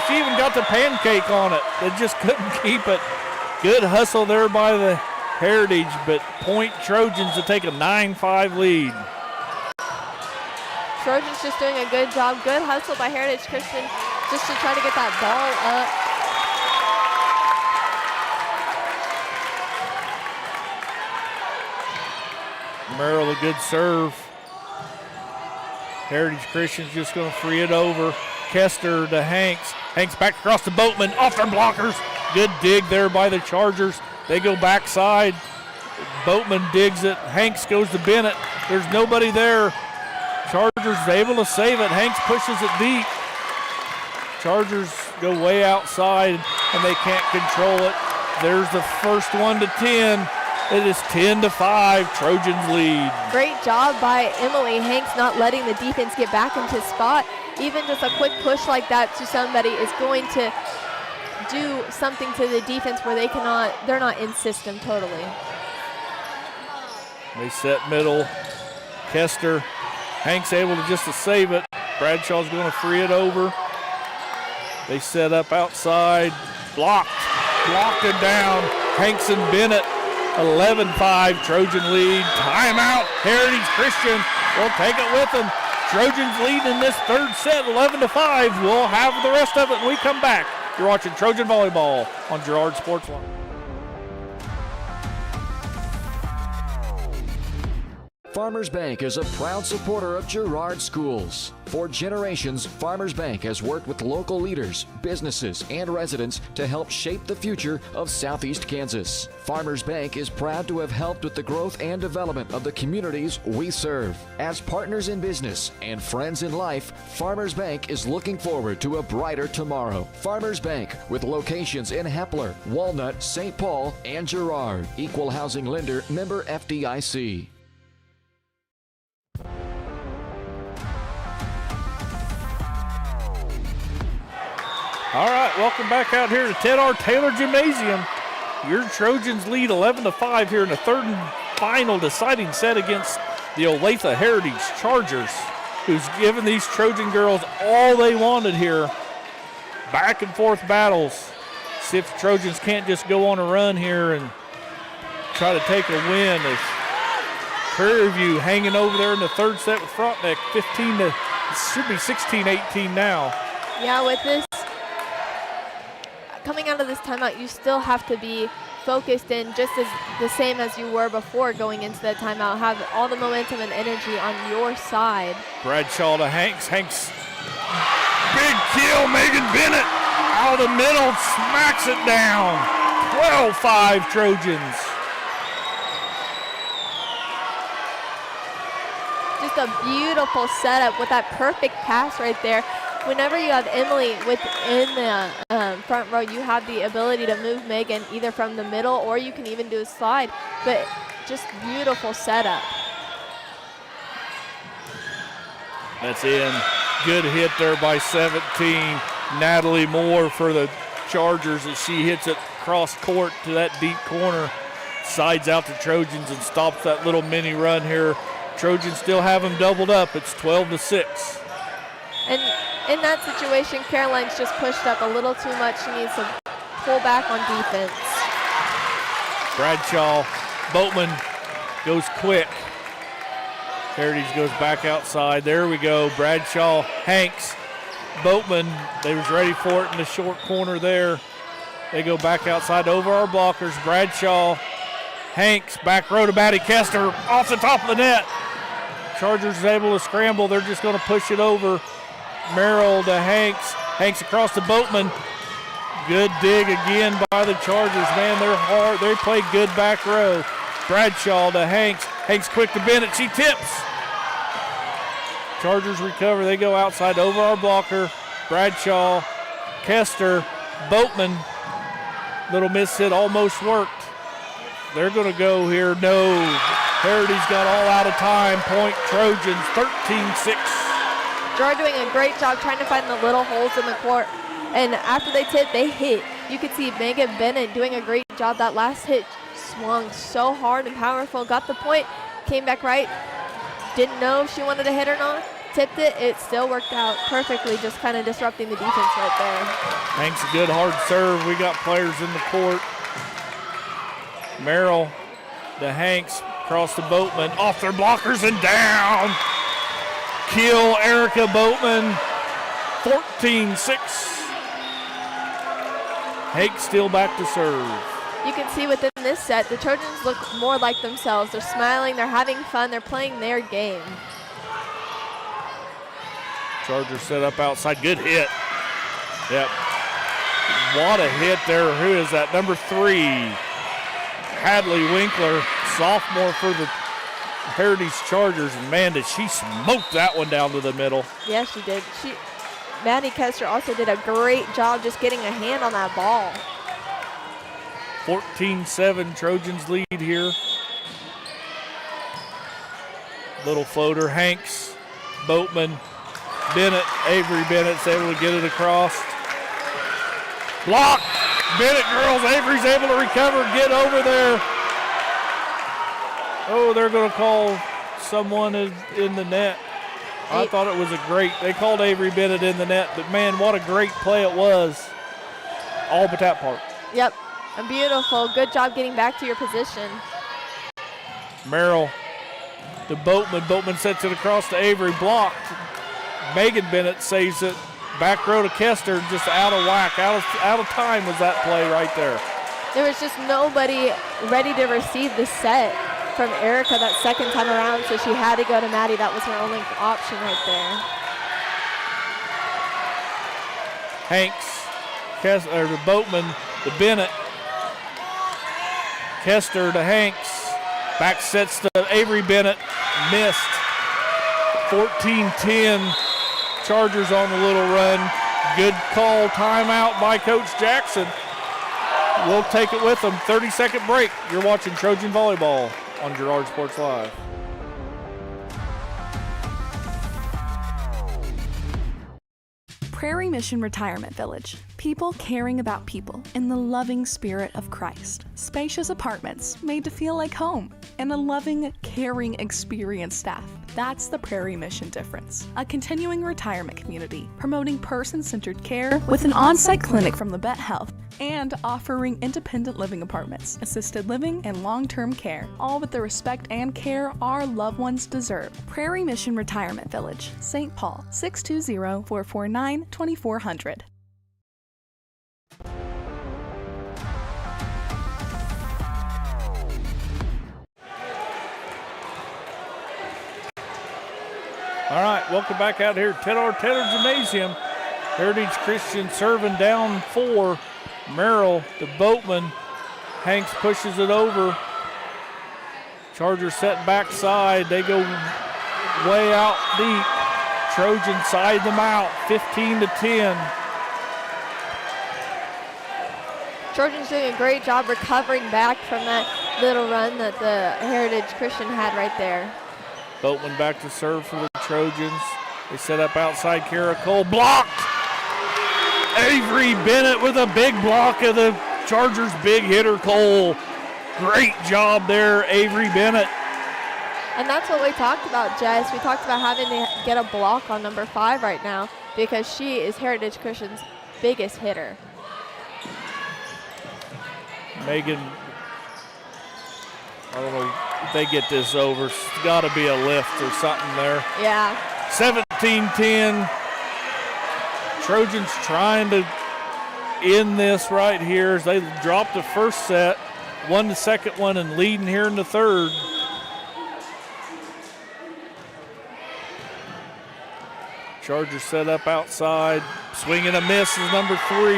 she even got the pancake on it. They just couldn't keep it. Good hustle there by the Heritage, but point Trojans to take a 9-5 lead. Trojans just doing a good job. Good hustle by Heritage Christian just to try to get that ball up. Merrill, a good serve. Heritage Christian's just going to free it over. Kester to Hanks. Hanks back across the Boatman, off their blockers. Good dig there by the Chargers. They go backside. Boatman digs it. Hanks goes to Bennett. There's nobody there. Chargers able to save it. Hanks pushes it deep. Chargers go way outside, and they can't control it. There's the first one to 10. It is 10-5, Trojans lead. Great job by Emily Hanks not letting the defense get back into spot. Even just a quick push like that to somebody is going to do something to the defense where they're not in system totally. They set middle. Kester. Hanks able to save it. Bradshaw's going to free it over. They set up outside. Blocked and down. Hanks and Bennett. 11-5 Trojan lead. Timeout. Heritage Christian will take it with them. Trojans lead in this third set 11-5. We'll have the rest of it when we come back. You're watching Trojan Volleyball on Girard Sports Line. Farmers Bank is a proud supporter of Girard schools. For generations, Farmers Bank has worked with local leaders, businesses, and residents to help shape the future of Southeast Kansas. Farmers Bank is proud to have helped with the growth and development of the communities we serve. As partners in business and friends in life, Farmers Bank is looking forward to a brighter tomorrow. Farmers Bank, with locations in Hepler, Walnut, St. Paul, and Girard. Equal housing lender, member FDIC. All right, welcome back out here to Ted R. Taylor Gymnasium. Your Trojans lead 11-5 here in the third and final deciding set against the Olathe-Heritage Chargers, who's given these Trojan girls all they wanted here. Back and forth battles. See if the Trojans can't just go on a run here and try to take a win. As Prairie View hanging over there in the third set with Frontenac, 16-18 now. Yeah, with this coming out of this timeout, you still have to be focused and just as the same as you were before going into that timeout. Have all the momentum and energy on your side. Bradshaw to Hanks. Hanks, big kill. Megan Bennett out of the middle, smacks it down. 12-5 Trojans. Just a beautiful setup with that perfect pass right there. Whenever you have Emily within the front row, you have the ability to move Megan either from the middle or you can even do a slide, but just beautiful setup. That's in. Good hit there by 17. Natalie Moore for the Chargers as she hits it cross court to that deep corner. Sides out to Trojans and stops that little mini run here. Trojans still have them doubled up. It's 12-6. And in that situation, Caroline's just pushed up a little too much. She needs to pull back on defense. Bradshaw, Boatman goes quick. Heritage goes back outside. There we go. Bradshaw, Hanks, Boatman. They was ready for it in the short corner there. They go back outside over our blockers. Bradshaw, Hanks, back row to Maddie Kester, off the top of the net. Chargers is able to scramble. They're just going to push it over. Merrill to Hanks. Hanks across to Boatman. Good dig again by the Chargers. Man, they're hard. They play good back row. Bradshaw to Hanks. Hanks quick to Bennett. She tips. Chargers recover. They go outside over our blocker. Bradshaw, Kester, Boatman. Little miss hit almost worked. They're going to go here. No. Heritage got all out of time. Point Trojans 13-6. Girard doing a great job trying to find the little holes in the court. And after they tip, they hit. You could see Megan Bennett doing a great job. That last hit swung so hard and powerful. Got the point, came back right. Didn't know if she wanted to hit or not. Tipped it. It still worked out perfectly, just kind of disrupting the defense right there. Hanks a good hard serve. We got players in the court. Merrill to Hanks, across the Boatman, off their blockers and down. Kill Erica Boatman, 14-6. Hanks still back to serve. You can see within this set, the Trojans look more like themselves. They're smiling, they're having fun, they're playing their game. Chargers set up outside, good hit. Yep. What a hit there. Who is that? Number 3, Hadley Winkler, sophomore for the Heritage Chargers. And man, did she smoke that one down to the middle. Yes, she did. Maddie Kester also did a great job just getting a hand on that ball. 14-7, Trojans lead here. Little floater, Hanks, Boatman, Bennett, Avery Bennett's able to get it across. Block, Bennett girls, Avery's able to recover, get over there. Oh, they're going to call someone in the net. I thought it was they called Avery Bennett in the net, but man, what a great play it was. All but that part. Yep, and beautiful. Good job getting back to your position. Merrill to Boatman. Boatman sets it across to Avery, blocked. Megan Bennett saves it. Back row to Kester, just out of whack, out of time was that play right there. There was just nobody ready to receive the set from Erica that second time around, so she had to go to Maddie. That was her only option right there. Hanks, to Boatman, to Bennett. Kester to Hanks. Back sets to Avery Bennett, missed. 14-10, Chargers on the little run. Good call, timeout by Coach Jackson. We'll take it with them. 30-second break. You're watching Trojan Volleyball on Girard Sports Live. Prairie Mission Retirement Village. People caring about people in the loving spirit of Christ. Spacious apartments made to feel like home, and a loving, caring, experienced staff. That's the Prairie Mission difference. A continuing retirement community promoting person-centered care with an on-site clinic from Labette Health and offering independent living apartments, assisted living, and long-term care, all with the respect and care our loved ones deserve. Prairie Mission Retirement Village, St. Paul, 620-449-2400. All right, welcome back out here at Taylor Gymnasium. Heritage Christian serving down 4. Merrill to Boatman. Hanks pushes it over. Chargers set backside. They go way out deep. Trojan side them out, 15-10. Trojans doing a great job recovering back from that little run that the Heritage Christian had right there. Boatman back to serve for the Trojans. They set up outside Kara Cole. Blocked! Avery Bennett with a big block of the Chargers' big hitter, Cole. Great job there, Avery Bennett. And that's what we talked about, Jess. We talked about having to get a block on number 5 right now because she is Heritage Christian's biggest hitter. Megan, I don't know if they get this over. It's got to be a lift or something there. Yeah. 17-10. Trojans trying to end this right here as they dropped the first set, won the second one, and leading here in the third. Chargers set up outside. Swing and a miss is number 3.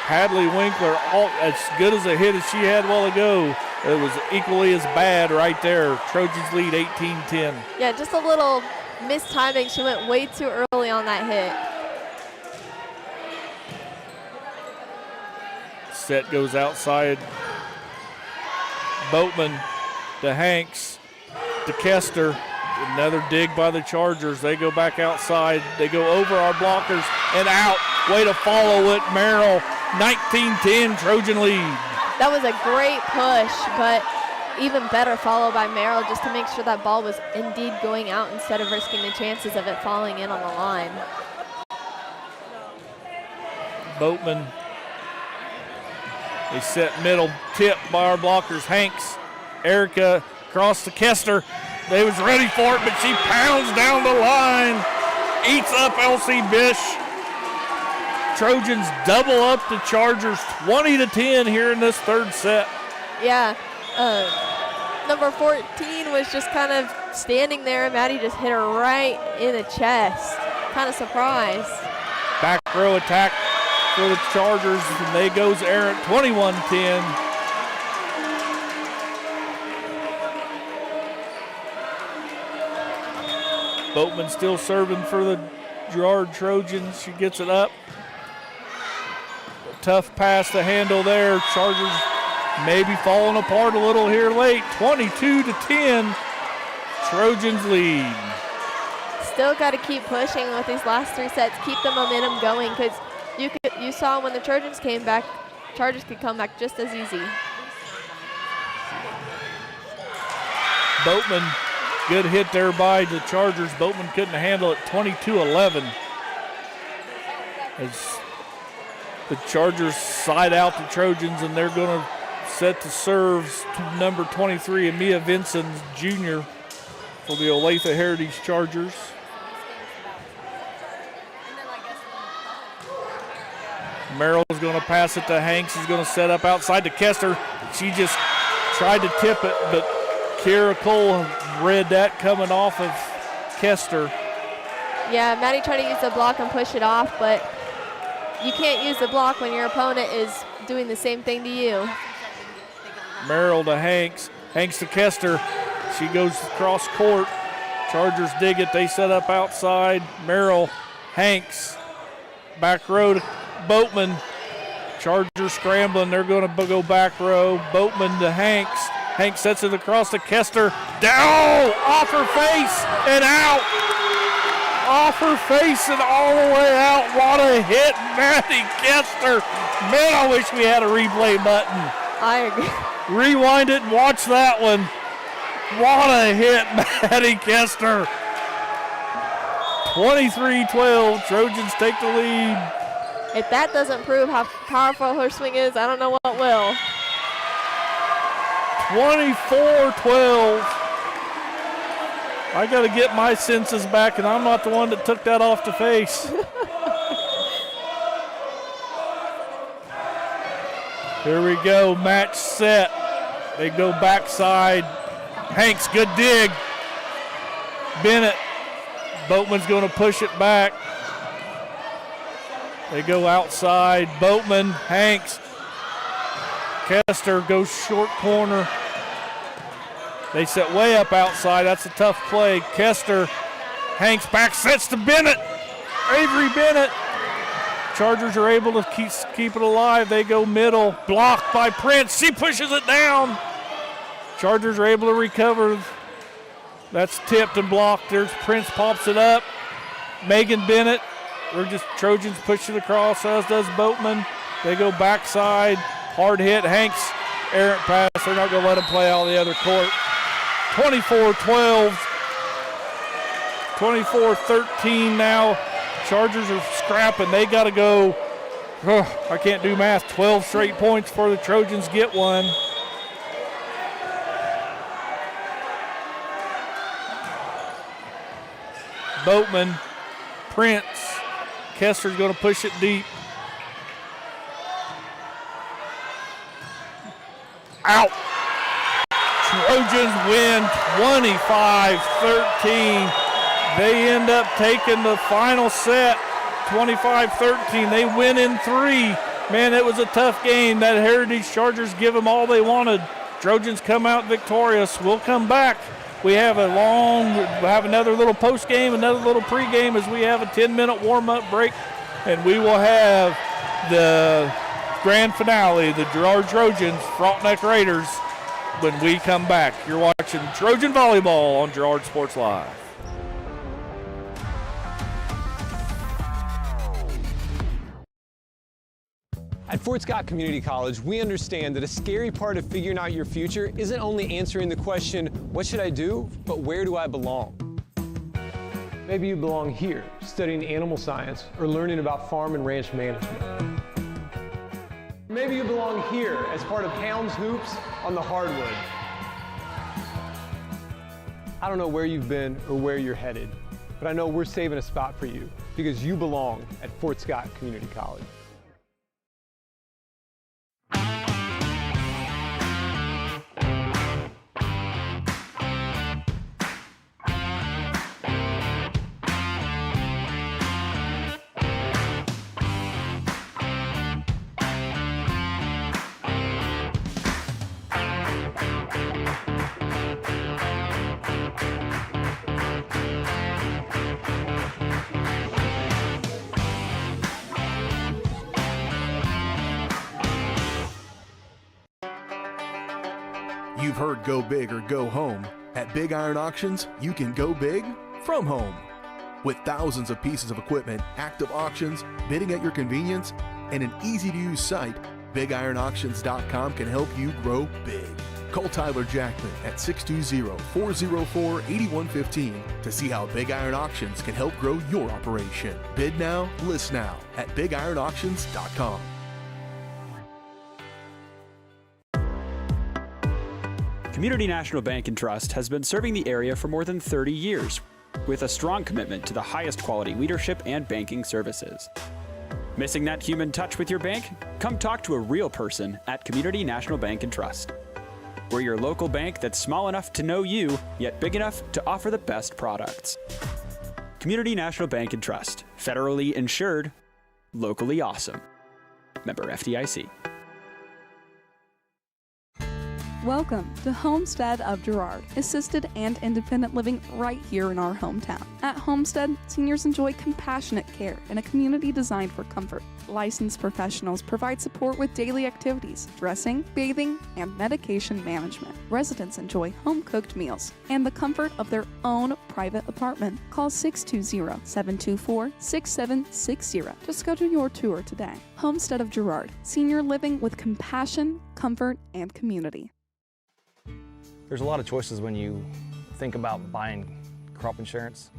Hadley Winkler, all as good as a hit as she had a while ago. It was equally as bad right there. Trojans lead 18-10. Yeah, just a little mistiming. She went way too early on that hit. Set goes outside. Boatman to Hanks to Kester. Another dig by the Chargers. They go back outside. They go over our blockers and out. Way to follow it, Merrill. 19-10 Trojan lead. That was a great push, but even better follow by Merrill just to make sure that ball was indeed going out instead of risking the chances of it falling in on the line. Boatman. They set middle, tip by our blockers. Hanks, Erica across to Kester. They was ready for it, but she pounds down the line. Eats up Elsie Bish. Trojans double up the Chargers 20-10 here in this third set. Yeah, number 14 was just kind of standing there, and Maddie just hit her right in the chest. Kind of surprised. Back row attack for the Chargers, and they goes errant 21-10. Boatman still serving for the Girard Trojans. She gets it up. A tough pass to handle there. Chargers maybe falling apart a little here late. 22-10. Trojans lead. Still got to keep pushing with these last 3 sets. Keep the momentum going because you saw when the Trojans came back, Chargers could come back just as easy. Boatman. Good hit there by the Chargers. Boatman couldn't handle it. 22-11. As the Chargers side out the Trojans, and they're going to set the serves to number 23, Amia Vinson Jr. for the Olathe-Heritage Chargers. Merrill's going to pass it to Hanks. He's going to set up outside to Kester. She just tried to tip it, but Kira Cole read that coming off of Kester. Yeah, Maddie tried to use the block and push it off, but you can't use the block when your opponent is doing the same thing to you. Merrill to Hanks. Hanks to Kester. She goes across court. Chargers dig it. They set up outside. Merrill, Hanks. Back row to Boatman. Chargers scrambling. They're going to go back row. Boatman to Hanks. Hanks sets it across to Kester. Down! Off her face and out! Off her face and all the way out. What a hit, Maddie Kester. Man, I wish we had a replay button. I agree. Rewind it and watch that one. What a hit, Maddie Kester. 23-12, Trojans take the lead. If that doesn't prove how powerful her swing is, I don't know what will. 24-12. I got to get my senses back, and I'm not the one that took that off the face. Here we go, match set. They go backside. Hanks, good dig. Bennett. Boatman's going to push it back. They go outside. Boatman, Hanks. Kester goes short corner. They set way up outside. That's a tough play. Kester, Hanks back, sets to Bennett. Avery Bennett. Chargers are able to keep it alive. They go middle. Blocked by Prince. She pushes it down. Chargers are able to recover. That's tipped and blocked. There's Prince, pops it up. Megan Bennett We're just Trojans pushing across, as does Boatman. They go backside, hard hit. Hanks, errant pass. They're not going to let him play out of the other court. 24-12, 24-13 now. Chargers are scrapping. They got to go. I can't do math. 12 straight points for the Trojans get one. Boatman, Prince, Kessler's going to push it deep. Out. Trojans win 25-13. They end up taking the final set, 25-13. They win in 3. Man, it was a tough game. That Heritage Chargers give them all they wanted. Trojans come out victorious. We'll come back. We have another little post game, another little pregame as we have a 10-minute warm-up break, and we will have the grand finale, the Girard Trojans, Frontenac Raiders, when we come back. You're watching Trojan Volleyball on Girard Sports Live. At Fort Scott Community College, we understand that a scary part of figuring out your future isn't only answering the question, what should I do, but where do I belong? Maybe you belong here, studying animal science or learning about farm and ranch management. Maybe you belong here as part of Hounds Hoops on the hardwood. I don't know where you've been or where you're headed, but I know we're saving a spot for you because you belong at Fort Scott Community College. You've heard go big or go home. At Big Iron Auctions, you can go big from home. With thousands of pieces of equipment, active auctions, bidding at your convenience, and an easy-to-use site, BigIronAuctions.com can help you grow big. Call Tyler Jackman at 620-404-8115 to see how Big Iron Auctions can help grow your operation. Bid now, list now at BigIronAuctions.com. Community National Bank and Trust has been serving the area for more than 30 years with a strong commitment to the highest quality leadership and banking services. Missing that human touch with your bank? Come talk to a real person at Community National Bank and Trust. We're your local bank that's small enough to know you, yet big enough to offer the best products. Community National Bank and Trust, federally insured, locally awesome. Member FDIC. Welcome to Homestead of Girard, assisted and independent living right here in our hometown. At Homestead, seniors enjoy compassionate care in a community designed for comfort. Licensed professionals provide support with daily activities, dressing, bathing, and medication management. Residents enjoy home-cooked meals and the comfort of their own private apartment. Call 620-724-6760 to schedule your tour today. Homestead of Girard, senior living with compassion, comfort, and community. There's a lot of choices when you think about buying crop insurance.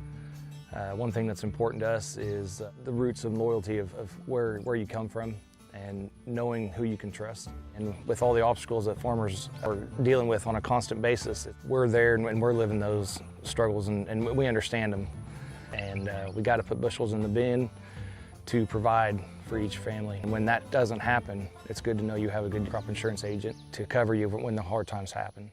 One thing that's important to us is the roots and loyalty of where you come from and knowing who you can trust. And with all the obstacles that farmers are dealing with on a constant basis, we're there and we're living those struggles and we understand them. And we got to put bushels in the bin to provide for each family. And when that doesn't happen, it's good to know you have a good crop insurance agent to cover you when the hard times happen.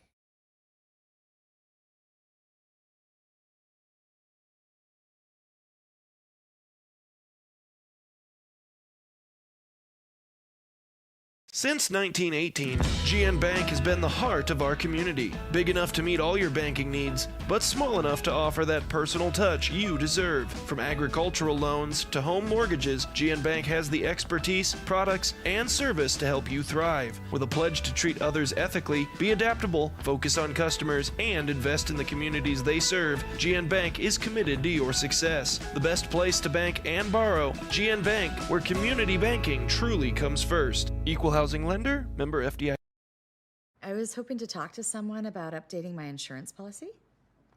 Since 1918, GN Bank has been the heart of our community. Big enough to meet all your banking needs, but small enough to offer that personal touch you deserve. From agricultural loans to home mortgages, GN Bank has the expertise, products, and service to help you thrive. With a pledge to treat others ethically, be adaptable, focus on customers, and invest in the communities they serve, GN Bank is committed to your success. The best place to bank and borrow, GN Bank, where community banking truly comes first. Equal housing lender, member FDIC. I was hoping to talk to someone about updating my insurance policy.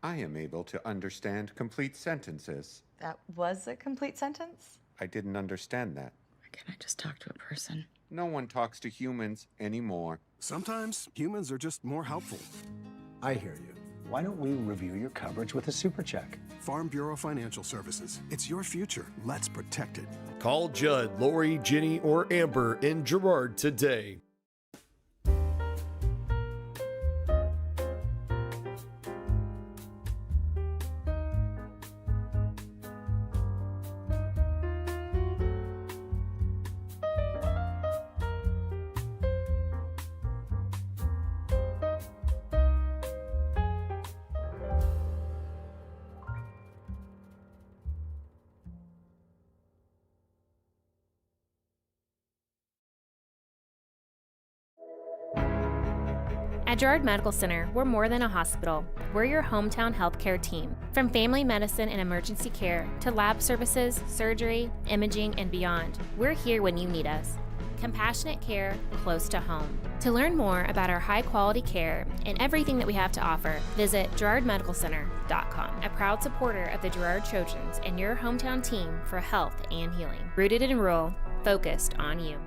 I am able to understand complete sentences. That was a complete sentence? I didn't understand that. Or can I just talk to a person? No one talks to humans anymore. Sometimes humans are just more helpful. I hear you. Why don't we review your coverage with a super check? Farm Bureau Financial Services. It's your future. Let's protect it. Call Judd, Lori, Ginny, or Amber in Girard today. At Girard Medical Center, we're more than a hospital. We're your hometown healthcare team. From family medicine and emergency care to lab services, surgery, imaging, and beyond, we're here when you need us. Compassionate care close to home. To learn more about our high-quality care and everything that we have to offer, visit GirardMedicalCenter.com, a proud supporter of the Girard Trojans and your hometown team for health and healing. Rooted in rural, focused on you.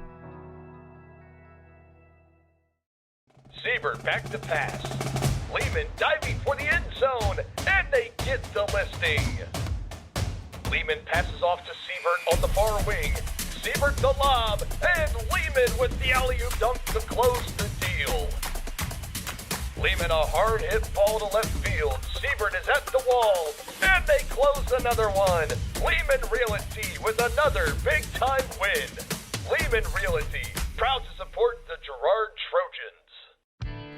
Siebert back to pass. Lehman diving for the end zone, and they get the listing. Lehman passes off to Siebert on the far wing. Siebert the lob, and Lehman with the alley-oop dunk to close the deal. Lehman a hard hit ball to left field. Siebert is at the wall, and they close another one. Lehman Realty with another big-time win. Lehman Realty, proud to support the Girard Trojans.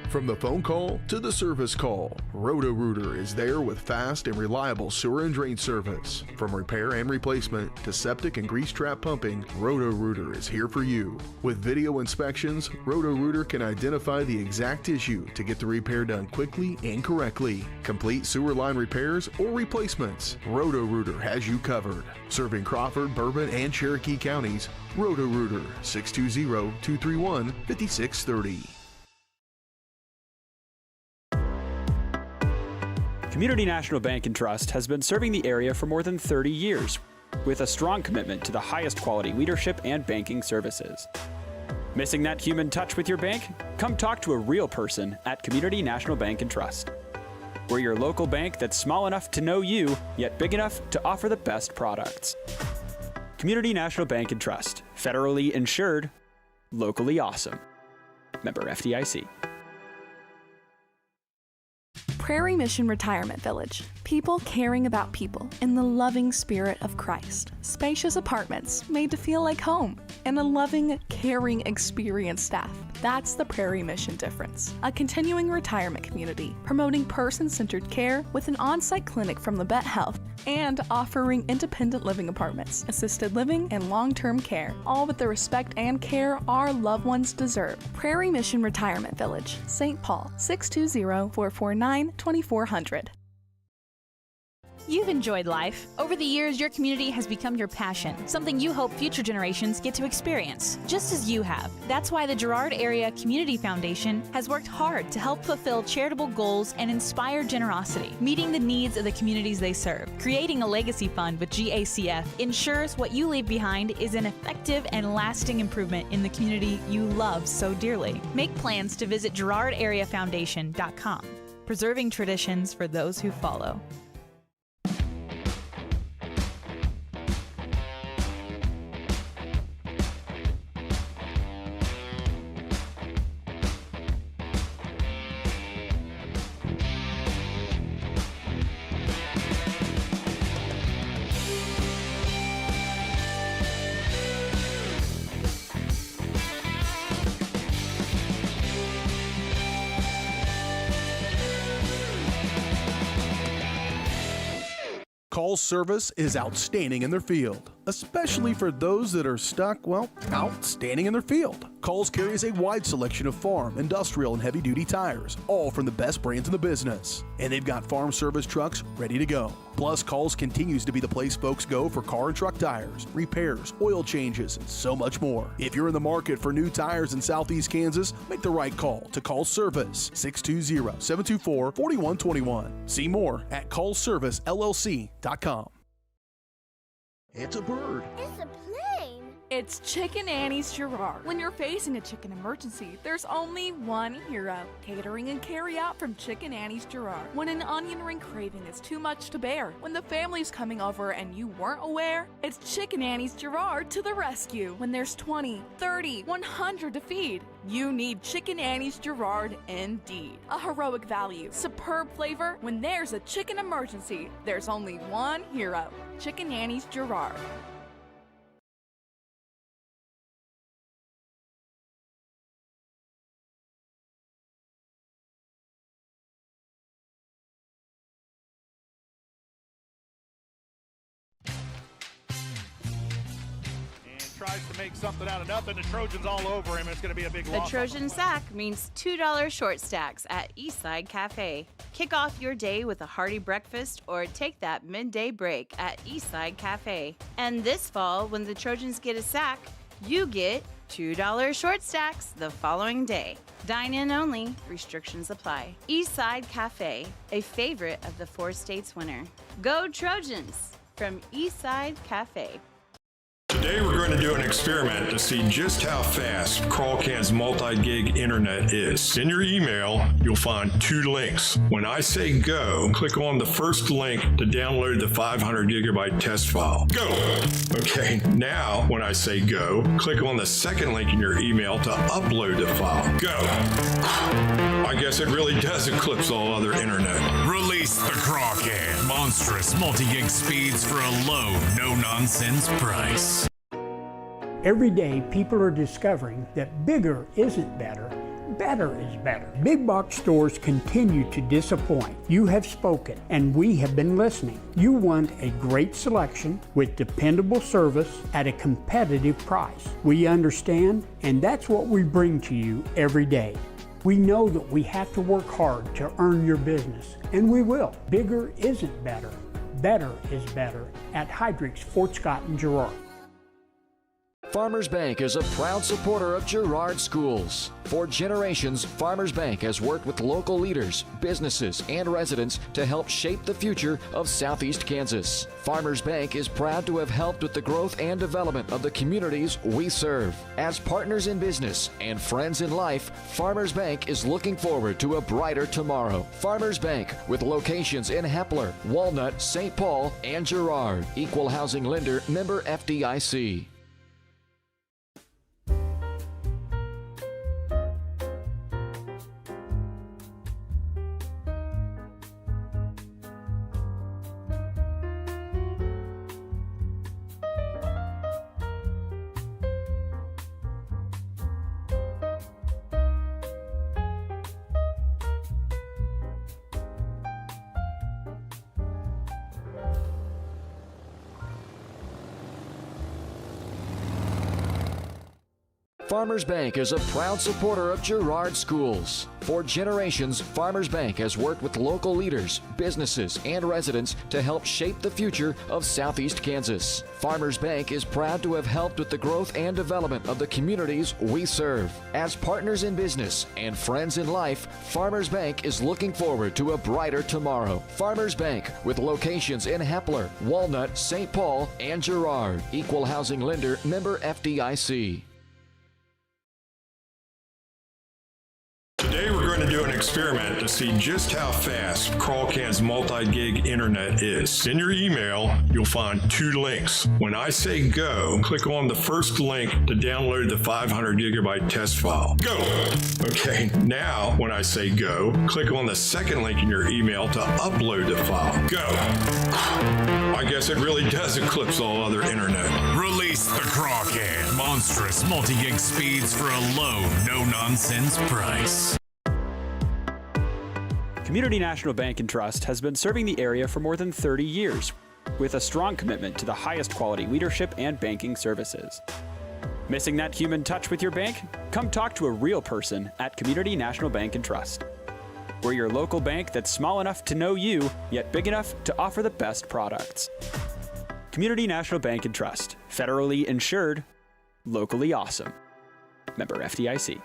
From the phone call to the service call, Roto-Rooter is there with fast and reliable sewer and drain service. From repair and replacement to septic and grease trap pumping, Roto-Rooter is here for you. With video inspections, Roto-Rooter can identify the exact issue to get the repair done quickly and correctly. Complete sewer line repairs or replacements, Roto-Rooter has you covered. Serving Crawford, Bourbon, and Cherokee counties, Roto-Rooter, 620-231-5630. Community National Bank and Trust has been serving the area for more than 30 years with a strong commitment to the highest quality leadership and banking services. Missing that human touch with your bank? Come talk to a real person at Community National Bank and Trust. We're your local bank that's small enough to know you, yet big enough to offer the best products. Community National Bank and Trust, federally insured, locally awesome. Member FDIC. Prairie Mission Retirement Village. People caring about people in the loving spirit of Christ. Spacious apartments made to feel like home. And a loving, caring, experienced staff. That's the Prairie Mission difference. A continuing retirement community promoting person-centered care with an on-site clinic from Labette Health and offering independent living apartments, assisted living, and long-term care, all with the respect and care our loved ones deserve. Prairie Mission Retirement Village, St. Paul, 620-449-2400. You've enjoyed life. Over the years, your community has become your passion, something you hope future generations get to experience, just as you have. That's why the Girard Area Community Foundation has worked hard to help fulfill charitable goals and inspire generosity, meeting the needs of the communities they serve. Creating a legacy fund with GACF ensures what you leave behind is an effective and lasting improvement in the community you love so dearly. Make plans to visit GirardAreaFoundation.com, preserving traditions for those who follow. Call's service is outstanding in their field, especially for those that are stuck, well, outstanding in their field. Call's carries a wide selection of farm, industrial, and heavy-duty tires, all from the best brands in the business. And they've got farm service trucks ready to go. Plus, Call's continues to be the place folks go for car and truck tires, repairs, oil changes, and so much more. If you're in the market for new tires in Southeast Kansas, make the right call to Call's Service, 620-724-4121. See more at callservicellc.com. It's a bird. It's a plane. It's Chicken Annie's Girard. When you're facing a chicken emergency, there's only one hero. Catering and carry out from Chicken Annie's Girard. When an onion ring craving is too much to bear, when the family's coming over and you weren't aware, it's Chicken Annie's Girard to the rescue. When there's 20, 30, 100 to feed, you need Chicken Annie's Girard indeed. A heroic value, superb flavor. When there's a chicken emergency, there's only one hero. Chicken Annie's Girard. Tries to make something out of nothing. The Trojans all over him. It's going to be a big loss. The Trojan sack means $2 short stacks at Eastside Cafe. Kick off your day with a hearty breakfast or take that midday break at Eastside Cafe. And this fall, when the Trojans get a sack, you get $2 short stacks the following day. Dine in only. Restrictions apply. Eastside Cafe, a favorite of the 4 states winner. Go Trojans from Eastside Cafe. Today we're going to do an experiment to see just how fast CrawlCan's multi-gig internet is. In your email, you'll find 2 links. When I say go, click on the first link to download the 500 gigabyte test file. Go! Okay, now when I say go, click on the second link in your email to upload the file. Go! I guess it really does eclipse all other internet. Release the CrawlCan. Monstrous multi-gig speeds for a low, no-nonsense price. Every day, people are discovering that bigger isn't better, better is better. Big box stores continue to disappoint. You have spoken, and we have been listening. You want a great selection with dependable service at a competitive price. We understand, and that's what we bring to you every day. We know that we have to work hard to earn your business, and we will. Bigger isn't better, better is better at Heidrich's, Fort Scott, and Girard. Farmers Bank is a proud supporter of Girard schools. For generations, Farmers Bank has worked with local leaders, businesses, and residents to help shape the future of Southeast Kansas. Farmers Bank is proud to have helped with the growth and development of the communities we serve. As partners in business and friends in life, Farmers Bank is looking forward to a brighter tomorrow. Farmers Bank, with locations in Hepler, Walnut, St. Paul, and Girard. Equal housing lender, member FDIC. Farmers Bank is a proud supporter of Girard schools. For generations, Farmers Bank has worked with local leaders, businesses, and residents to help shape the future of Southeast Kansas. Farmers Bank is proud to have helped with the growth and development of the communities we serve. As partners in business and friends in life, Farmers Bank is looking forward to a brighter tomorrow. Farmers Bank, with locations in Hepler, Walnut, St. Paul, and Girard. Equal housing lender, member FDIC. Today we're going to do an experiment to see just how fast CrawlCan's multi-gig internet is. In your email, you'll find 2 links. When I say go, click on the first link to download the 500 gigabyte test file. Go! Okay, now when I say go, click on the second link in your email to upload the file. Go! I guess it really does eclipse all other internet. Release the CrawlCan. Monstrous multi-gig speeds for a low, no-nonsense price. Community National Bank and Trust has been serving the area for more than 30 years with a strong commitment to the highest quality leadership and banking services. Missing that human touch with your bank? Come talk to a real person at Community National Bank and Trust. We're your local bank that's small enough to know you, yet big enough to offer the best products. Community National Bank and Trust. Federally insured, locally awesome. Member FDIC.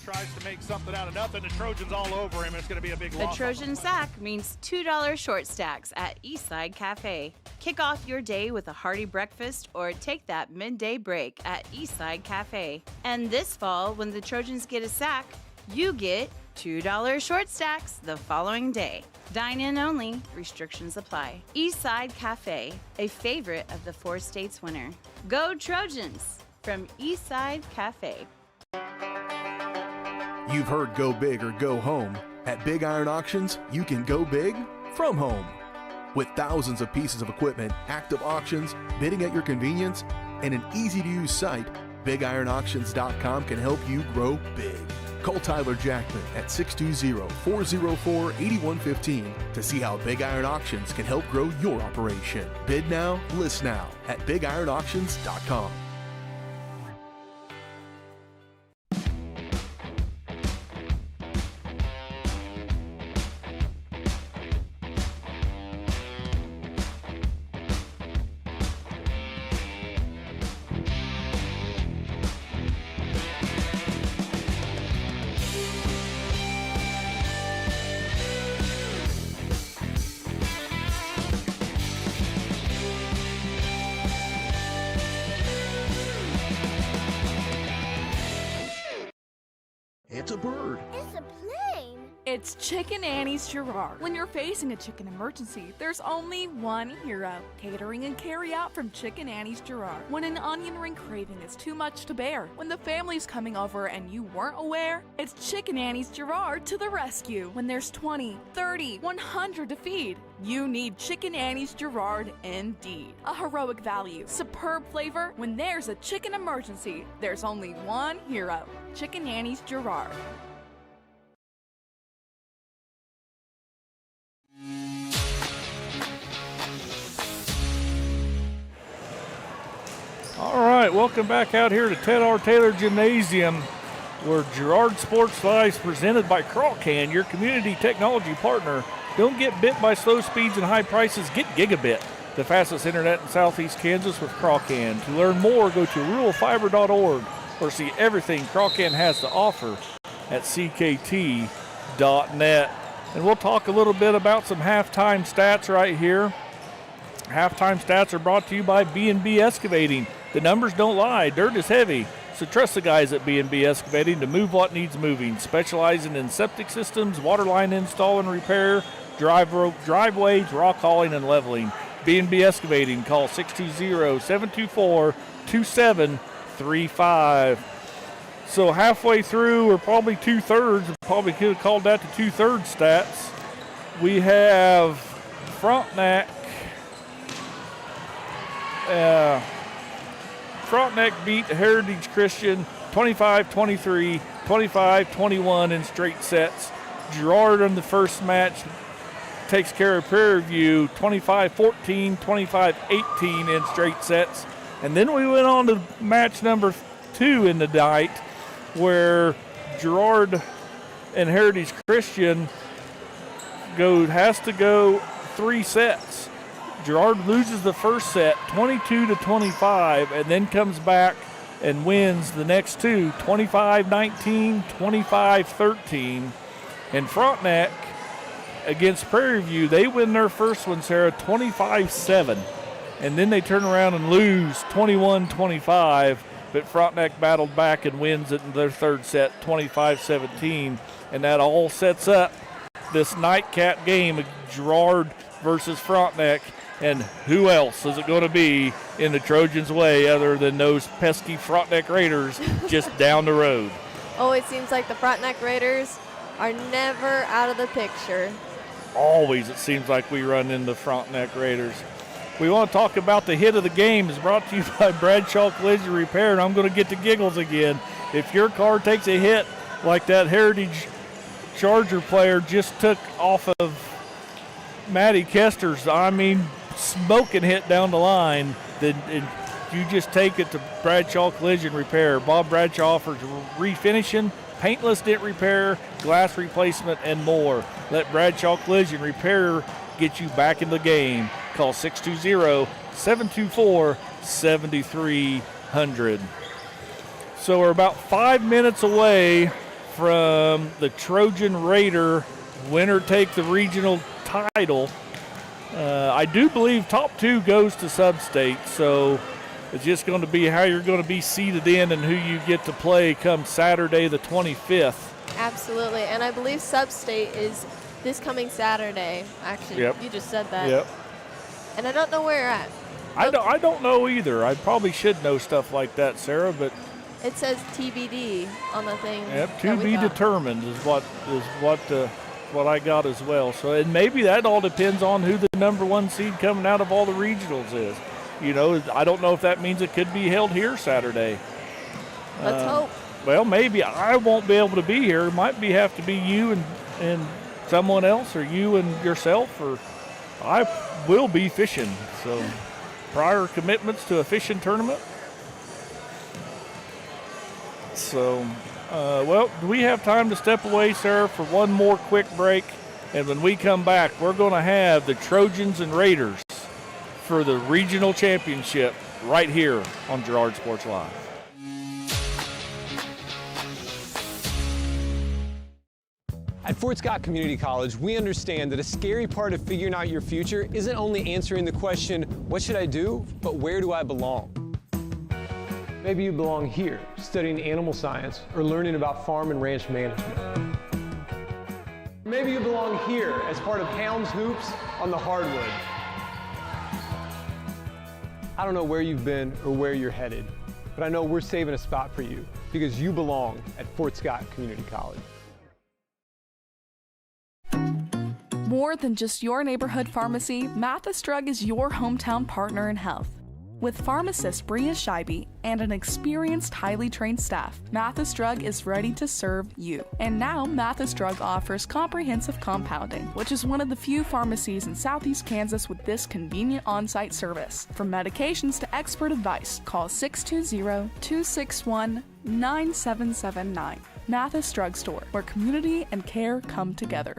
Tries to make something out of nothing. The Trojans all over him. It's going to be a big loss. A Trojan sack means $2 short stacks at Eastside Cafe. Kick off your day with a hearty breakfast or take that midday break at Eastside Cafe. And this fall, when the Trojans get a sack, you get $2 short stacks the following day. Dine in only. Restrictions apply. Eastside Cafe, a favorite of the 4 states winner. Go Trojans from Eastside Cafe. You've heard go big or go home. At Big Iron Auctions, you can go big from home. With thousands of pieces of equipment, active auctions, bidding at your convenience, and an easy-to-use site, BigIronAuctions.com can help you grow big. Call Tyler Jackman at 620-404-8115 to see how Big Iron Auctions can help grow your operation. Bid now, list now at BigIronAuctions.com. It's a bird. It's a plane. It's Chicken Annie's Girard. When you're facing a chicken emergency, there's only one hero. Catering and carry out from Chicken Annie's Girard. When an onion ring craving is too much to bear, when the family's coming over and you weren't aware, it's Chicken Annie's Girard to the rescue. When there's 20, 30, 100 to feed, you need Chicken Annie's Girard indeed. A heroic value, superb flavor. When there's a chicken emergency, there's only one hero. Chicken Annie's Girard. All right, welcome back out here to Ted R. Taylor Gymnasium, where Girard Sports Live is presented by Crawlcan, your community technology partner. Don't get bit by slow speeds and high prices. Get Gigabit, the fastest internet in Southeast Kansas with Crawlcan. To learn more, go to ruralfiber.org or see everything Crawlcan has to offer at ckt.net. And we'll talk a little bit about some halftime stats right here. Halftime stats are brought to you by B&B Excavating. The numbers don't lie. Dirt is heavy. So trust the guys at B&B Excavating to move what needs moving. Specializing in septic systems, water line install and repair, driveways, rock hauling, and leveling. B&B Excavating. Call 620-724-2735. So halfway through, or probably two-thirds, probably could have called that the two-thirds stats. We have Frontenac. Frontenac beat Heritage Christian 25-23, 25-21 in straight sets. Girard in the first match takes care of Prairie View 25-14, 25-18 in straight sets. And then we went on to match number 2 in the night, where Girard and Heritage Christian has to go 3 sets. Girard loses the first set 22-25 and then comes back and wins the next 2 25-19, 25-13. And Frontenac against Prairie View, they win their first one, Sarah, 25-7. And then they turn around and lose 21-25. But Frontenac battled back and wins it in their third set 25-17. And that all sets up this nightcap game of Girard versus Frontenac. And who else is it going to be in the Trojans' way other than those pesky Frontenac Raiders just down the road? Oh, it seems like the Frontenac Raiders are never out of the picture. Always it seems like we run into Frontenac Raiders. We want to talk about the hit of the game. It's brought to you by Bradshaw Collision Repair, and I'm going to get the giggles again. If your car takes a hit like that Heritage Charger player just took off of Maddie Kester's, smoking hit down the line. Then you just take it to Bradshaw Collision Repair. Bob Bradshaw offers refinishing, paintless dent repair, glass replacement, and more. Let Bradshaw Collision Repair get you back in the game. Call 620-724-7300. So we're about 5 minutes away from the Trojan Raider winner take the regional title. I do believe top 2 goes to sub-state, so it's just going to be how you're going to be seeded in and who you get to play come Saturday the 25th. Absolutely, and I believe sub-state is this coming Saturday. Actually, Yep. You just said that. Yep. And I don't know where you're at. I don't know either. I probably should know stuff like that, Sarah, but It says TBD on the thing. yep, to that we be got. determined is what I got as well. So, and maybe that all depends on who the number 1 seed coming out of all the regionals is. I don't know if that means it could be held here Saturday. Let's hope. Well, maybe I won't be able to be here. It might have to be you and someone else, or you and yourself, or I will be fishing. So, prior commitments to a fishing tournament. So, do we have time to step away, Sarah, for one more quick break? And when we come back, we're going to have the Trojans and Raiders for the regional championship right here on Girard Sports Live. At Fort Scott Community College, we understand that a scary part of figuring out your future isn't only answering the question, what should I do, but where do I belong? Maybe you belong here, studying animal science or learning about farm and ranch management. Maybe you belong here as part of Hounds Hoops on the hardwood. I don't know where you've been or where you're headed, but I know we're saving a spot for you because you belong at Fort Scott Community College. More than just your neighborhood pharmacy, Mathis Drug is your hometown partner in health. With pharmacist Bria Scheibe and an experienced, highly trained staff, Mathis Drug is ready to serve you. And now, Mathis Drug offers comprehensive compounding, which is one of the few pharmacies in Southeast Kansas with this convenient on-site service. From medications to expert advice, call 620-261-9779. Mathis Drug Store, where community and care come together.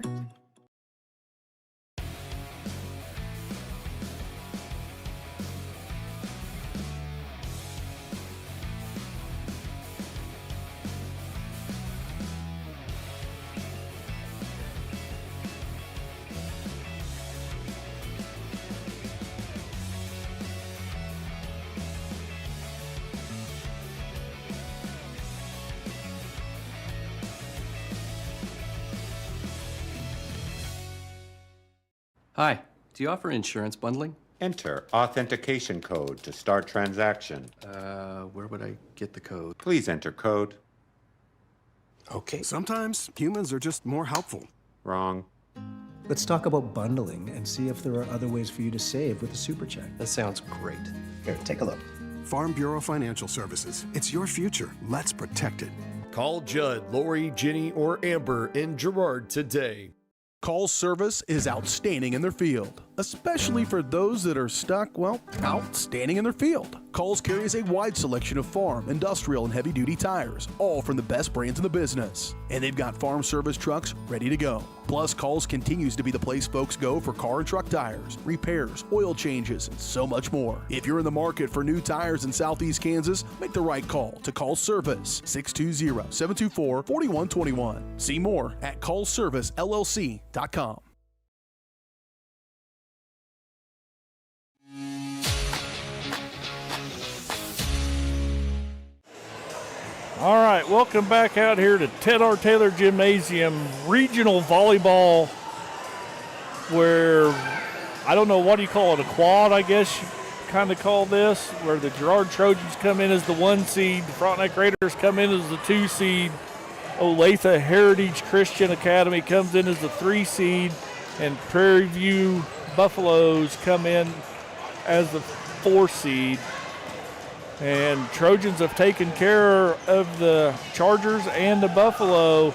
Hi, do you offer insurance bundling? Enter authentication code to start transaction. Where would I get the code? Please enter code. Okay. Sometimes humans are just more helpful. Wrong. Let's talk about bundling and see if there are other ways for you to save with a super check. That sounds great. Here, take a look. Farm Bureau Financial Services. It's your future. Let's protect it. Call Judd, Lori, Ginny, or Amber in Girard today. Call service is outstanding in their field, especially for those that are stuck, outstanding in their field. Coles carries a wide selection of farm, industrial, and heavy-duty tires, all from the best brands in the business. And they've got farm service trucks ready to go. Plus, Coles continues to be the place folks go for car and truck tires, repairs, oil changes, and so much more. If you're in the market for new tires in Southeast Kansas, make the right call to Coles Service, 620-724-4121. See more at ColesServiceLLC.com. All right, welcome back out here to Ted R. Taylor Gymnasium Regional Volleyball, where, I don't know, what do you call it, a quad, I guess you kind of call this, where the Girard Trojans come in as the 1 seed, the Frontenac Raiders come in as the 2 seed, Olathe-Heritage Christian Academy comes in as the 3 seed, and Prairie View Buffaloes come in as the 4 seed. And Trojans have taken care of the Chargers and the Buffalo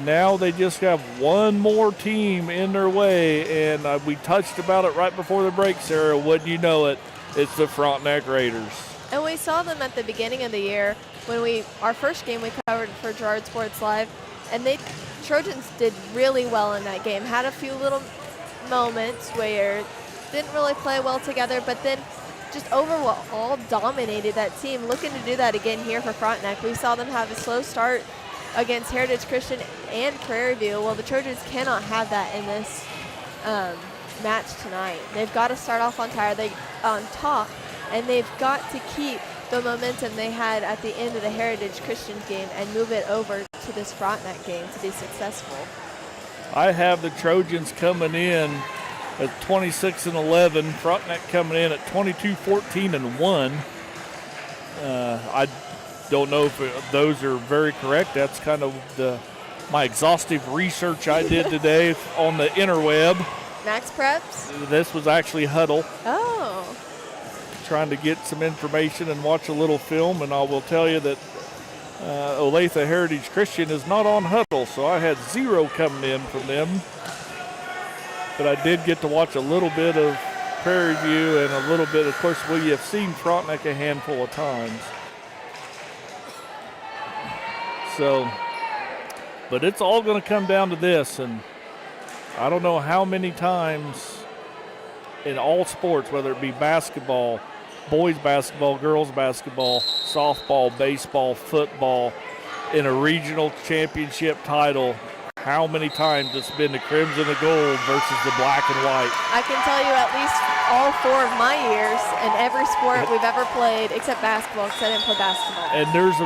now they just have one more team in their way, and we touched about it right before the break, Sarah. Wouldn't you know it, it's the Frontenac Raiders. And we saw them at the beginning of the year when our first game we covered for Girard Sports Live, and Trojans did really well in that game. Had a few little moments where didn't really play well together, but then just overall dominated that team. Looking to do that again here for Frontenac. We saw them have a slow start against Heritage Christian and Prairie View. Well, the Trojans cannot have that in this match tonight. They've got to start off on top, and they've got to keep the momentum they had at the end of the Heritage Christian game and move it over to this Frontenac game to be successful. I have the Trojans coming in at 26-11, Frontenac coming in at 22-14-1. I don't know if those are very correct. That's kind of my exhaustive research I did today on the interweb. Max Preps? This was actually Huddle. Oh. Trying to get some information and watch a little film, and I will tell you that Olathe-Heritage Christian is not on Huddle, so I had 0 coming in from them. But I did get to watch a little bit of Prairie View and a little bit, of course, we have seen Frontenac a handful of times. So, but it's all going to come down to this, and I don't know how many times in all sports, whether it be basketball, boys basketball, girls basketball, softball, baseball, football, in a regional championship title, how many times it's been the crimson and gold versus the black and white. I can tell you at least all 4 of my years in every sport we've ever played, except basketball, because I didn't play basketball. And there's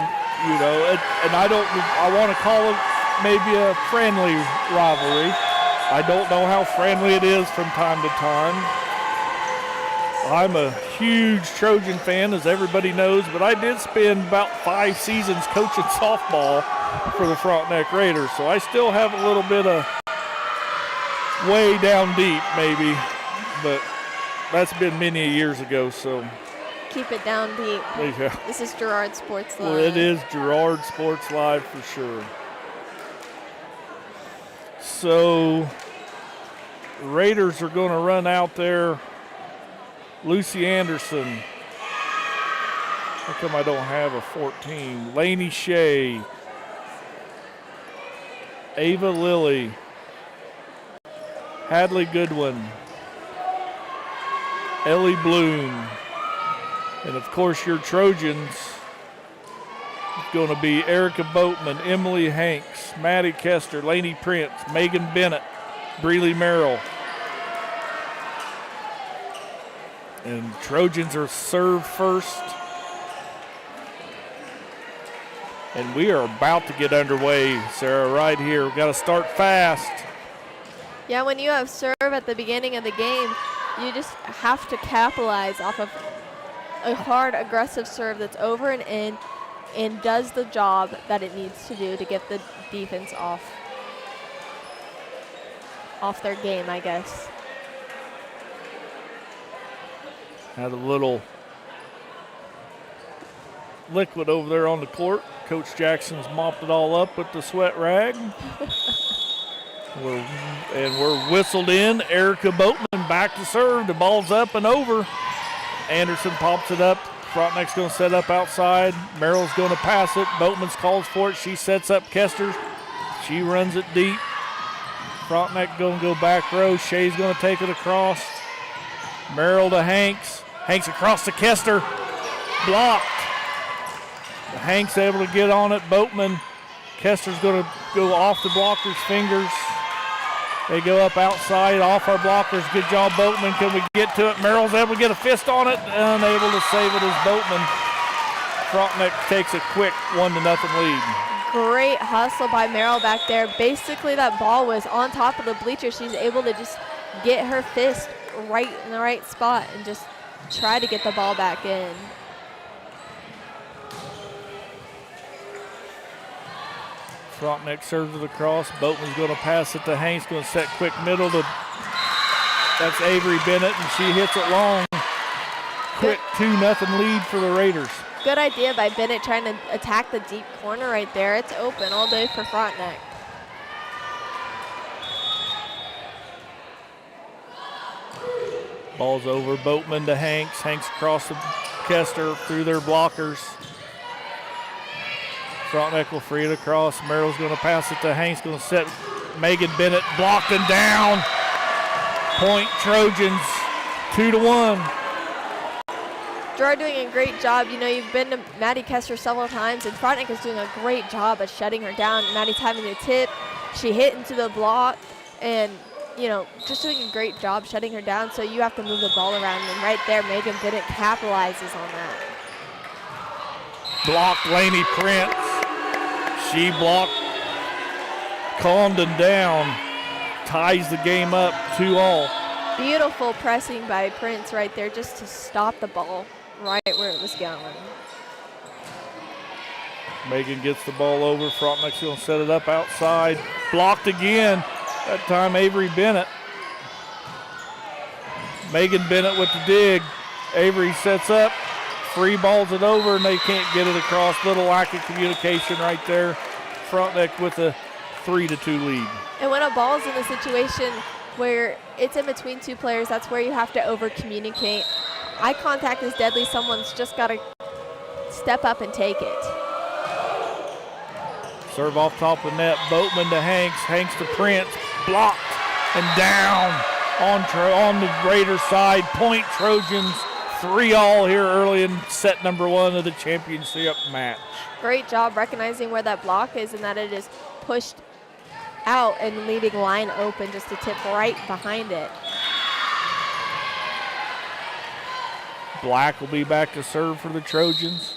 and I want to call it maybe a friendly rivalry. I don't know how friendly it is from time to time. I'm a huge Trojan fan, as everybody knows, but I did spend about 5 seasons coaching softball for the Frontenac Raiders, so I still have a little bit of way down deep, maybe, but that's been many years ago, so. Keep it down deep. Yeah. This is Girard Sports Live. Well, it is Girard Sports Live for sure. So, Raiders are going to run out there. Lucy Anderson. How come I don't have a 14? Lainey Shea. Ava Lilly. Hadley Goodwin. Ellie Bloom. And of course your Trojans is going to be Erica Boatman, Emily Hanks, Maddie Kester, Lainey Prince, Megan Bennett, Breeley Merrill. And Trojans are served first. And we are about to get underway, Sarah, right here. We've got to start fast. Yeah, when you have serve at the beginning of the game, you just have to capitalize off of a hard, aggressive serve that's over and in and does the job that it needs to do to get the defense off their game, I guess. Had a little liquid over there on the court. Coach Jackson's mopped it all up with the sweat rag. We're whistled in. Erica Boatman back to serve. The ball's up and over. Anderson pops it up. Frontenac's going to set up outside. Merrill's going to pass it. Boatman's calls for it. She sets up Kester. She runs it deep. Frontenac going to go back row. Shea's going to take it across. Merrill to Hanks. Hanks across to Kester. Blocked. Hanks able to get on it. Boatman. Kester's going to go off the blocker's fingers. They go up outside, off our blockers. Good job, Boatman. Can we get to it? Merrill's able to get a fist on it. Unable to save it as Boatman. Frontenac takes a quick 1-0 lead. Great hustle by Merrill back there. Basically, that ball was on top of the bleacher. She's able to just get her fist right in the right spot and just try to get the ball back in. Frontenac serves it across. Boatman's going to pass it to Hanks. Going to set quick middle to, that's Avery Bennett, and she hits it long. Quick 2-0 lead for the Raiders. Good idea by Bennett trying to attack the deep corner right there. It's open all day for Frontenac. Ball's over. Boatman to Hanks. Hanks across to Kester through their blockers. Frontenac will free it across. Merrill's going to pass it to Hanks. Going to set Megan Bennett. Blocked and down. Point Trojans 2-1. Girard doing a great job. You know, you've been to Maddie Kester several times, and Frontenac is doing a great job at shutting her down. Maddie's having a tip. She hit into the block, and, you know, just doing a great job shutting her down, so you have to move the ball around. And right there, Megan Bennett capitalizes on that. Blocked Laney Prince. She blocked Condon down. Ties the game up 2-all. Beautiful pressing by Prince right there just to stop the ball right where it was going. Megan gets the ball over. Frontenac's going to set it up outside. Blocked again. That time Avery Bennett. Megan Bennett with the dig. Avery sets up. Free balls it over, and they can't get it across. Little lack of communication right there. Frontenac with a 3-2 lead. And when a ball's in a situation where it's in between two players, that's where you have to over-communicate. Eye contact is deadly. Someone's just got to step up and take it. Serve off top of the net. Boatman to Hanks. Hanks to Prince. Blocked and down on the Raiders side. Point Trojans 3-all here early in set number 1 of the championship match. Great job recognizing where that block is and that it is pushed out and leaving line open just to tip right behind it. Black will be back to serve for the Trojans.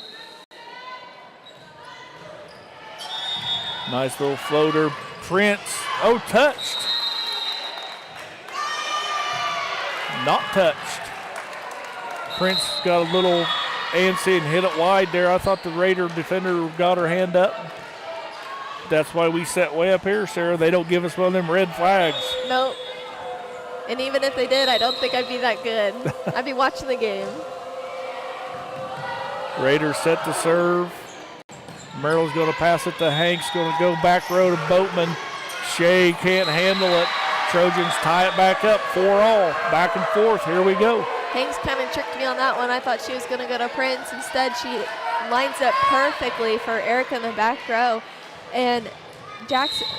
Nice little floater. Prince, touched. Not touched. Prince got a little antsy and hit it wide there. I thought the Raider defender got her hand up. That's why we set way up here, Sarah. They don't give us one of them red flags. Nope. And even if they did, I don't think I'd be that good. I'd be watching the game. Raiders set to serve. Merrill's going to pass it to Hanks. Going to go back row to Boatman. Shea can't handle it. Trojans tie it back up. 4-all. Back and forth. Here we go. Hanks kind of tricked me on that one. I thought she was going to go to Prince. Instead, she lines up perfectly for Erica in the back row. And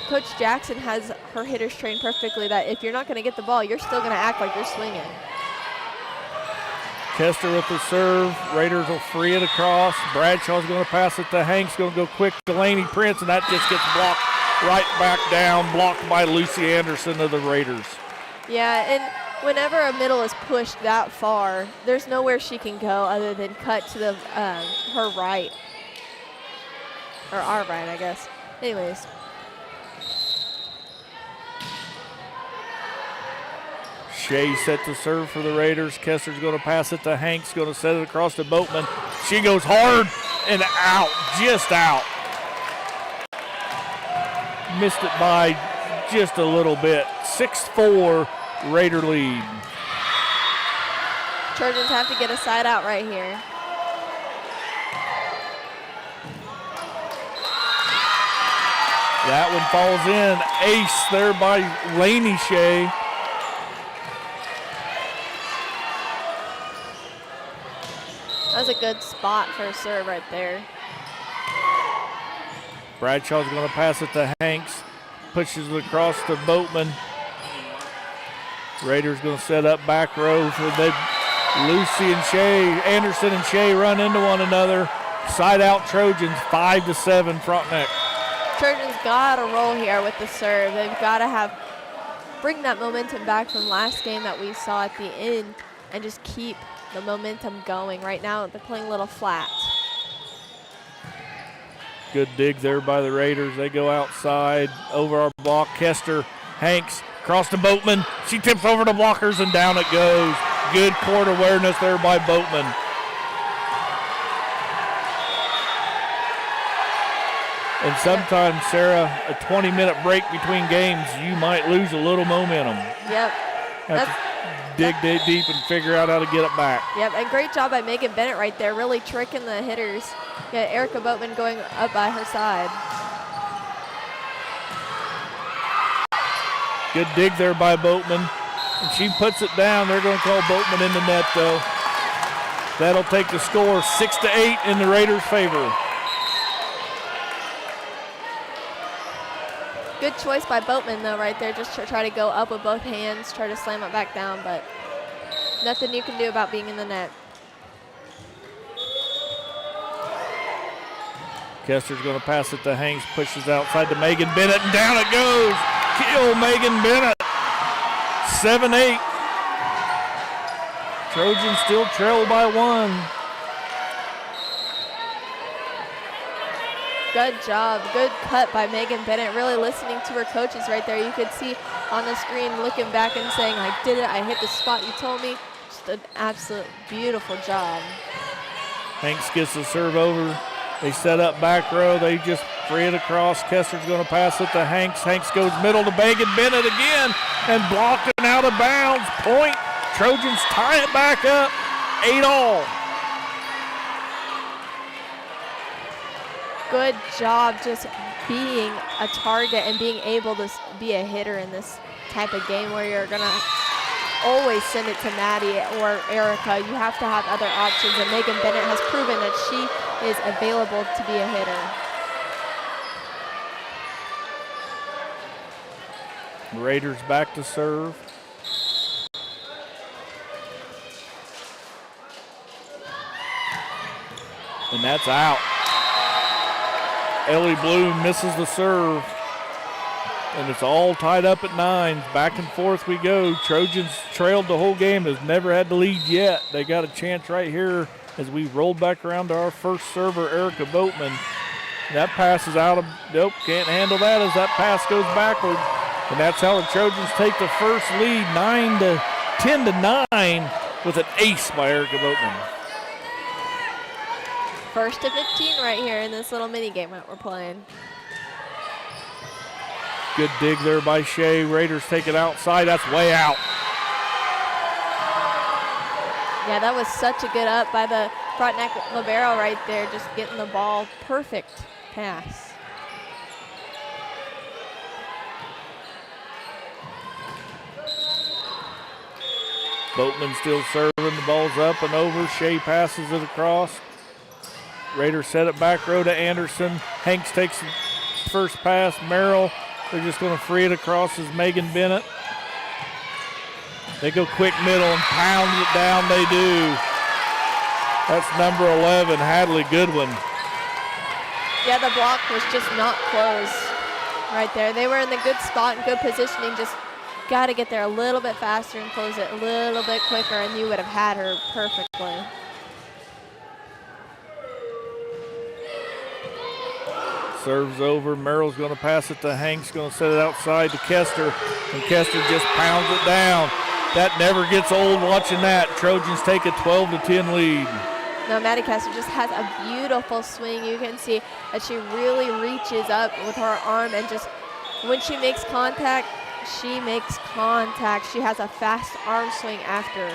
Coach Jackson has her hitters trained perfectly that if you're not going to get the ball, you're still going to act like you're swinging. Kester with the serve. Raiders will free it across. Bradshaw's going to pass it to Hanks. Going to go quick to Laney Prince, and that just gets blocked right back down. Blocked by Lucy Anderson of the Raiders. Yeah, and whenever a middle is pushed that far, there's nowhere she can go other than cut to the her right. Or our right, I guess. Anyways. Shea set to serve for the Raiders. Kester's going to pass it to Hanks. Going to set it across to Boatman. She goes hard and out. Just out. Missed it by just a little bit. 6-4 Raider lead. Trojans have to get a side out right here. That one falls in. Ace there by Laney Shea. That was a good spot for a serve right there. Bradshaw's going to pass it to Hanks. Pushes it across to Boatman. Raiders going to set up back row for Lucy and Shea. Anderson and Shea run into one another. Side out Trojans, 5-7 Frontenac. Trojans got to roll here with the serve. They've got to bring that momentum back from last game that we saw at the end and just keep the momentum going. Right now, they're playing a little flat. Good dig there by the Raiders. They go outside, over our block. Kester, Hanks, across to Boatman. She tips over the blockers, and down it goes. Good court awareness there by Boatman. And sometimes, Sarah, a 20-minute break between games, you might lose a little momentum. Yep. Have to dig deep and figure out how to get it back. Yep, and great job by Megan Bennett right there, really tricking the hitters. Yeah, Erica Boatman going up by her side. Good dig there by Boatman. And she puts it down. They're going to call Boatman in the net, though. That'll take the score 6-8 in the Raiders' favor. Good choice by Boatman, though, right there. Just try to go up with both hands, try to slam it back down, but nothing you can do about being in the net. Kester's going to pass it to Hanks, pushes outside to Megan Bennett, and down it goes. Kill Megan Bennett. 7-8. Trojans still trail by 1. Good job, good cut by Megan Bennett, really listening to her coaches right there. You could see on the screen looking back and saying, I did it, I hit the spot you told me. Just an absolute beautiful job. Hanks gets the serve over. They set up back row. They just free it across. Kester's going to pass it to Hanks. Hanks goes middle to Megan Bennett again and blocked and out of bounds. Point. Trojans tie it back up. 8-all. Good job just being a target and being able to be a hitter in this type of game where you're going to always send it to Maddie or Erica. You have to have other options, and Megan Bennett has proven that she is available to be a hitter. Raiders back to serve. And that's out. Ellie Bloom misses the serve. And it's all tied up at 9. Back and forth we go. Trojans trailed the whole game, has never had the lead yet. They got a chance right here as we roll back around to our first server, Erica Boatman. That pass is out of, nope, can't handle that as that pass goes backward. And that's how the Trojans take the first lead, 10-9 with an ace by Erica Boatman. First to 15 right here in this little mini game that we're playing. Good dig there by Shea. Raiders take it outside. That's way out. Yeah, that was such a good up by the Frontenac libero right there, just getting the ball. Perfect pass. Boatman still serving. The ball's up and over. Shea passes it across. Raiders set it back row to Anderson. Hanks takes the first pass. Merrill. They're just going to free it across as Megan Bennett. They go quick middle and pound it down. They do. That's number 11, Hadley Goodwin. Yeah, the block was just not closed right there. They were in the good spot and good positioning. Just got to get there a little bit faster and close it a little bit quicker, and you would have had her perfectly. Serves over. Merrill's going to pass it to Hanks, going to set it outside to Kester, and Kester just pounds it down. That never gets old watching that. Trojans take a 12-10 lead. No, Maddie Kester just has a beautiful swing. You can see that she really reaches up with her arm, and just when she makes contact, she makes contact. She has a fast arm swing after.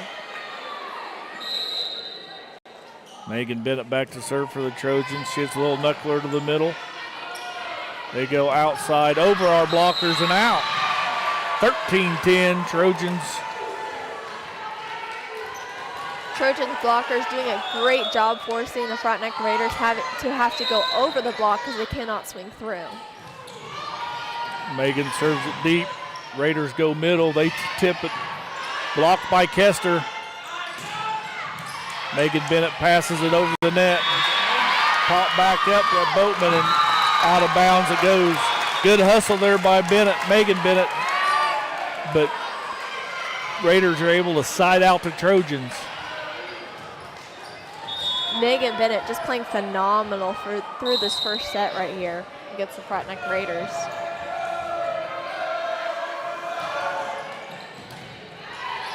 Megan Bennett back to serve for the Trojans. She hits a little knuckler to the middle. They go outside over our blockers and out. 13-10 Trojans. Trojans blockers doing a great job forcing the Frontenac Raiders to have to go over the block because they cannot swing through. Megan serves it deep. Raiders go middle. They tip it. Blocked by Kester. Megan Bennett passes it over the net. Pop back up to Boatman and out of bounds it goes. Good hustle there by Bennett, Megan Bennett. But Raiders are able to side out the Trojans. Megan Bennett just playing phenomenal through this first set right here against the Frontenac Raiders.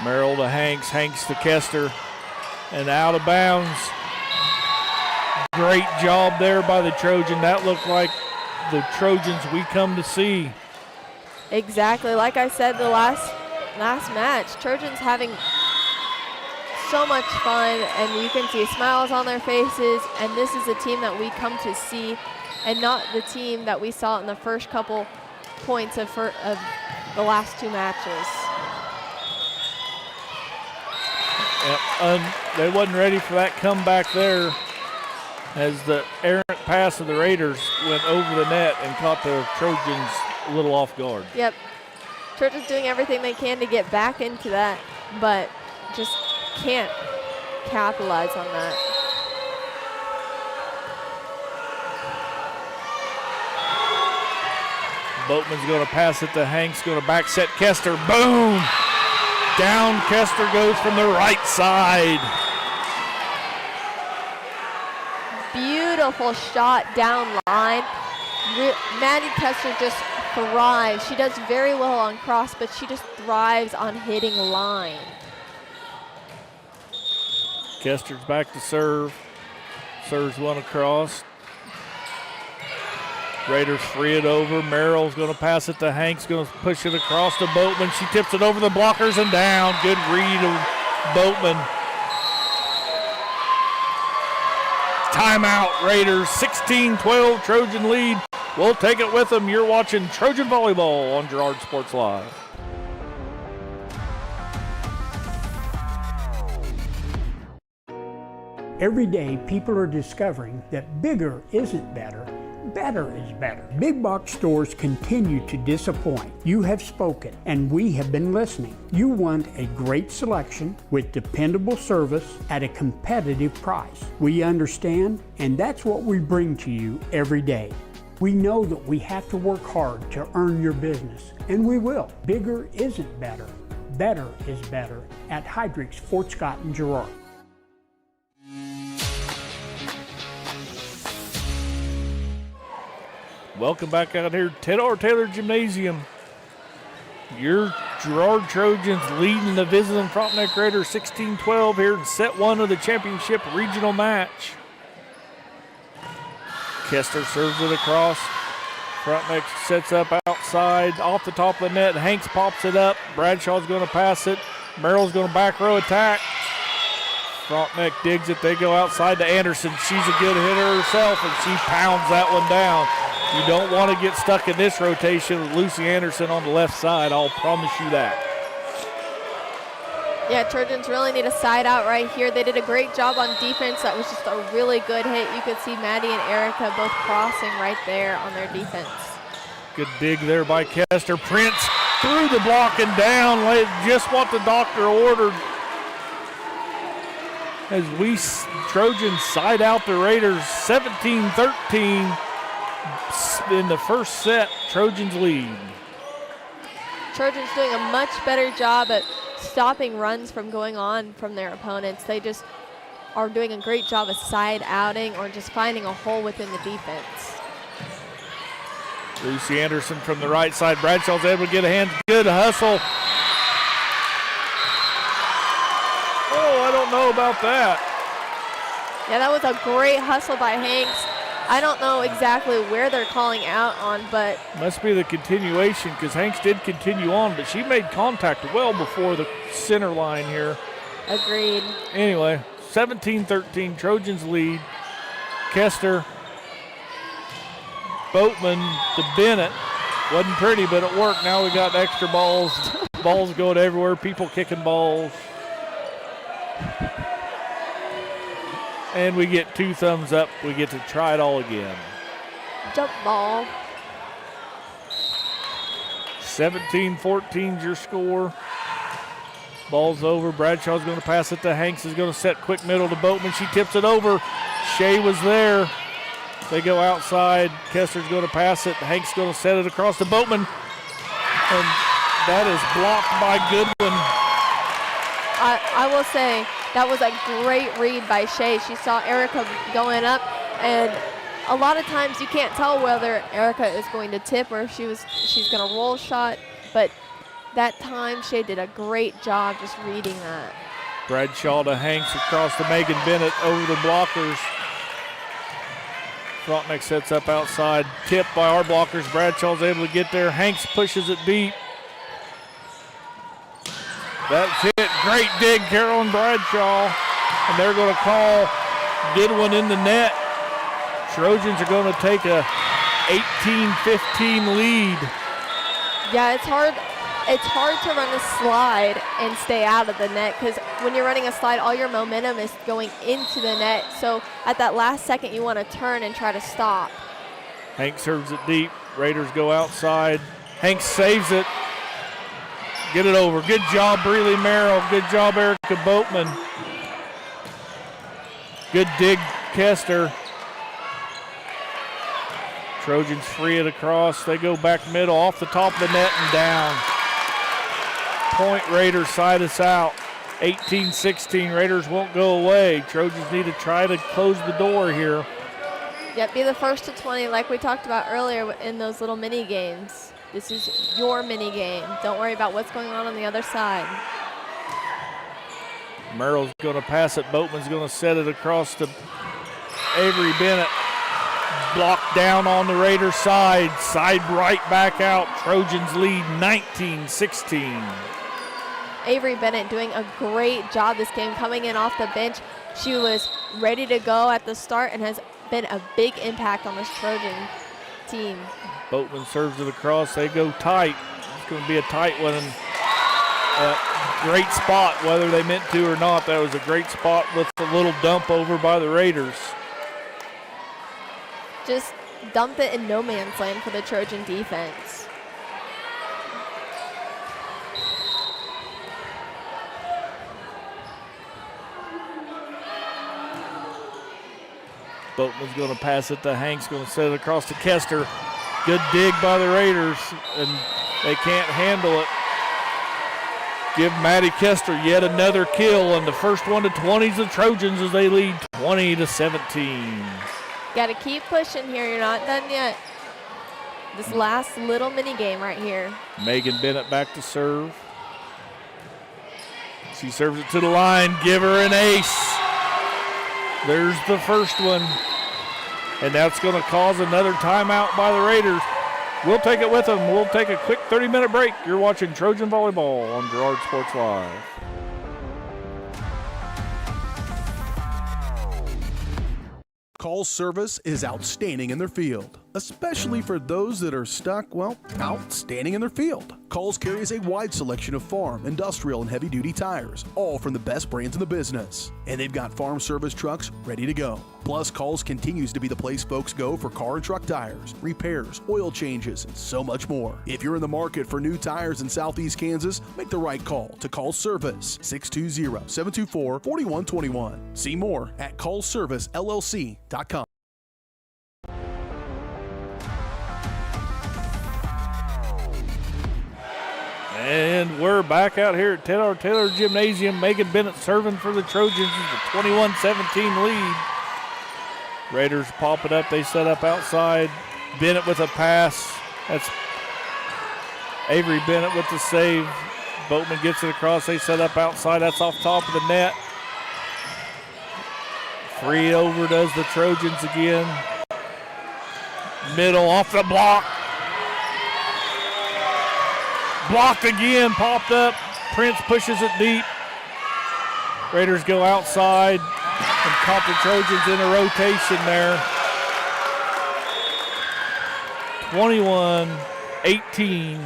Merrill to Hanks, Hanks to Kester, and out of bounds. Great job there by the Trojan. That looked like the Trojans we come to see. Exactly, like I said the last match, Trojans having so much fun, and you can see smiles on their faces, and this is a team that we come to see, and not the team that we saw in the first couple points of the last two matches. They wasn't ready for that comeback there as the errant pass of the Raiders went over the net and caught the Trojans a little off guard. Yep. Trojans doing everything they can to get back into that, but just can't capitalize on that. Boatman's going to pass it to Hanks, going to back set Kester. Boom! Down Kester goes from the right side. Beautiful shot down line. Maddie Kester just thrives. She does very well on cross, but she just thrives on hitting line. Kester's back to serve. Serves one across. Raiders free it over. Merrill's going to pass it to Hanks, going to push it across to Boatman. She tips it over the blockers and down. Good read of Boatman. Timeout, Raiders. 16-12 Trojan lead. We'll take it with them. You're watching Trojan Volleyball on Girard Sports Live. Every day, people are discovering that bigger isn't better. Better is better. Big box stores continue to disappoint. You have spoken, and we have been listening. You want a great selection with dependable service at a competitive price. We understand, and that's what we bring to you every day. We know that we have to work hard to earn your business, and we will. Bigger isn't better. Better is better at Hydrix, Fort Scott, and Girard. Welcome back out here, Ted R. Taylor Gymnasium. Your Girard Trojans leading the visiting Frontenac Raiders 16-12 here in set one of the championship regional match. Kester serves it across. Frontenac sets up outside, off the top of the net. Hanks pops it up. Bradshaw's going to pass it. Merrill's going to back row attack. Frontenac digs it. They go outside to Anderson. She's a good hitter herself, and she pounds that one down. You don't want to get stuck in this rotation with Lucy Anderson on the left side. I'll promise you that. Yeah, Trojans really need a side out right here. They did a great job on defense. That was just a really good hit. You could see Maddie and Erica both crossing right there on their defense. Good dig there by Kester. Prince through the block and down. Just what the doctor ordered. As we Trojans side out the Raiders 17-13 in the first set. Trojans lead. Trojans doing a much better job at stopping runs from going on from their opponents. They just are doing a great job of side outing or just finding a hole within the defense. Lucy Anderson from the right side. Bradshaw's able to get a hand. Good hustle. Oh, I don't know about that. Yeah, that was a great hustle by Hanks. I don't know exactly where they're calling out on, but must be the continuation because Hanks did continue on, but she made contact well before the center line here. Agreed. Anyway, 17-13, Trojans lead. Kester, Boatman to Bennett. Wasn't pretty, but it worked. Now we got extra balls. Balls going everywhere, people kicking balls. And we get 2 thumbs up. We get to try it all again. Jump ball. 17-14 is your score. Ball's over. Bradshaw's going to pass it to Hanks. Is going to set quick middle to Boatman. She tips it over. Shea was there. They go outside. Kester's going to pass it. Hanks going to set it across to Boatman. And that is blocked by Goodwin. I will say that was a great read by Shea. She saw Erica going up, and a lot of times you can't tell whether Erica is going to tip or if she's going to roll shot, but that time Shea did a great job just reading that. Bradshaw to Hanks across to Megan Bennett over the blockers. Frontenac sets up outside. Tip by our blockers. Bradshaw's able to get there. Hanks pushes it deep. That's it. Great dig, Carolyn Bradshaw. And they're going to call Goodwin in the net. Trojans are going to take a 18-15 lead. Yeah, it's hard to run a slide and stay out of the net because when you're running a slide, all your momentum is going into the net. So at that last second, you want to turn and try to stop. Hank serves it deep. Raiders go outside. Hank saves it. Get it over. Good job, Breeley Merrill. Good job, Erica Boatman. Good dig, Kester. Trojans free it across. They go back middle, off the top of the net and down. Point Raiders side us out. 18-16. Raiders won't go away. Trojans need to try to close the door here. Yep, be the first to 20 like we talked about earlier in those little mini games. This is your mini game. Don't worry about what's going on the other side. Merrill's going to pass it. Boatman's going to set it across to Avery Bennett. Blocked down on the Raiders side. Side right back out. Trojans lead 19-16. Avery Bennett doing a great job this game, coming in off the bench. She was ready to go at the start and has been a big impact on this Trojan team. Boatman serves it across. They go tight. It's going to be a tight one. And great spot, whether they meant to or not. That was a great spot with the little dump over by the Raiders. Just dumped it in no man's land for the Trojan defense. Boatman's going to pass it to Hank's, going to set it across to Kester. Good dig by the Raiders, and they can't handle it. Give Maddie Kester yet another kill, and the first one to 20 is the Trojans as they lead 20-17. Got to keep pushing here. You're not done yet. This last little mini game right here. Megan Bennett back to serve. She serves it to the line. Give her an ace. There's the first one. And that's going to cause another timeout by the Raiders. We'll take it with them. We'll take a quick 30-minute break. You're watching Trojan Volleyball on Girard Sports Live. Call service is outstanding in their field, especially for those that are stuck, well, outstanding in their field. Coles carries a wide selection of farm, industrial, and heavy-duty tires, all from the best brands in the business. And they've got farm service trucks ready to go. Plus, Coles continues to be the place folks go for car and truck tires, repairs, oil changes, and so much more. If you're in the market for new tires in Southeast Kansas, make the right call to Coles Service, 620-724-4121. See more at ColesServiceLLC.com. And we're back out here at Ted R. Taylor Gymnasium. Megan Bennett serving for the Trojans is the 21-17 lead. Raiders pop it up. They set up outside. Bennett with a pass. That's Avery Bennett with the save. Boatman gets it across. They set up outside. That's off top of the net. Free over does the Trojans again. Middle off the block. Blocked again, popped up. Prince pushes it deep. Raiders go outside and caught the Trojans in a rotation there. 21-18.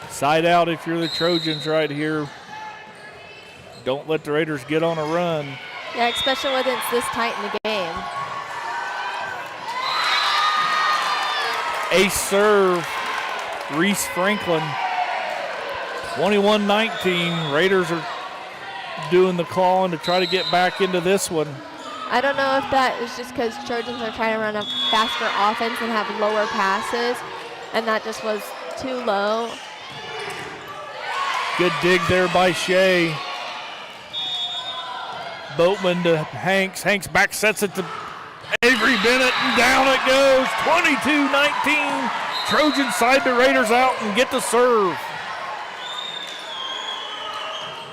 Side out if you're the Trojans right here. Don't let the Raiders get on a run. Yeah, especially when it's this tight in the game. Ace serve, Reese Franklin. 21-19. Raiders are doing the clawing to try to get back into this one. I don't know if that is just because Trojans are trying to run a faster offense and have lower passes, and that just was too low. Good dig there by Shea. Boatman to Hanks. Hanks back sets it to Avery Bennett, and down it goes. 22-19. Trojans side the Raiders out and get the serve.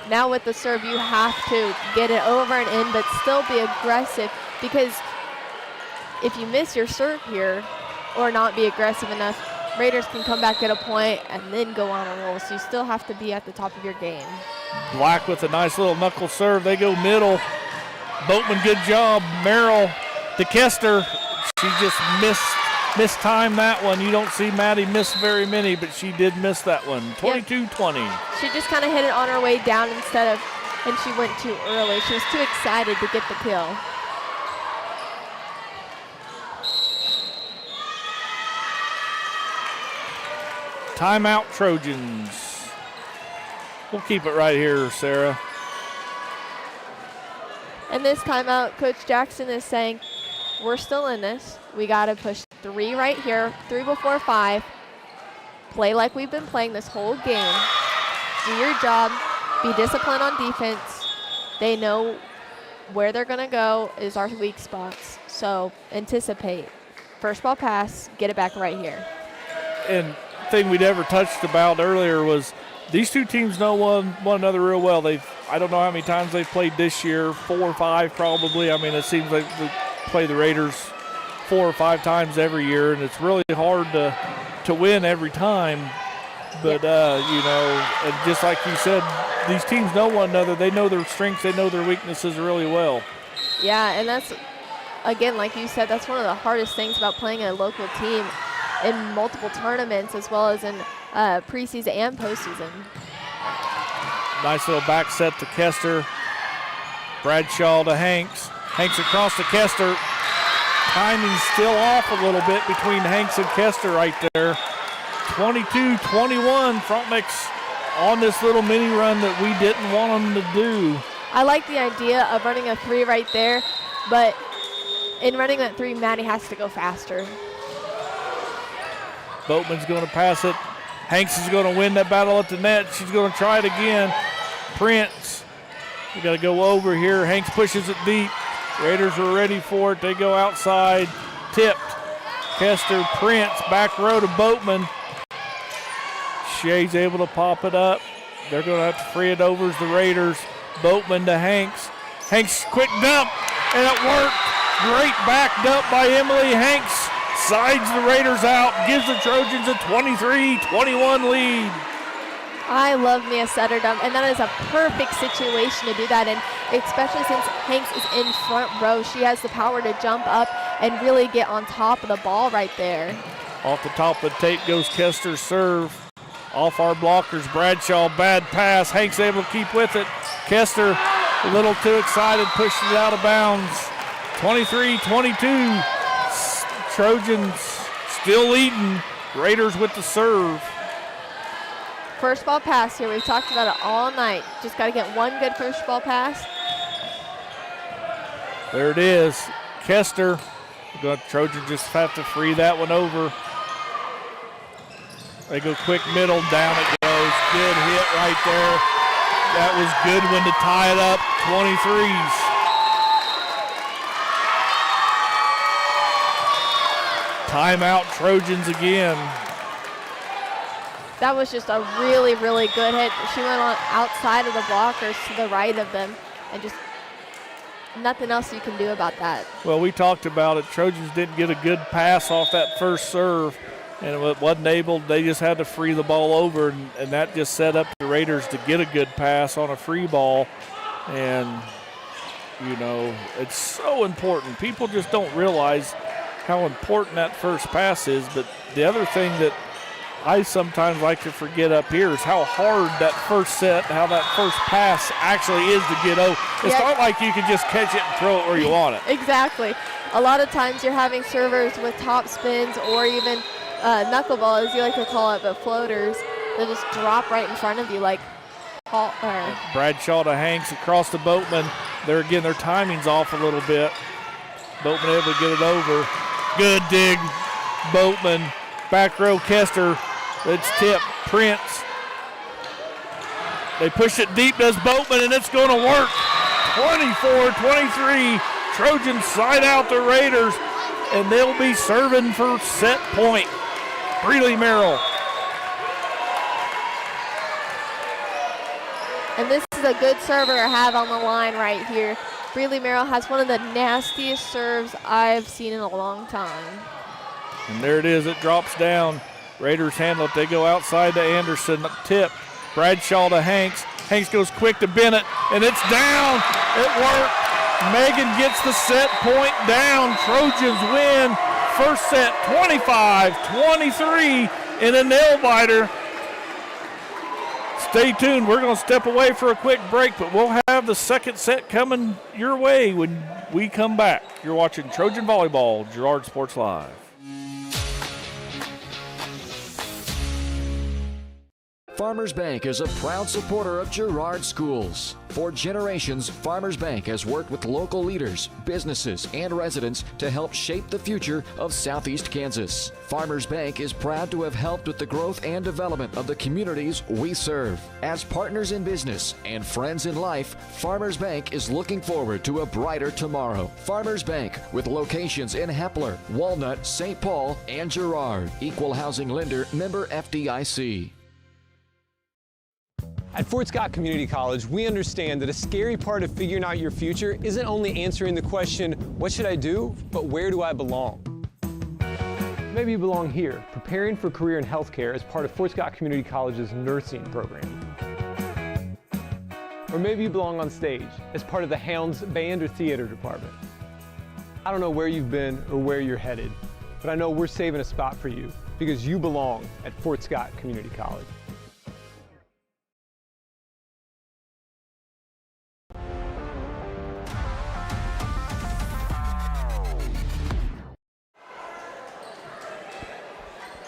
Now with the serve, you have to get it over and in, but still be aggressive, because if you miss your serve here or not be aggressive enough, Raiders can come back, get a point, and then go on a roll. So you still have to be at the top of your game. Black with a nice little knuckle serve. They go middle. Boatman, good job. Merrill to Kester. She just missed mistimed that one. You don't see Maddie miss very many, but she did miss that one. 22-20. She just kind of hit it on her way down instead of, and she went too early. She was too excited to get the kill. Timeout, Trojans. We'll keep it right here, Sarah. And this timeout, Coach Jackson is saying, we're still in this. We got to push 3 right here, 3 before 5. Play like we've been playing this whole game. Do your job. Be disciplined on defense. They know where they're going to go is our weak spots. So anticipate. First ball pass, get it back right here. And thing we never touched about earlier was these two teams know one another real well. I don't know how many times they've played this year, 4 or 5 probably. I mean, it seems like we play the Raiders 4 or 5 times every year, and it's really hard to win every time. But, you know, and just like you said, these teams know one another. They know their strengths. They know their weaknesses really well. Yeah, and that's, again, like you said, that's one of the hardest things about playing a local team in multiple tournaments as well as in preseason and postseason. Nice little back set to Kester. Bradshaw to Hanks. Hanks across to Kester. Timing's still off a little bit between Hanks and Kester right there. 22-21, Frontenac's on this little mini run that we didn't want them to do. I like the idea of running a 3 right there, but in running that 3, Maddie has to go faster. Boatman's going to pass it. Hanks is going to win that battle at the net. She's going to try it again. Prince, we got to go over here. Hanks pushes it deep. Raiders are ready for it. They go outside. Tipped. Kester, Prince, back row to Boatman. Shea's able to pop it up. They're going to have to free it over as the Raiders. Boatman to Hanks. Hanks, quick dump, and it worked. Great back dump by Emily Hanks. Sides the Raiders out, gives the Trojans a 23-21 lead. I love Mia Sutter dump, and that is a perfect situation to do that in, especially since Hanks is in front row. She has the power to jump up and really get on top of the ball right there. Off the top of the tape goes Kester's serve. Off our blockers, Bradshaw, bad pass. Hanks able to keep with it. Kester, a little too excited, pushed it out of bounds. 23-22. Trojans still leading. Raiders with the serve. First ball pass here. We've talked about it all night. Just got to get one good first ball pass. There it is. Kester. Trojans just have to free that one over. They go quick middle, down it goes. Good hit right there. That was good one to tie it up. 23s. Timeout, Trojans again. That was just a really, really good hit. She went on outside of the blockers to the right of them, and just nothing else you can do about that. Well, we talked about it. Trojans didn't get a good pass off that first serve, and it wasn't able. They just had to free the ball over, and that just set up the Raiders to get a good pass on a free ball. And, you know, it's so important. People just don't realize how important that first pass is. But the other thing that I sometimes like to forget up here is how hard that first set, how that first pass actually is to get over. It's not like you can just catch it and throw it where you want it. Exactly. A lot of times you're having servers with top spins or even knuckleball, as you like to call it, but floaters that just drop right in front of you like Bradshaw to Hanks across the Boatman. There again, their timing's off a little bit. Boatman able to get it over. Good dig, Boatman. Back row, Kester. It's tipped. Prince. They push it deep, does Boatman, and it's going to work. 24-23. Trojans side out the Raiders, and they'll be serving for set point. Prairie Merrill. And this is a good server to have on the line right here. Prairie Merrill has one of the nastiest serves I've seen in a long time. And there it is. It drops down. Raiders handle it. They go outside to Anderson. Tip. Bradshaw to Hanks. Hanks goes quick to Bennett, and it's down. It worked. Megan gets the set point down. Trojans win first set, 25-23 in a nail-biter. Stay tuned. We're going to step away for a quick break, but we'll have the second set coming your way when we come back. You're watching Trojan Volleyball, Girard Sports Live. Farmers Bank is a proud supporter of Girard schools. For generations, Farmers Bank has worked with local leaders, businesses, and residents to help shape the future of Southeast Kansas. Farmers Bank is proud to have helped with the growth and development of the communities we serve. As partners in business and friends in life, Farmers Bank is looking forward to a brighter tomorrow. Farmers Bank, with locations in Hepler, Walnut, St. Paul, and Girard. Equal housing lender, member FDIC. At Fort Scott Community College, we understand that a scary part of figuring out your future isn't only answering the question, what should I do, but where do I belong? Maybe you belong here, preparing for a career in healthcare as part of Fort Scott Community College's nursing program. Or maybe you belong on stage as part of the Hounds band or theater department. I don't know where you've been or where you're headed, but I know we're saving a spot for you because you belong at Fort Scott Community College.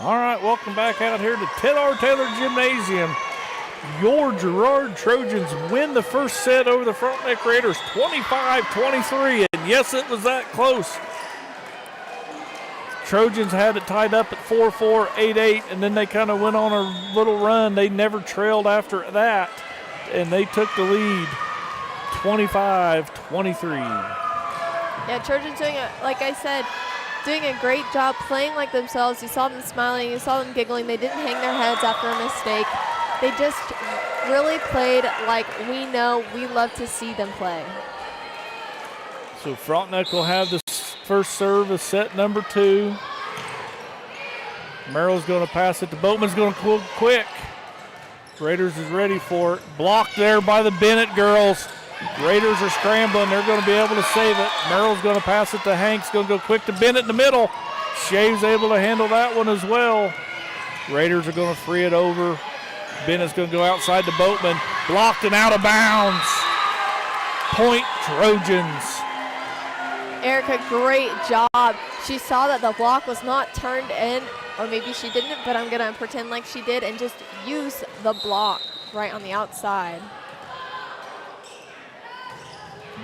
All right, welcome back out here to Ted R. Taylor Gymnasium. Your Girard Trojans win the first set over the Frontenac Raiders 25-23, and yes, it was that close. Trojans had it tied up at 4-4, 8-8, and then they kind of went on a little run. They never trailed after that, and they took the lead 25-23. Yeah, Trojans doing it, like I said, doing a great job playing like themselves. You saw them smiling, you saw them giggling. They didn't hang their heads after a mistake. They just really played like we know we love to see them play. So Frontenac will have the first serve of set number 2. Merrill's going to pass it to Boatman's going to quick. Raiders is ready for it. Blocked there by the Bennett girls. Raiders are scrambling. They're going to be able to save it. Merrill's going to pass it to Hanks. Going to go quick to Bennett in the middle. Shave's able to handle that one as well. Raiders are going to free it over. Bennett's going to go outside to Boatman. Blocked and out of bounds. Point Trojans. Erica, great job. She saw that the block was not turned in, or maybe she didn't, but I'm going to pretend like she did and just use the block right on the outside.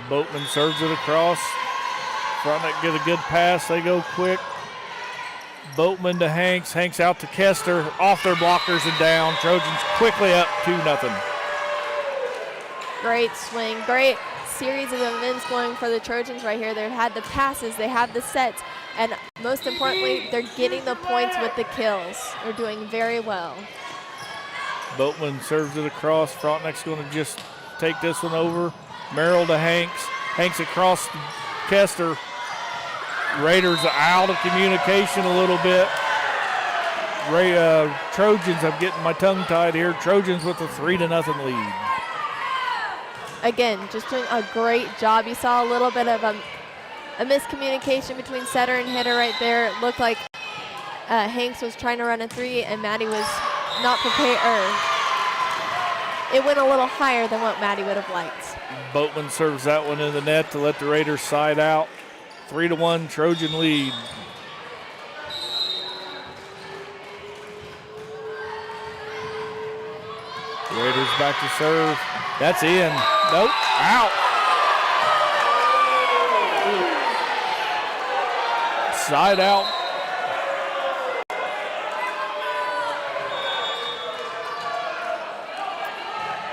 Boatman serves it across. Frontenac get a good pass. They go quick. Boatman to Hanks. Hanks out to Kester. Off their blockers and down. Trojans quickly up 2-0. Great swing. Great series of events going for the Trojans right here. They had the passes. They have the sets. And most importantly, they're getting the points with the kills. They're doing very well. Boatman serves it across. Frontenac's going to just take this one over. Merrill to Hanks. Hanks across to Kester. Raiders out of communication a little bit. Trojans, I'm getting my tongue tied here. Trojans with a 3-0 lead. Again, just doing a great job. You saw a little bit of a miscommunication between setter and hitter right there. It looked like Hanks was trying to run a 3 and Maddie was not prepared. It went a little higher than what Maddie would have liked. Boatman serves that one in the net to let the Raiders side out. 3-1 Trojan lead. Raiders back to serve. That's in. Nope. Out. Side out.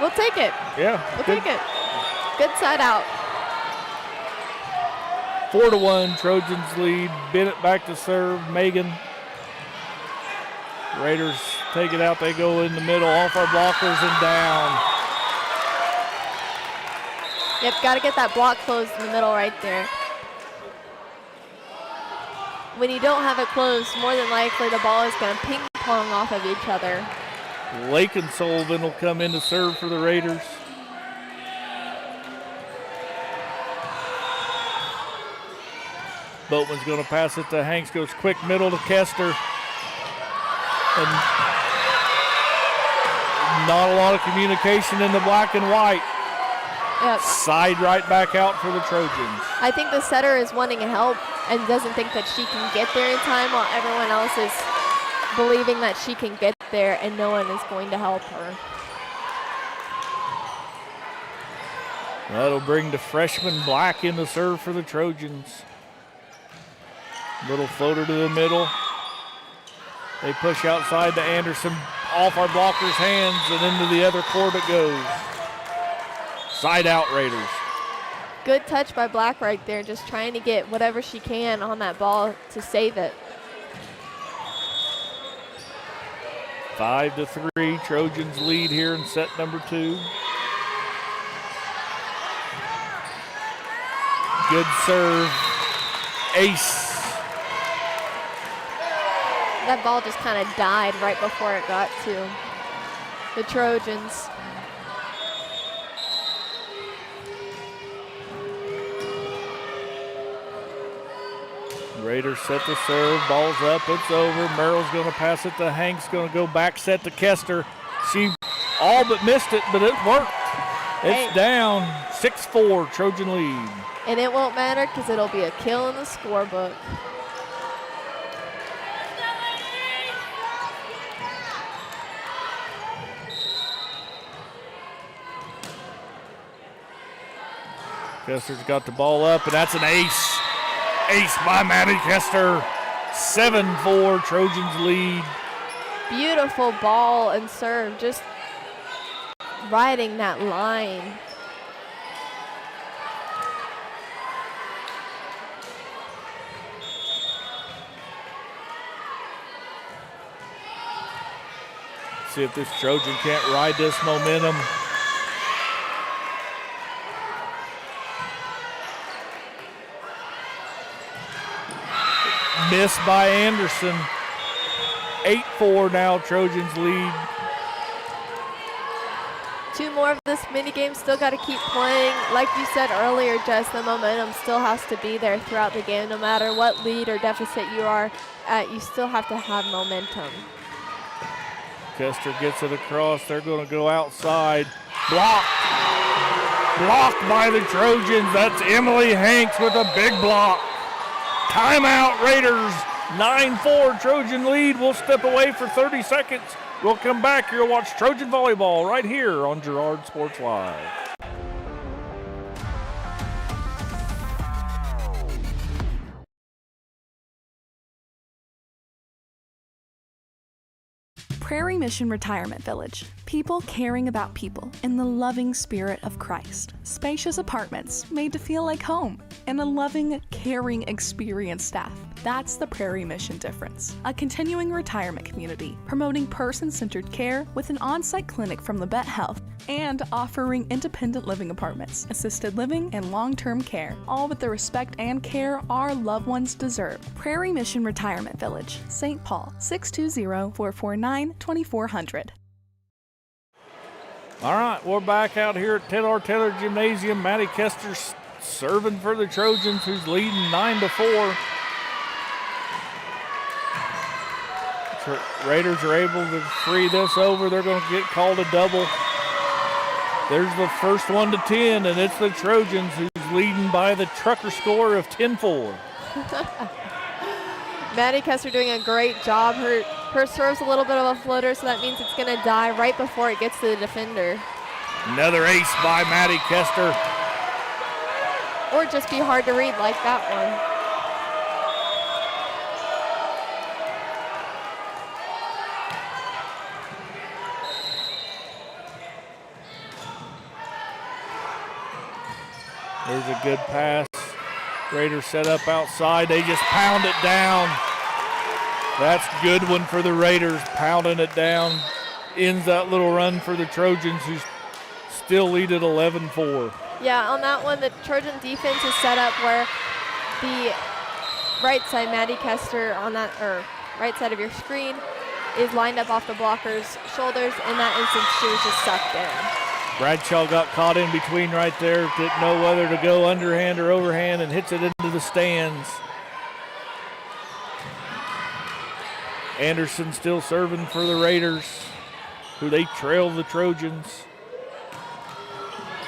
We'll take it. Yeah. We'll take it. Good side out. 4-1 Trojans lead. Bennett back to serve. Megan. Raiders take it out. They go in the middle off our blockers and down. Yep, got to get that block closed in the middle right there. When you don't have it closed, more than likely the ball is going to ping pong off of each other. Lakin Sullivan will come in to serve for the Raiders. Boatman's going to pass it to Hanks, goes quick middle to Kester. And not a lot of communication in the black and white. Yep. Side right back out for the Trojans. I think the setter is wanting help and doesn't think that she can get there in time, while everyone else is believing that she can get there and no one is going to help her. That'll bring the freshman Black in to serve for the Trojans. Little floater to the middle. They push outside to Anderson, off our blocker's hands, and into the other court it goes. Side out Raiders. Good touch by Black right there, just trying to get whatever she can on that ball to save it. 5-3, Trojans lead here in set number 2. Good serve, ace. That ball just kind of died right before it got to the Trojans. Raiders set the serve, ball's up, it's over. Merrill's going to pass it to Hanks, going to go back set to Kester. She all but missed it, but it worked. It's down, 6-4, Trojan lead. And it won't matter because it'll be a kill in the scorebook. Kester's got the ball up, and that's an ace. Ace by Maddie Kester. 7-4, Trojans lead. Beautiful ball and serve, just riding that line. See if this Trojan can't ride this momentum. Missed by Anderson. 8-4 now, Trojans lead. 2 more of this mini game, still got to keep playing. Like you said earlier, Jess, the momentum still has to be there throughout the game. No matter what lead or deficit you are at, you still have to have momentum. Kester gets it across. They're going to go outside. Blocked. Blocked by the Trojans. That's Emily Hanks with a big block. Timeout, Raiders. 9-4, Trojan lead. We'll step away for 30 seconds. We'll come back. You'll watch Trojan Volleyball right here on Girard Sports Live. Prairie Mission Retirement Village. People caring about people in the loving spirit of Christ. Spacious apartments made to feel like home, and a loving, caring, experienced staff. That's the Prairie Mission difference. A continuing retirement community promoting person-centered care with an on-site clinic from Labette Health and offering independent living apartments, assisted living, and long-term care, all with the respect and care our loved ones deserve. Prairie Mission Retirement Village, St. Paul, 620-449-2400. All right, we're back out here at Taylor Gymnasium. Maddie Kester serving for the Trojans, who's leading 9-4. Raiders are able to free this over. They're going to get called a double. There's the first one to 10, and it's the Trojans who's leading by the trucker score of 10-4. Maddie Kester doing a great job. Her serve's a little bit of a floater, so that means it's going to die right before it gets to the defender. Another ace by Maddie Kester. Or just be hard to read like that one. There's a good pass. Raiders set up outside. They just pound it down. That's a good one for the Raiders, pounding it down. Ends that little run for the Trojans, who still lead at 11-4. Yeah, on that one, the Trojan defense is set up where the right side, Maddie Kester, on that, or right side of your screen, is lined up off the blocker's shoulders. In that instance, she was just sucked in. Bradshaw got caught in between right there. Didn't know whether to go underhand or overhand and hits it into the stands. Anderson still serving for the Raiders, who they trail the Trojans.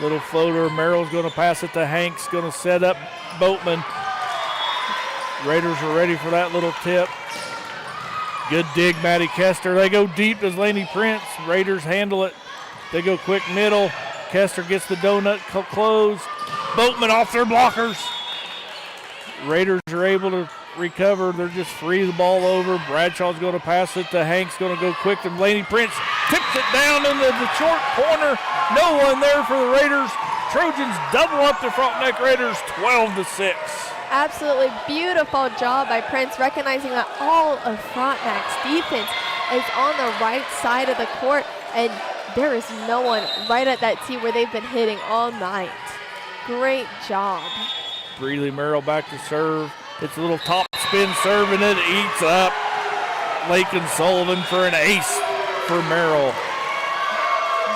Little floater. Merrill's going to pass it to Hanks. Going to set up Boatman. Raiders are ready for that little tip. Good dig, Maddie Kester. They go deep as Laney Prince. Raiders handle it. They go quick middle. Kester gets the donut closed. Boatman off their blockers. Raiders are able to recover. They're just free the ball over. Bradshaw's going to pass it to Hanks. Going to go quick to Laney Prince. Tips it down into the short corner. No one there for the Raiders. Trojans double up the Frontenac Raiders 12-6. Absolutely beautiful job by Prince, recognizing that all of Frontenac's defense is on the right side of the court, and there is no one right at that tee where they've been hitting all night. Great job. Breeley Merrill back to serve. It's a little top spin serve, and it eats up Lakin Sullivan for an ace for Merrill.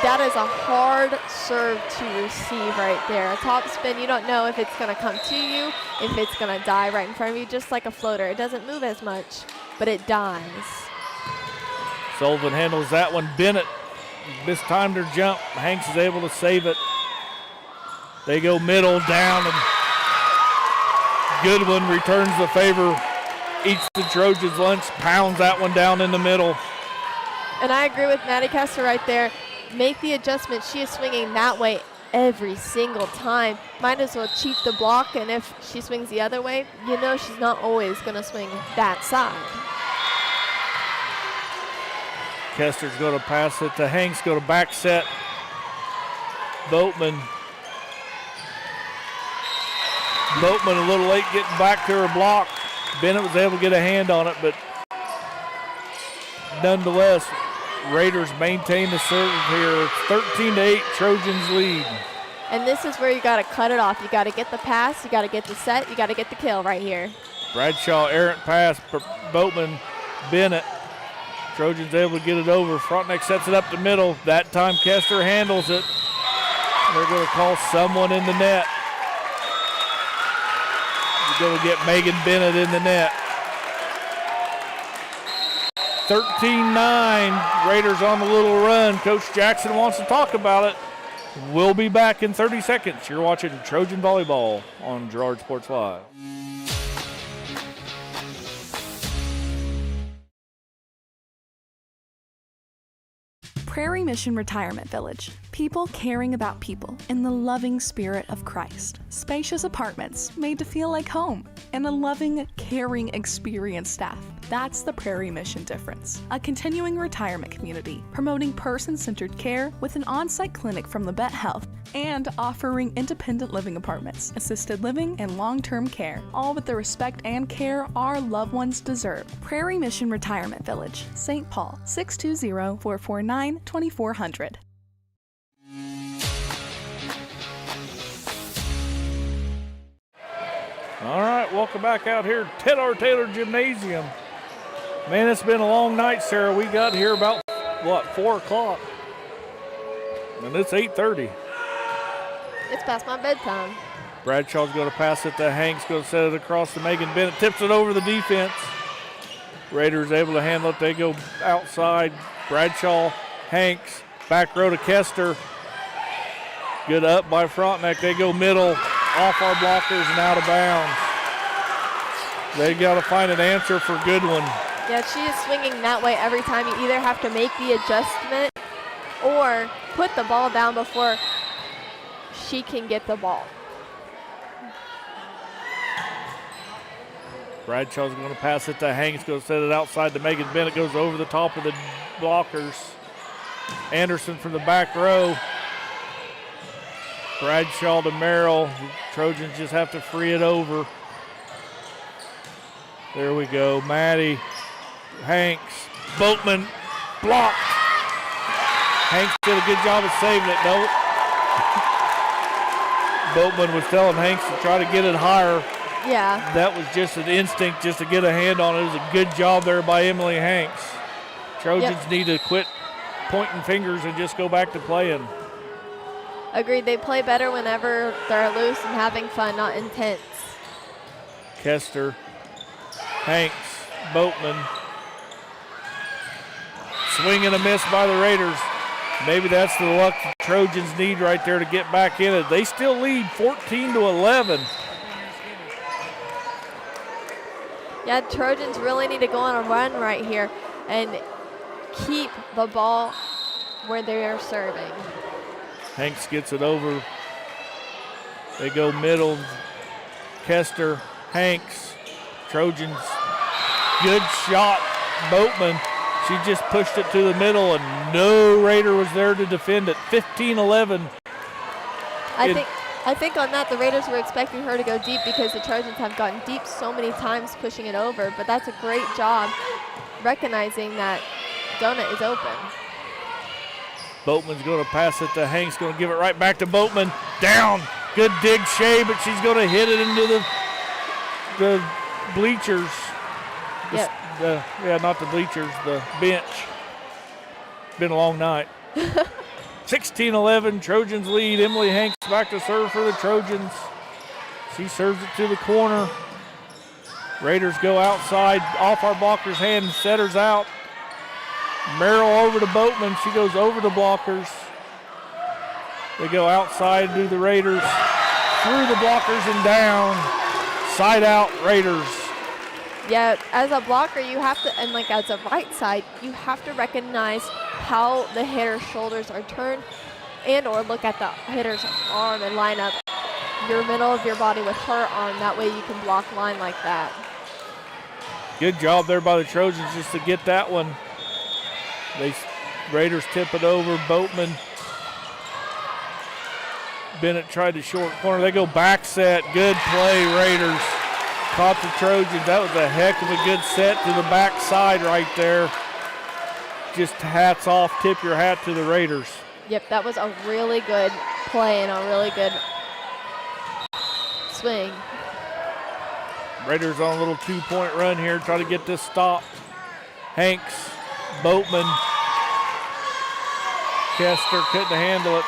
That is a hard serve to receive right there. A top spin, you don't know if it's going to come to you, if it's going to die right in front of you, just like a floater. It doesn't move as much, but it dies. Sullivan handles that one. Bennett mistimed her jump. Hanks is able to save it. They go middle down, and Goodwin returns the favor, eats the Trojans' lunch, pounds that one down in the middle. And I agree with Maddie Kester right there. Make the adjustment. She is swinging that way every single time. Might as well cheat the block, and if she swings the other way, you know she's not always going to swing that side. Kester's going to pass it to Hanks, go to back set. Boatman a little late getting back to her block. Bennett was able to get a hand on it, but nonetheless, Raiders maintain the serve here. It's 13-8, Trojans lead. And this is where you got to cut it off. You got to get the pass, you got to get the set, you got to get the kill right here. Bradshaw, errant pass, Boatman, Bennett. Trojans able to get it over. Frontenac sets it up the middle. That time Kester handles it. They're going to call someone in the net. They're going to get Megan Bennett in the net. 13-9, Raiders on the little run. Coach Jackson wants to talk about it. We'll be back in 30 seconds. You're watching Trojan Volleyball on Girard Sports Live. Prairie Mission Retirement Village. People caring about people in the loving spirit of Christ. Spacious apartments made to feel like home, and a loving, caring, experienced staff. That's the Prairie Mission difference. A continuing retirement community promoting person-centered care with an on-site clinic from Labette Health and offering independent living apartments, assisted living, and long-term care, all with the respect and care our loved ones deserve. Prairie Mission Retirement Village, St. Paul, 620-449-2400. All right, welcome back out here at Ted R. Taylor Gymnasium. Man, it's been a long night, Sarah. We got here about, 4 o'clock? And it's 8:30. It's past my bedtime. Bradshaw's going to pass it to Hanks, going to set it across to Megan Bennett, tips it over the defense. Raiders able to handle it. They go outside. Bradshaw, Hanks, back row to Kester. Good up by Frontenac. They go middle, off our blockers and out of bounds. They got to find an answer for Goodwin. Yeah, she is swinging that way every time. You either have to make the adjustment or put the ball down before she can get the ball. Bradshaw's going to pass it to Hanks, going to set it outside to Megan Bennett, goes over the top of the blockers. Anderson from the back row. Bradshaw to Merrill. Trojans just have to free it over. There we go. Maddie, Hanks, Boatman, blocked. Hanks did a good job of saving it. No. Boatman was telling Hanks to try to get it higher. Yeah. That was just an instinct just to get a hand on it. It was a good job there by Emily Hanks. Trojans need to quit pointing fingers and just go back to playing. Agreed. They play better whenever they're loose and having fun, not intense. Kester, Hanks, Boatman. swing and a miss by the Raiders. Maybe that's the luck the Trojans need right there to get back in it. They still lead 14-11. Yeah, Trojans really need to go on a run right here and keep the ball where they are serving. Hanks gets it over. They go middle. Kester, Hanks, Trojans. Good shot, Boatman. She just pushed it to the middle, and no Raider was there to defend it. 15-11. I think on that the Raiders were expecting her to go deep because the Trojans have gotten deep so many times pushing it over, but that's a great job recognizing that Donut is open. Boatman's going to pass it to Hanks, going to give it right back to Boatman. Down. Good dig, Shea, but she's going to hit it into the bleachers. Yep. Not the bleachers, the bench. Been a long night. 16-11, Trojans lead. Emily Hanks back to serve for the Trojans. She serves it to the corner. Raiders go outside, off our blocker's hand, setters out. Merrill over to Boatman. She goes over the blockers. They go outside to the Raiders. Through the blockers and down. Side out, Raiders. Yeah, as a blocker, you have to, and like as a right side, you have to recognize how the hitter's shoulders are turned and or look at the hitter's arm and line up your middle of your body with her arm. That way you can block line like that. Good job there by the Trojans just to get that one. Raiders tip it over. Boatman. Bennett tried the short corner. They go back set. Good play, Raiders. Caught the Trojans. That was a heck of a good set to the back side right there. Just hats off. Tip your hat to the Raiders. Yep, that was a really good play and a really good swing. Raiders on a little 2-point run here. Try to get this stopped. Hanks, Boatman, Kester couldn't handle it.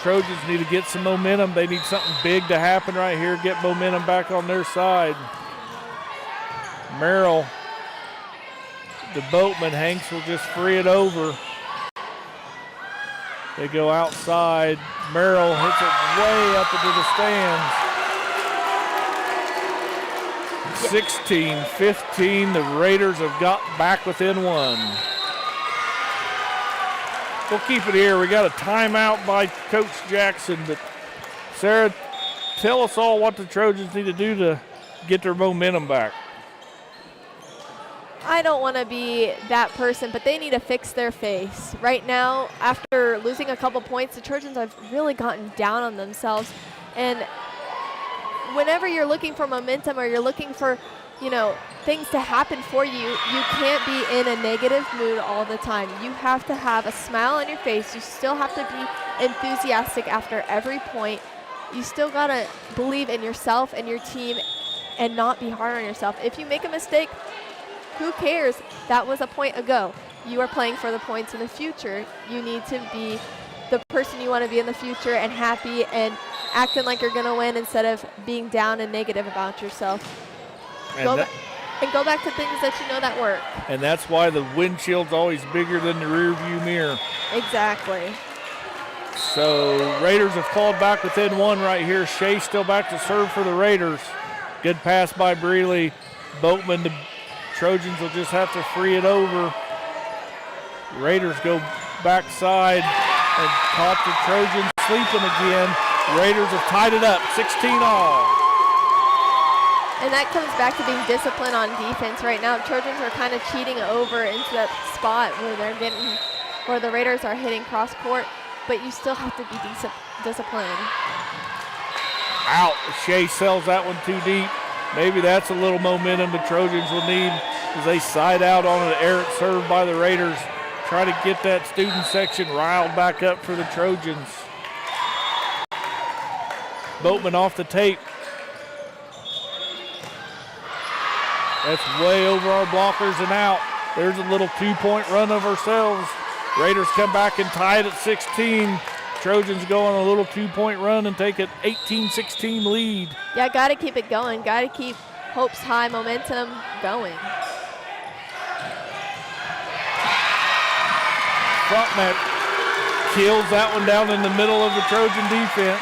Trojans need to get some momentum. They need something big to happen right here. Get momentum back on their side. Merrill, the Boatman. Hanks will just free it over. They go outside. Merrill hits it way up into the stands. 16-15. The Raiders have got back within one. We'll keep it here. We got a timeout by Coach Jackson. But Sarah, tell us all what the Trojans need to do to get their momentum back. I don't want to be that person, but they need to fix their face. Right now, after losing a couple points, the Trojans have really gotten down on themselves. And whenever you're looking for momentum or you're looking for, things to happen for you, you can't be in a negative mood all the time. You have to have a smile on your face. You still have to be enthusiastic after every point. You still got to believe in yourself and your team and not be hard on yourself. If you make a mistake, who cares? That was a point ago. You are playing for the points in the future. You need to be the person you want to be in the future and happy and acting like you're going to win instead of being down and negative about yourself. Go back to things that you know that work. And that's why the windshield's always bigger than the rear view mirror. Exactly. So Raiders have called back within one right here. Shea still back to serve for the Raiders. Good pass by Breeley. Boatman, the Trojans will just have to free it over. Raiders go backside and caught the Trojans sleeping again. Raiders have tied it up, 16 all. And that comes back to being disciplined on defense right now. Trojans are kind of cheating over into that spot where the Raiders are hitting cross court, but you still have to be disciplined. Out. Shea sells that one too deep. Maybe that's a little momentum the Trojans will need as they side out on an errant serve by the Raiders. Try to get that student section riled back up for the Trojans. Boatman off the tape. That's way over our blockers and out. There's a little 2-point run of ourselves. Raiders come back and tie it at 16. Trojans go on a little 2-point run and take an 18-16 lead. Yeah, got to keep it going. Got to keep Hope's high momentum going. Frontenac kills that one down in the middle of the Trojan defense.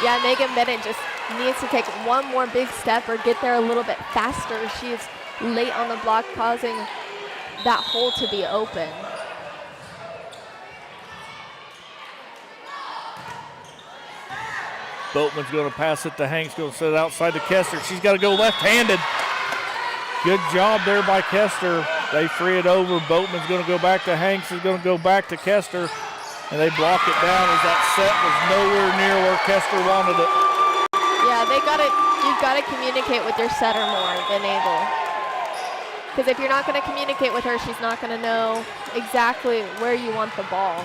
Yeah, Megan Bennett just needs to take one more big step or get there a little bit faster. She is late on the block, causing that hole to be open. Boatman's going to pass it to Hanks, going to set it outside to Kester. She's got to go left-handed. Good job there by Kester. They free it over. Boatman's going to go back to Hanks. Is going to go back to Kester. And they block it down as that set was nowhere near where Kester wanted it. Yeah, you've got to communicate with your setter more than able. Because if you're not going to communicate with her, she's not going to know exactly where you want the ball.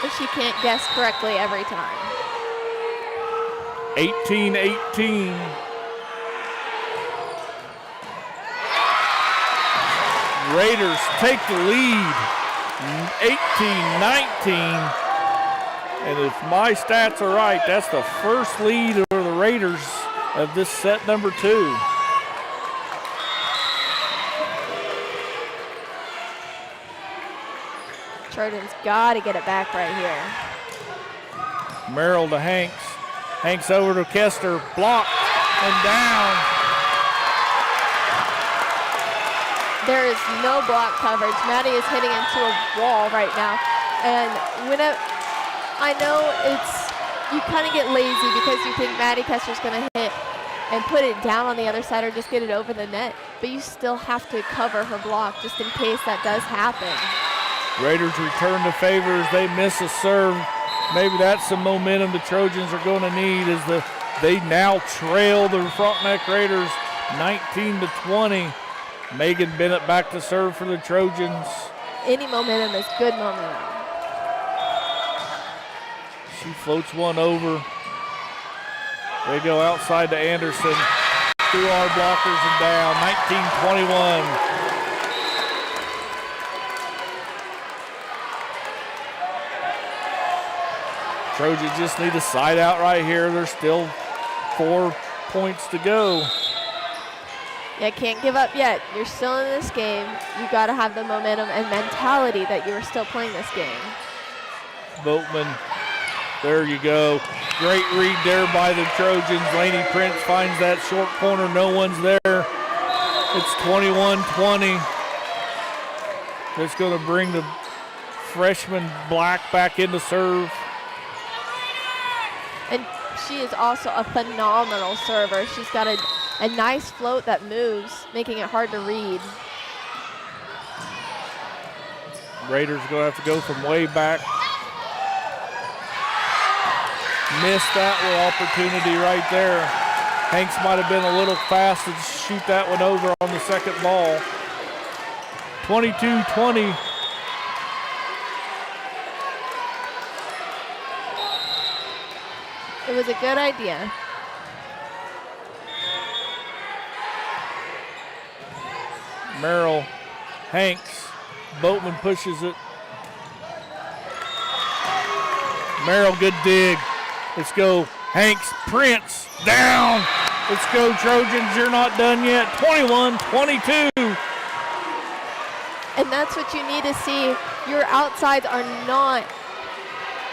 And she can't guess correctly every time. 18-18. Raiders take the lead, 18-19. And if my stats are right, that's the first lead for the Raiders of this set number 2. Trojans got to get it back right here. Merrill to Hanks. Hanks over to Kester. Blocked and down. There is no block coverage. Maddie is hitting into a wall right now. And I know you kind of get lazy because you think Maddie Kester's going to hit and put it down on the other side or just get it over the net. But you still have to cover her block just in case that does happen. Raiders return the favor as they miss a serve. Maybe that's some momentum the Trojans are going to need as they now trail the Frontenac Raiders 19-20. Megan Bennett back to serve for the Trojans. Any momentum is good momentum. She floats one over. They go outside to Anderson. Through our blockers and down, 19-21. Trojans just need a side out right here. There's still 4 points to go. Yeah, can't give up yet. You're still in this game. You got to have the momentum and mentality that you are still playing this game. Boatman, there you go. Great read there by the Trojans. Lainey Prince finds that short corner. No one's there. It's 21-20. That's going to bring the freshman Black back into serve. And she is also a phenomenal server. She's got a nice float that moves, making it hard to read. Raiders are going to have to go from way back. Missed that opportunity right there. Hanks might have been a little fast to shoot that one over on the second ball. 22-20. It was a good idea. Merrill, Hanks, Boatman pushes it. Merrill, good dig. Let's go. Hanks, Prince, down. Let's go, Trojans. You're not done yet. 21-22. And that's what you need to see. Your outsides are not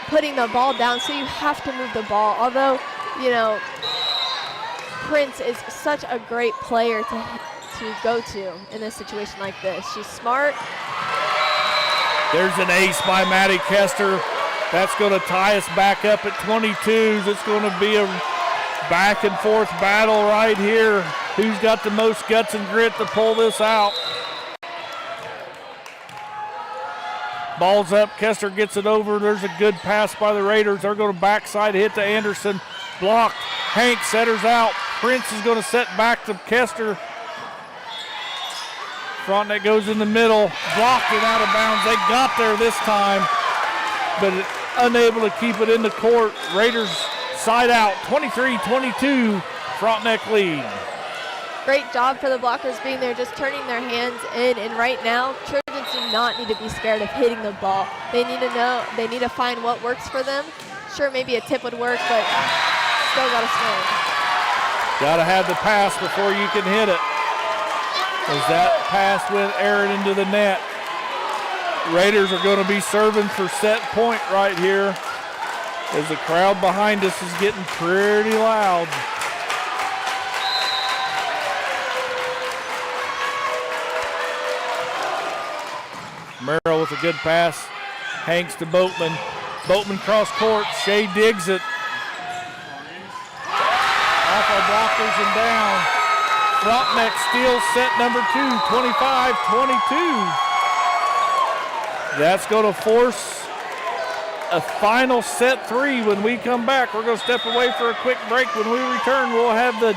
putting the ball down, so you have to move the ball. Although, Prince is such a great player to go to in a situation like this. She's smart. There's an ace by Maddie Kester. That's going to tie us back up at 22s. It's going to be a back and forth battle right here. Who's got the most guts and grit to pull this out? Ball's up. Kester gets it over. There's a good pass by the Raiders. They're going to backside hit to Anderson. Blocked. Hank setters out. Prince is going to set back to Kester. Frontenac goes in the middle. Blocked it out of bounds. They got there this time, but unable to keep it in the court. Raiders side out. 23-22. Frontenac lead. Great job for the blockers being there, just turning their hands in. And right now, Trojans Trojans do not need to be scared of hitting the ball. They need to find what works for them. Sure, maybe a tip would work, but still got to swing. Got to have the pass before you can hit it. As that pass went Aaron into the net. Raiders are going to be serving for set point right here as the crowd behind us is getting pretty loud. Merrill with a good pass. Hanks to Boatman. Boatman cross court. Shea digs it. Off our blockers and down. Frontenac steals set number 2, 25-22. That's going to force a final set 3 when we come back. We're going to step away for a quick break. When we return, we'll have the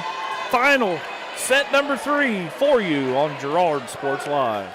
final set number 3 for you on Girard Sports Live.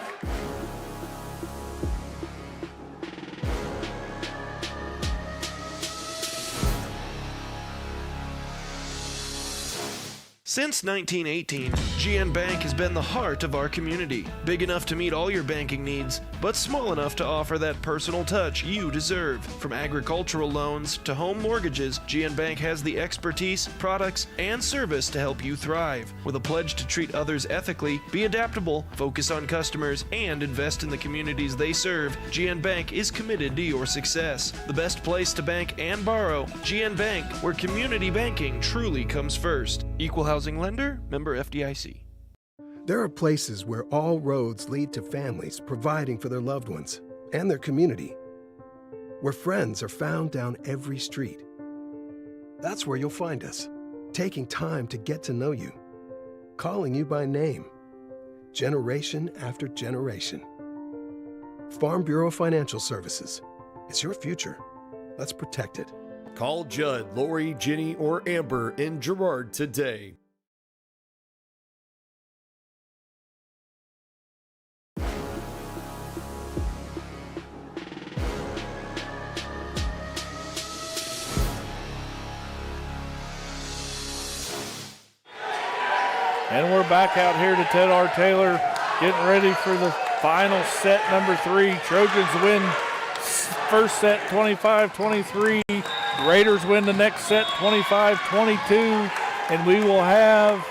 Since 1918, GN Bank has been the heart of our community. Big enough to meet all your banking needs, but small enough to offer that personal touch you deserve. From agricultural loans to home mortgages, GN Bank has the expertise, products, and service to help you thrive. With a pledge to treat others ethically, be adaptable, focus on customers, and invest in the communities they serve, GN Bank is committed to your success. The best place to bank and borrow, GN Bank, where community banking truly comes first. Equal housing lender, member FDIC. There are places where all roads lead to families providing for their loved ones and their community, where friends are found down every street. That's where you'll find us, taking time to get to know you, calling you by name, generation after generation. Farm Bureau Financial Services. It's your future. Let's protect it. Call Judd, Lori, Jenny, or Amber in Girard today. And we're back out here to Ted R. Taylor, getting ready for the final set number 3. Trojans win first set 25-23. Raiders win the next set 25-22. And we will have,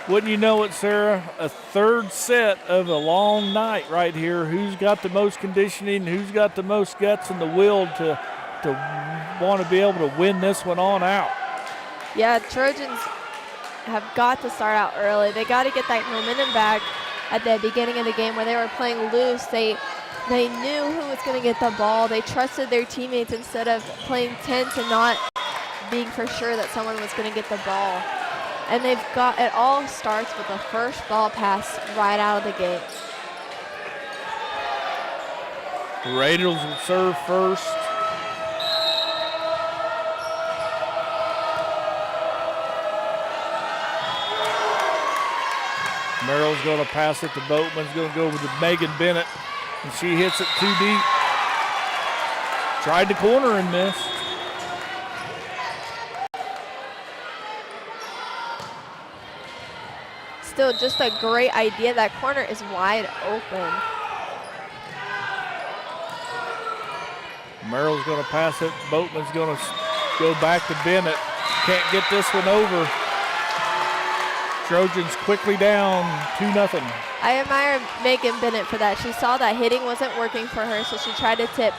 wouldn't you know it, Sarah, a third set of a long night right here. Who's got the most conditioning? Who's got the most guts and the will to want to be able to win this one on out? Yeah, Trojans have got to start out early. They got to get that momentum back at the beginning of the game where they were playing loose. They knew who was going to get the ball. They trusted their teammates instead of playing tense and not being for sure that someone was going to get the ball. And it all starts with the first ball pass right out of the gate. The Raiders will serve first. Merrill's going to pass it to Boatman's going to go over to Megan Bennett, and she hits it too deep. Tried the corner and missed. Still just a great idea. That corner is wide open. Merrill's going to pass it. Boatman's going to go back to Bennett. Can't get this one over. Trojans quickly down 2-0. I admire Megan Bennett for that. She saw that hitting wasn't working for her, so she tried to tip.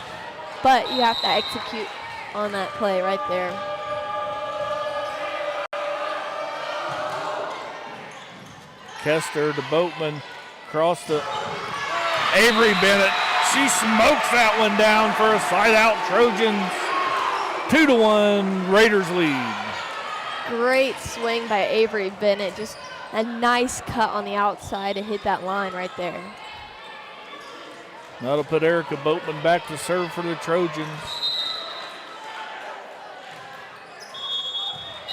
But you have to execute on that play right there. Kester to Boatman, across to Avery Bennett. She smokes that one down for a side out. Trojans 2-1 Raiders lead. Great swing by Avery Bennett. Just a nice cut on the outside to hit that line right there. That'll put Erica Boatman back to serve for the Trojans.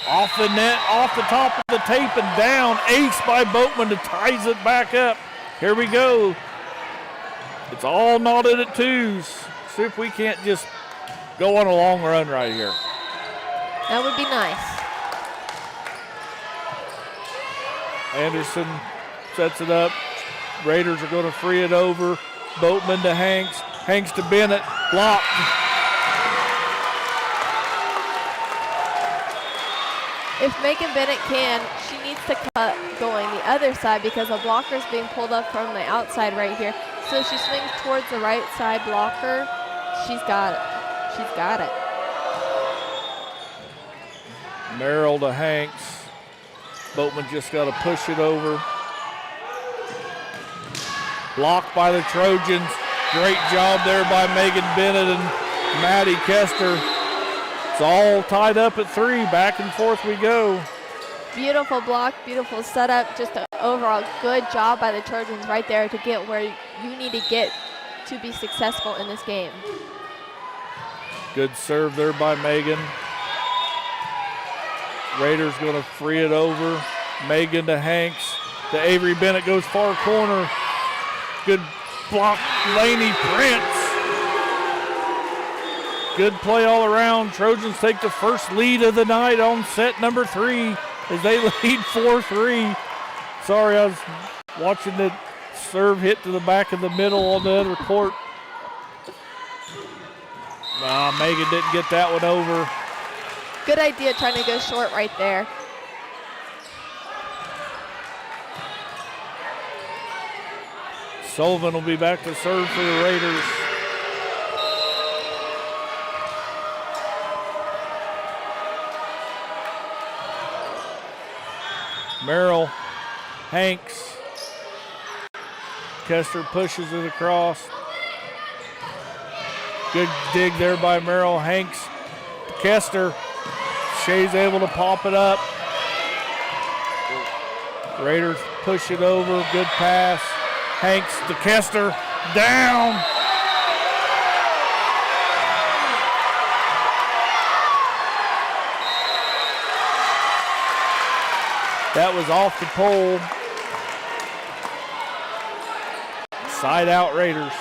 Off the net, off the top of the tape and down. Ace by Boatman to ties it back up. Here we go. It's all knotted at 2s. See if we can't just go on a long run right here. That would be nice. Anderson sets it up. Raiders are going to free it over. Boatman to Hanks. Hanks to Bennett. Blocked. If Megan Bennett can, she needs to cut going the other side because a blocker is being pulled up from the outside right here. So she swings towards the right side blocker. She's got it. She's got it. Merrill to Hanks. Boatman just got to push it over. Blocked by the Trojans. Great job there by Megan Bennett and Maddie Kester. It's all tied up at 3. Back and forth we go. Beautiful block, beautiful setup. Just an overall good job by the Trojans right there to get where you need to get to be successful in this game. Good serve there by Megan. Raiders going to free it over. Megan to Hanks. To Avery Bennett goes far corner. Good block, Laney Prince. Good play all around. Trojans take the first lead of the night on set number 3 as they lead 4-3. Sorry, I was watching the serve hit to the back of the middle on the other court. Megan didn't get that one over. Good idea trying to go short right there. Sullivan will be back to serve for the Raiders. Merrill, Hanks. Kester pushes it across. Good dig there by Merrill. Hanks, Kester. Shea's able to pop it up. Raiders push it over. Good pass. Hanks to Kester. Down. That was off the pole. Side out Raiders.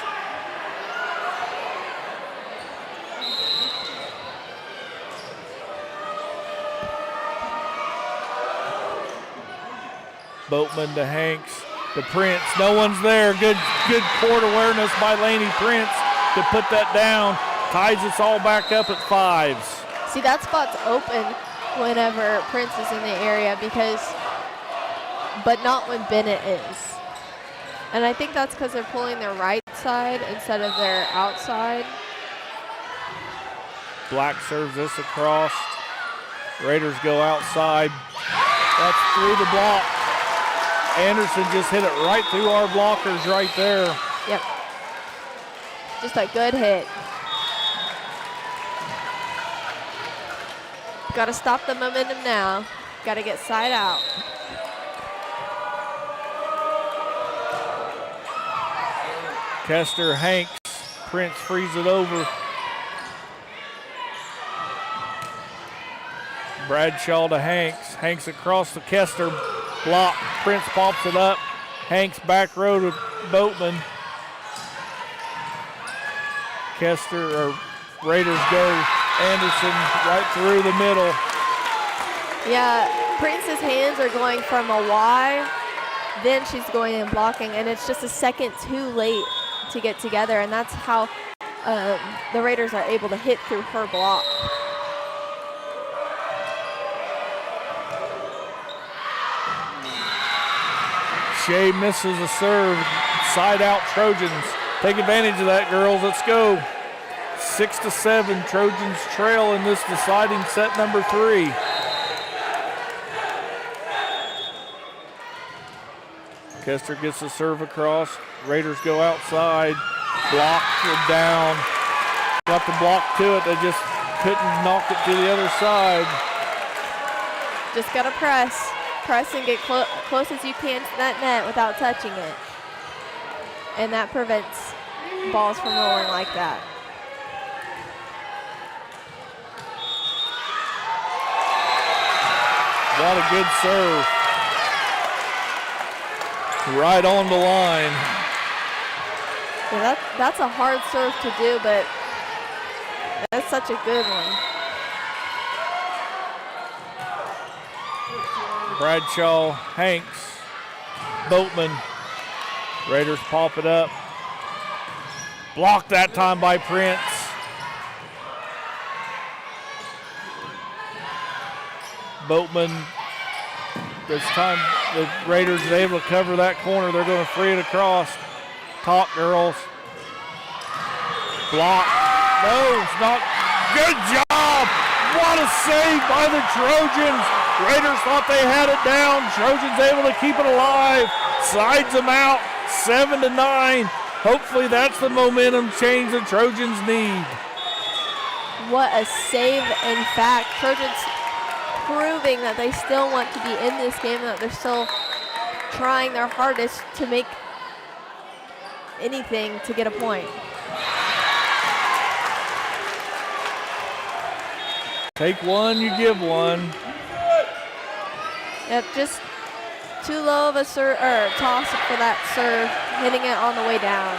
Boatman to Hanks, to Prince. No one's there. Good court awareness by Laney Prince to put that down. Ties us all back up at 5s. See, that spot's open whenever Prince is in the area but not when Bennett is. And I think that's because they're pulling their right side instead of their outside. Black serves this across. Raiders go outside. That's through the block. Anderson just hit it right through our blockers right there. Yep. Just a good hit. Got to stop the momentum now. Got to get side out. Kester, Hanks, Prince frees it over. Bradshaw to Hanks. Hanks across to Kester. Block. Prince pops it up. Hanks back row to Boatman. Raiders go. Anderson right through the middle. Yeah, Prince's hands are going from a Y, then she's going and blocking, and it's just a second too late to get together, and that's how the Raiders are able to hit through her block. Shea misses a serve. Side out Trojans. Take advantage of that, girls. Let's go. 6-7. Trojans trail in this deciding set number 3. Kester gets the serve across. Raiders go outside. Blocked and down. Got the block to it. They just couldn't knock it to the other side. Just got to press. Press and get close as you can to that net without touching it. And that prevents balls from rolling like that. What a good serve. Right on the line. Yeah, that's a hard serve to do, but that's such a good one. Bradshaw, Hanks, Boatman. Raiders pop it up. Blocked that time by Prince. Boatman, this time the Raiders are able to cover that corner. They're going to free it across. Top girls. Block. No, it's not. Good job. What a save by the Trojans. Raiders thought they had it down. Trojans able to keep it alive. Sides them out, 7-9. Hopefully that's the momentum change the Trojans need. What a save. In fact, Trojans proving that they still want to be in this game, that they're still trying their hardest to make anything to get a point. Take one, you give one. Yep, just too low of a toss for that serve, hitting it on the way down.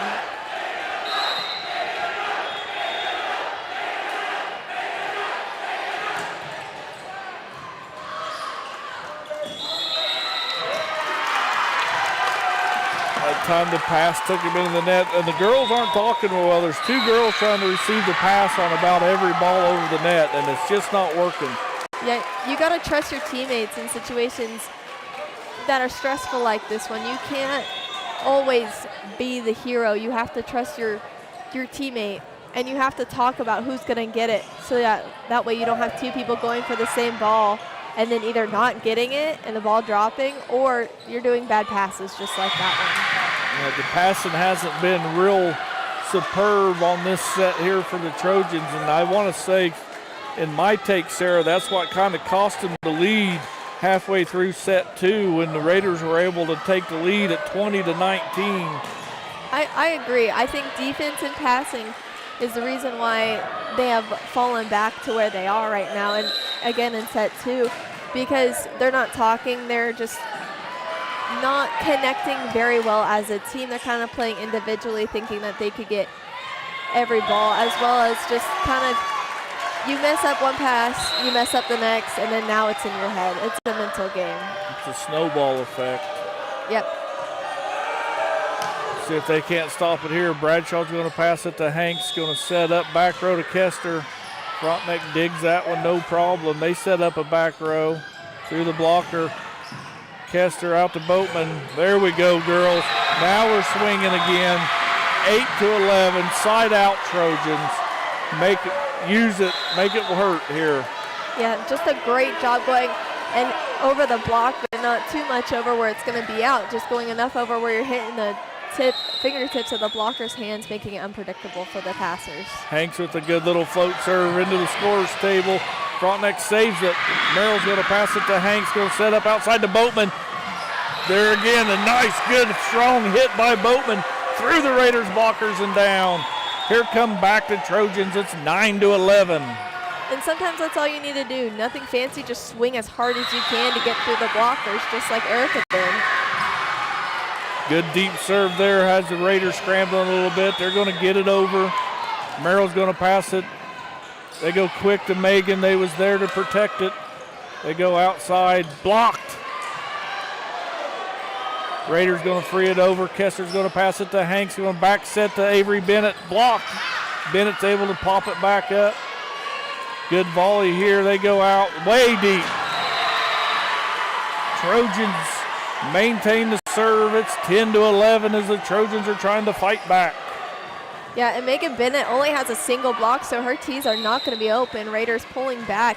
Time the pass took him into the net, and the girls aren't talking well. There's two girls trying to receive the pass on about every ball over the net, and it's just not working. Yeah, you got to trust your teammates in situations that are stressful like this one. You can't always be the hero. You have to trust your teammate, and you have to talk about who's going to get it, so that way you don't have two people going for the same ball and then either not getting it and the ball dropping, or you're doing bad passes just like that one. The passing hasn't been real superb on this set here for the Trojans, and I want to say, in my take, Sarah, that's what kind of cost them the lead halfway through set 2 when the Raiders were able to take the lead at 20-19. I agree. I think defense and passing is the reason why they have fallen back to where they are right now, and again in set 2, because they're not talking, they're just not connecting very well as a team. They're kind of playing individually, thinking that they could get every ball, as well as just kind of, you mess up one pass, you mess up the next, and then now it's in your head. It's a mental game. It's a snowball effect. Yep. See if they can't stop it here. Bradshaw's going to pass it to Hanks, going to set up back row to Kester. Frontenac digs that one, no problem. They set up a back row through the blocker. Kester out to Boatman. There we go, girls. Now we're swinging again. 8-11, side out Trojans. Use it, make it hurt here. Yeah, just a great job going and over the block, but not too much over where it's going to be out. Just going enough over where you're hitting the fingertips of the blocker's hands, making it unpredictable for the passers. Hanks with a good little float serve into the scorer's table. Frontenac saves it. Merrill's going to pass it to Hanks, going to set up outside to Boatman. There again, a nice, good, strong hit by Boatman through the Raiders blockers and down. Here come back the Trojans. It's 9-11. And sometimes that's all you need to do. Nothing fancy, just swing as hard as you can to get through the blockers, just like Erica did. Good deep serve there, has the Raiders scrambling a little bit. They're going to get it over. Merrill's going to pass it. They go quick to Megan. They was there to protect it. They go outside, blocked. Raiders going to free it over. Kester's going to pass it to Hanks. Going back set to Avery Bennett, blocked. Bennett's able to pop it back up. Good volley here. They go out way deep. Trojans maintain the serve. It's 10-11 as the Trojans are trying to fight back. Yeah, and Megan Bennett only has a single block, so her tees are not going to be open. Raiders pulling back.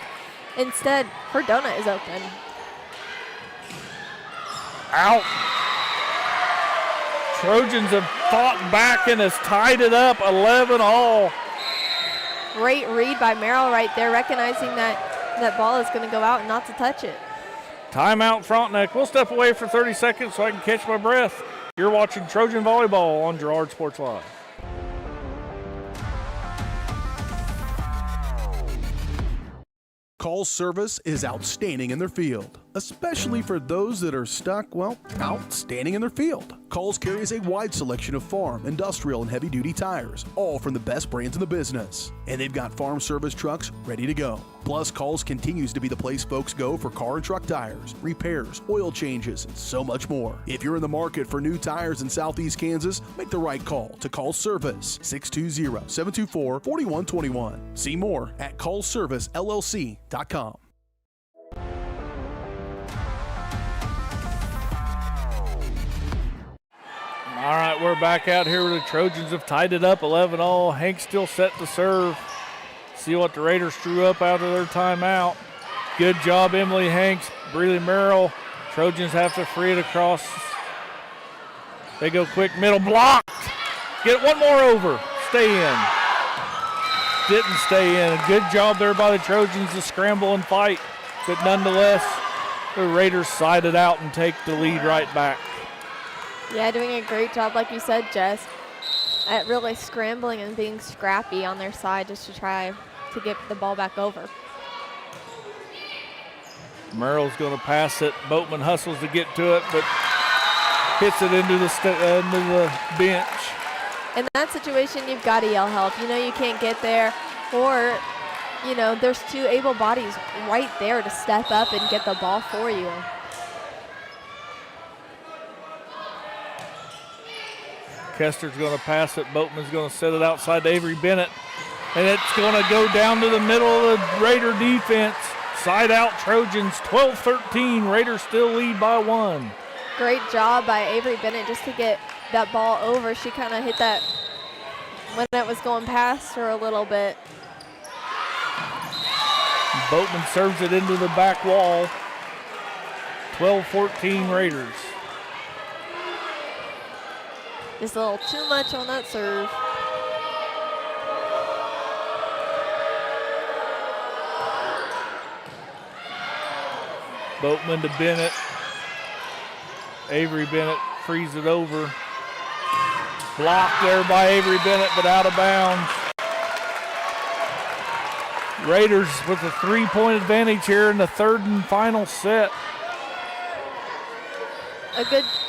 Instead, her donut is open. Out. Trojans have fought back and has tied it up 11-all. Great read by Merrill right there, recognizing that ball is going to go out and not to touch it. Timeout Frontenac. We'll step away for 30 seconds so I can catch my breath. You're watching Trojan Volleyball on Girard Sports Live. Call service is outstanding in their field. especially for those that are stuck, well, out standing in their field. Coles carries a wide selection of farm, industrial, and heavy-duty tires, all from the best brands in the business. And they've got farm service trucks ready to go. Plus, Coles continues to be the place folks go for car and truck tires, repairs, oil changes, and so much more. If you're in the market for new tires in Southeast Kansas, make the right call to Coles Service, 620-724-4121. See more at ColesServiceLLC.com. All right, we're back out here where the Trojans have tied it up 11-all. Hank's still set to serve. See what the Raiders drew up out of their timeout. Good job, Emily Hanks. Breeley Merrill. Trojans have to free it across. They go quick, middle, blocked. Get one more over. Stay in. Didn't stay in. A good job there by the Trojans to scramble and fight. But nonetheless, the Raiders side it out and take the lead right back. Yeah, doing a great job, like you said, Jess, at really scrambling and being scrappy on their side just to try to get the ball back over. Merrill's going to pass it. Boatman hustles to get to it, but hits it into the bench. In that situation, you've got to yell help. You know you can't get there, or, you know, there's two able bodies right there to step up and get the ball for you. Kester's going to pass it. Boatman's going to set it outside to Avery Bennett. And it's going to go down to the middle of the Raider defense. Side out Trojans, 12-13. Raiders still lead by 1. Great job by Avery Bennett just to get that ball over. She kind of hit that when it was going past her a little bit. Boatman serves it into the back wall. 12-14 Raiders. Just a little too much on that serve. Boatman to Bennett. Avery Bennett frees it over. Blocked there by Avery Bennett, but out of bounds. Raiders with a 3-point advantage here in the third and final set.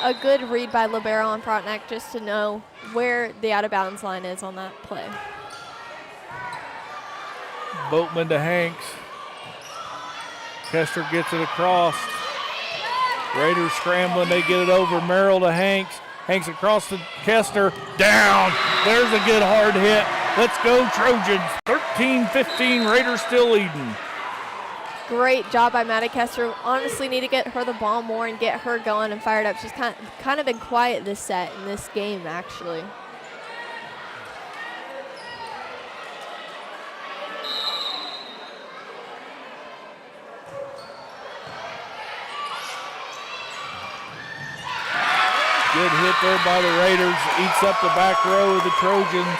A good read by libero on Frontenac just to know where the out-of-bounds line is on that play. Boatman to Hanks. Kester gets it across. Raiders scrambling, they get it over. Merrill to Hanks. Hanks across to Kester. Down. There's a good hard hit. Let's go Trojans. 13-15, Raiders still leading. Great job by Maddie Kester. Honestly, need to get her the ball more and get her going and fired up. She's kind of been quiet this set in this game, actually. Good hit there by the Raiders. Eats up the back row of the Trojans.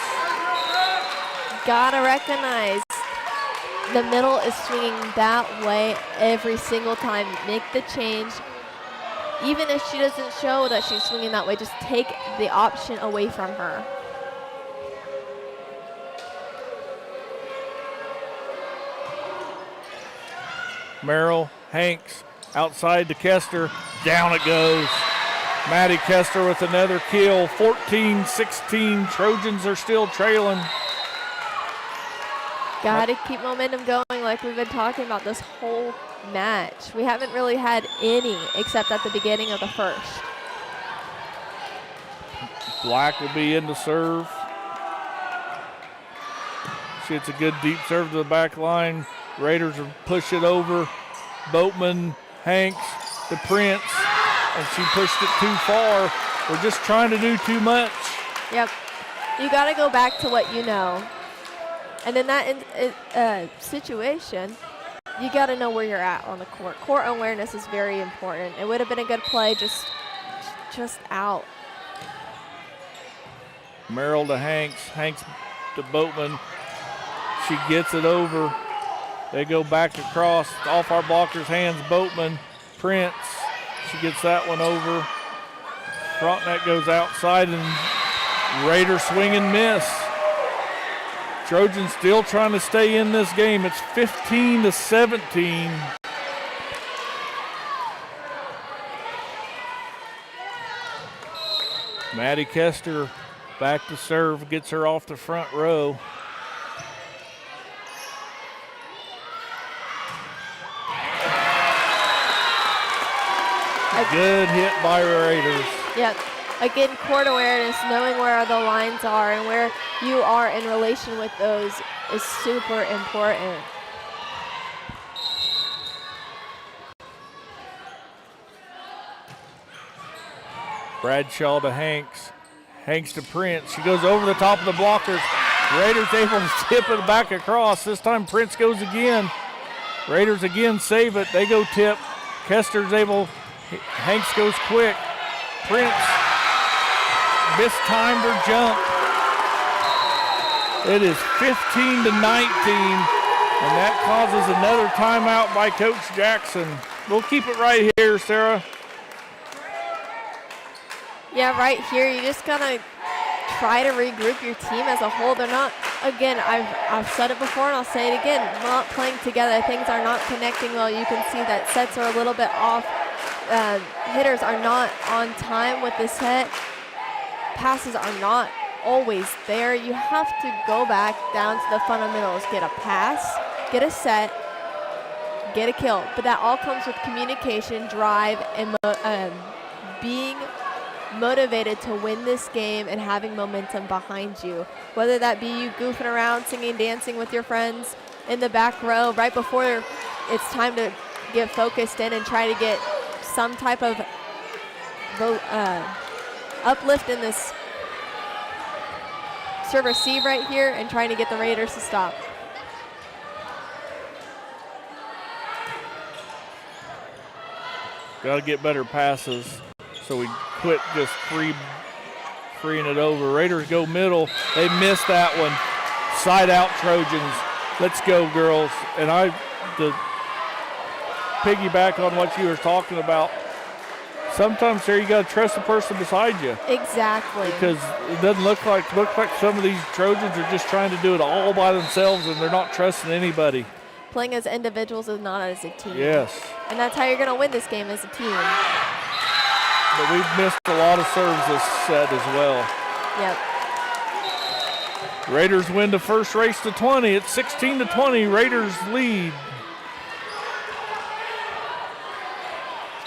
Gotta recognize the middle is swinging that way every single time. Make the change. Even if she doesn't show that she's swinging that way, just take the option away from her. Merrill, Hanks, outside to Kester. Down it goes. Maddie Kester with another kill. 14-16. Trojans are still trailing. Got to keep momentum going like we've been talking about this whole match. We haven't really had any except at the beginning of the first. Black will be in to serve. She hits a good deep serve to the back line. Raiders will push it over. Boatman, Hanks, to Prince. And she pushed it too far. We're just trying to do too much. Yep. You got to go back to what you know. And in that situation, you got to know where you're at on the court. Court awareness is very important. It would have been a good play, just out. Merrill to Hanks. Hanks to Boatman. She gets it over. They go back across, off our blocker's hands. Boatman, Prince. She gets that one over. Frontenac goes outside, and Raiders swing and miss. Trojans still trying to stay in this game. It's 15-17. Maddie Kester back to serve, gets her off the front row. Good hit by Raiders. Yep. Again, court awareness, knowing where the lines are and where you are in relation with those is super important. Bradshaw to Hanks. Hanks to Prince. She goes over the top of the blockers. Raiders able to tip it back across. This time Prince goes again. Raiders again save it. They go tip. Kester's able. Hanks goes quick. Prince mistimed her jump. It is 15-19, and that causes another timeout by Coach Jackson. We'll keep it right here, Sarah. Yeah, right here, you just gotta try to regroup your team as a whole. They're not, again, I've said it before and I'll say it again, not playing together. Things are not connecting well. You can see that sets are a little bit off. Hitters are not on time with the set. Passes are not always there. You have to go back down to the fundamentals. Get a pass, get a set, get a kill. But that all comes with communication, drive, and being motivated to win this game and having momentum behind you. Whether that be you goofing around, singing, dancing with your friends in the back row right before it's time to get focused in and try to get some type of uplift in this serve receive right here and trying to get the Raiders to stop. Got to get better passes so we quit just freeing it over. Raiders go middle. They missed that one. Side out Trojans. Let's go, girls. And to piggyback on what you were talking about, sometimes there you got to trust the person beside you. Exactly. Because it doesn't look like some of these Trojans are just trying to do it all by themselves and they're not trusting anybody. Playing as individuals is not as a team. Yes. And that's how you're going to win this game as a team. But we've missed a lot of serves this set as well. Yep. Raiders win the first race to 20. It's 16-20. Raiders lead.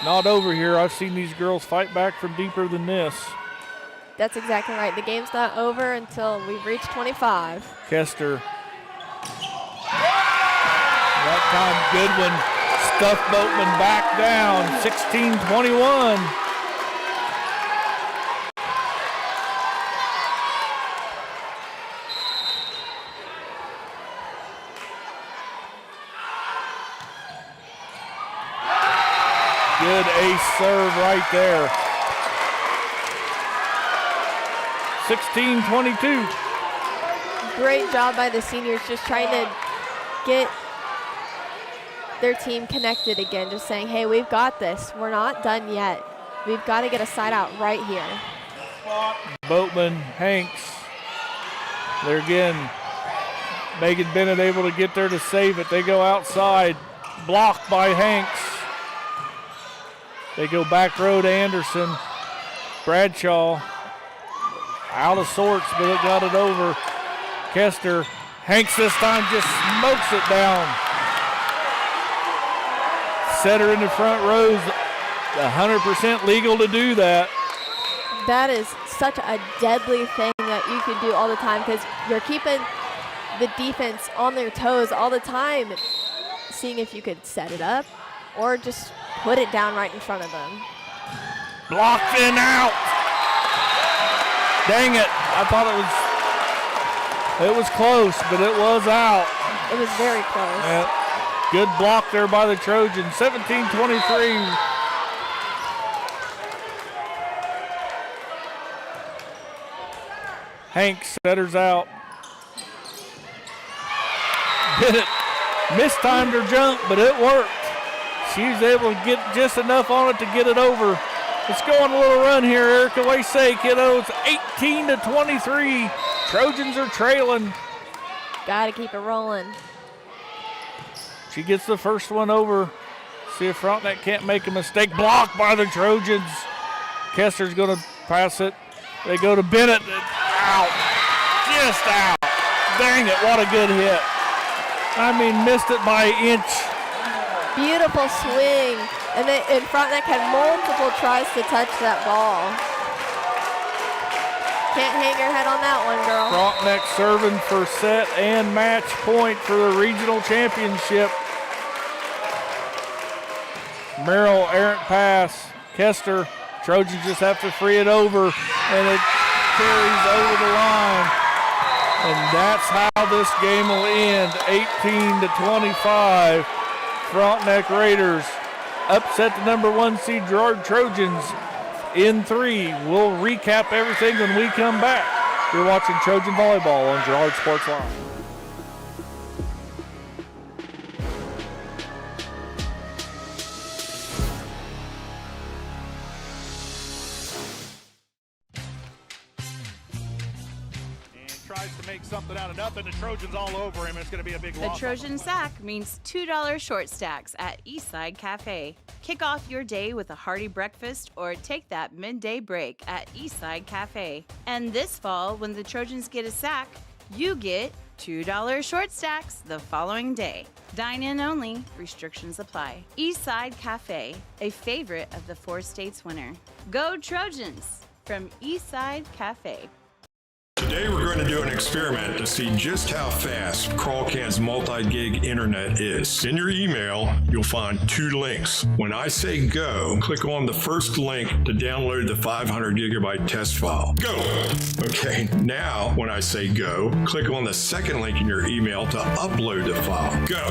Not over here. I've seen these girls fight back from deeper than this. That's exactly right. The game's not over until we've reached 25. Kester. That time Goodwin stuffed Boatman back down. 16-21. Good ace serve right there. 16-22. Great job by the seniors just trying to get their team connected again, just saying, hey, we've got this. We're not done yet. We've got to get a side out right here. Boatman, Hanks. There again. Megan Bennett able to get there to save it. They go outside. Blocked by Hanks. They go back row to Anderson. Bradshaw out of sorts, but it got it over. Kester. Hanks this time just smokes it down. Setter in the front rows, 100% legal to do that. That is such a deadly thing that you can do all the time because you're keeping the defense on their toes all the time, seeing if you could set it up or just put it down right in front of them. Blocked in out. Dang it. I thought it was close, but it was out. It was very close. Yeah. Good block there by the Trojans. 17-23. Hanks setters out. Bennett mistimed her jump, but it worked. She was able to get just enough on it to get it over. Let's go on a little run here, Erica. What do you say, kiddo? It's 18-23. Trojans are trailing. Got to keep it rolling. She gets the first one over. See if Frontenac can't make a mistake. Blocked by the Trojans. Kester's going to pass it. They go to Bennett. Out. Just out. Dang it, what a good hit. I mean, missed it by an inch. Beautiful swing. And Frontenac had multiple tries to touch that ball. Can't hang your head on that one, girl. Frontenac serving for set and match point for the regional championship. Merrill, errant pass. Kester, Trojans just have to free it over, and it carries over the line. And that's how this game will end, 18-25. Frontenac Raiders upset the number 1 seed Girard Trojans in 3. We'll recap everything when we come back. You're watching Trojan Volleyball on Girard Sports Live. Something out of nothing. The Trojans all over him. It's going to be a big loss. The Trojan sack means $2 short stacks at Eastside Cafe. Kick off your day with a hearty breakfast or take that midday break at Eastside Cafe. And this fall, when the Trojans get a sack, you get $2 short stacks the following day. Dine in only. Restrictions apply. Eastside Cafe, a favorite of the 4 states winner. Go Trojans from Eastside Cafe. Today we're going to do an experiment to see just how fast Crawlcan's multi-gig internet is. In your email, you'll find 2 links. When I say go, click on the first link to download the 500 gigabyte test file. Go! Okay, now when I say go, click on the second link in your email to upload the file. Go!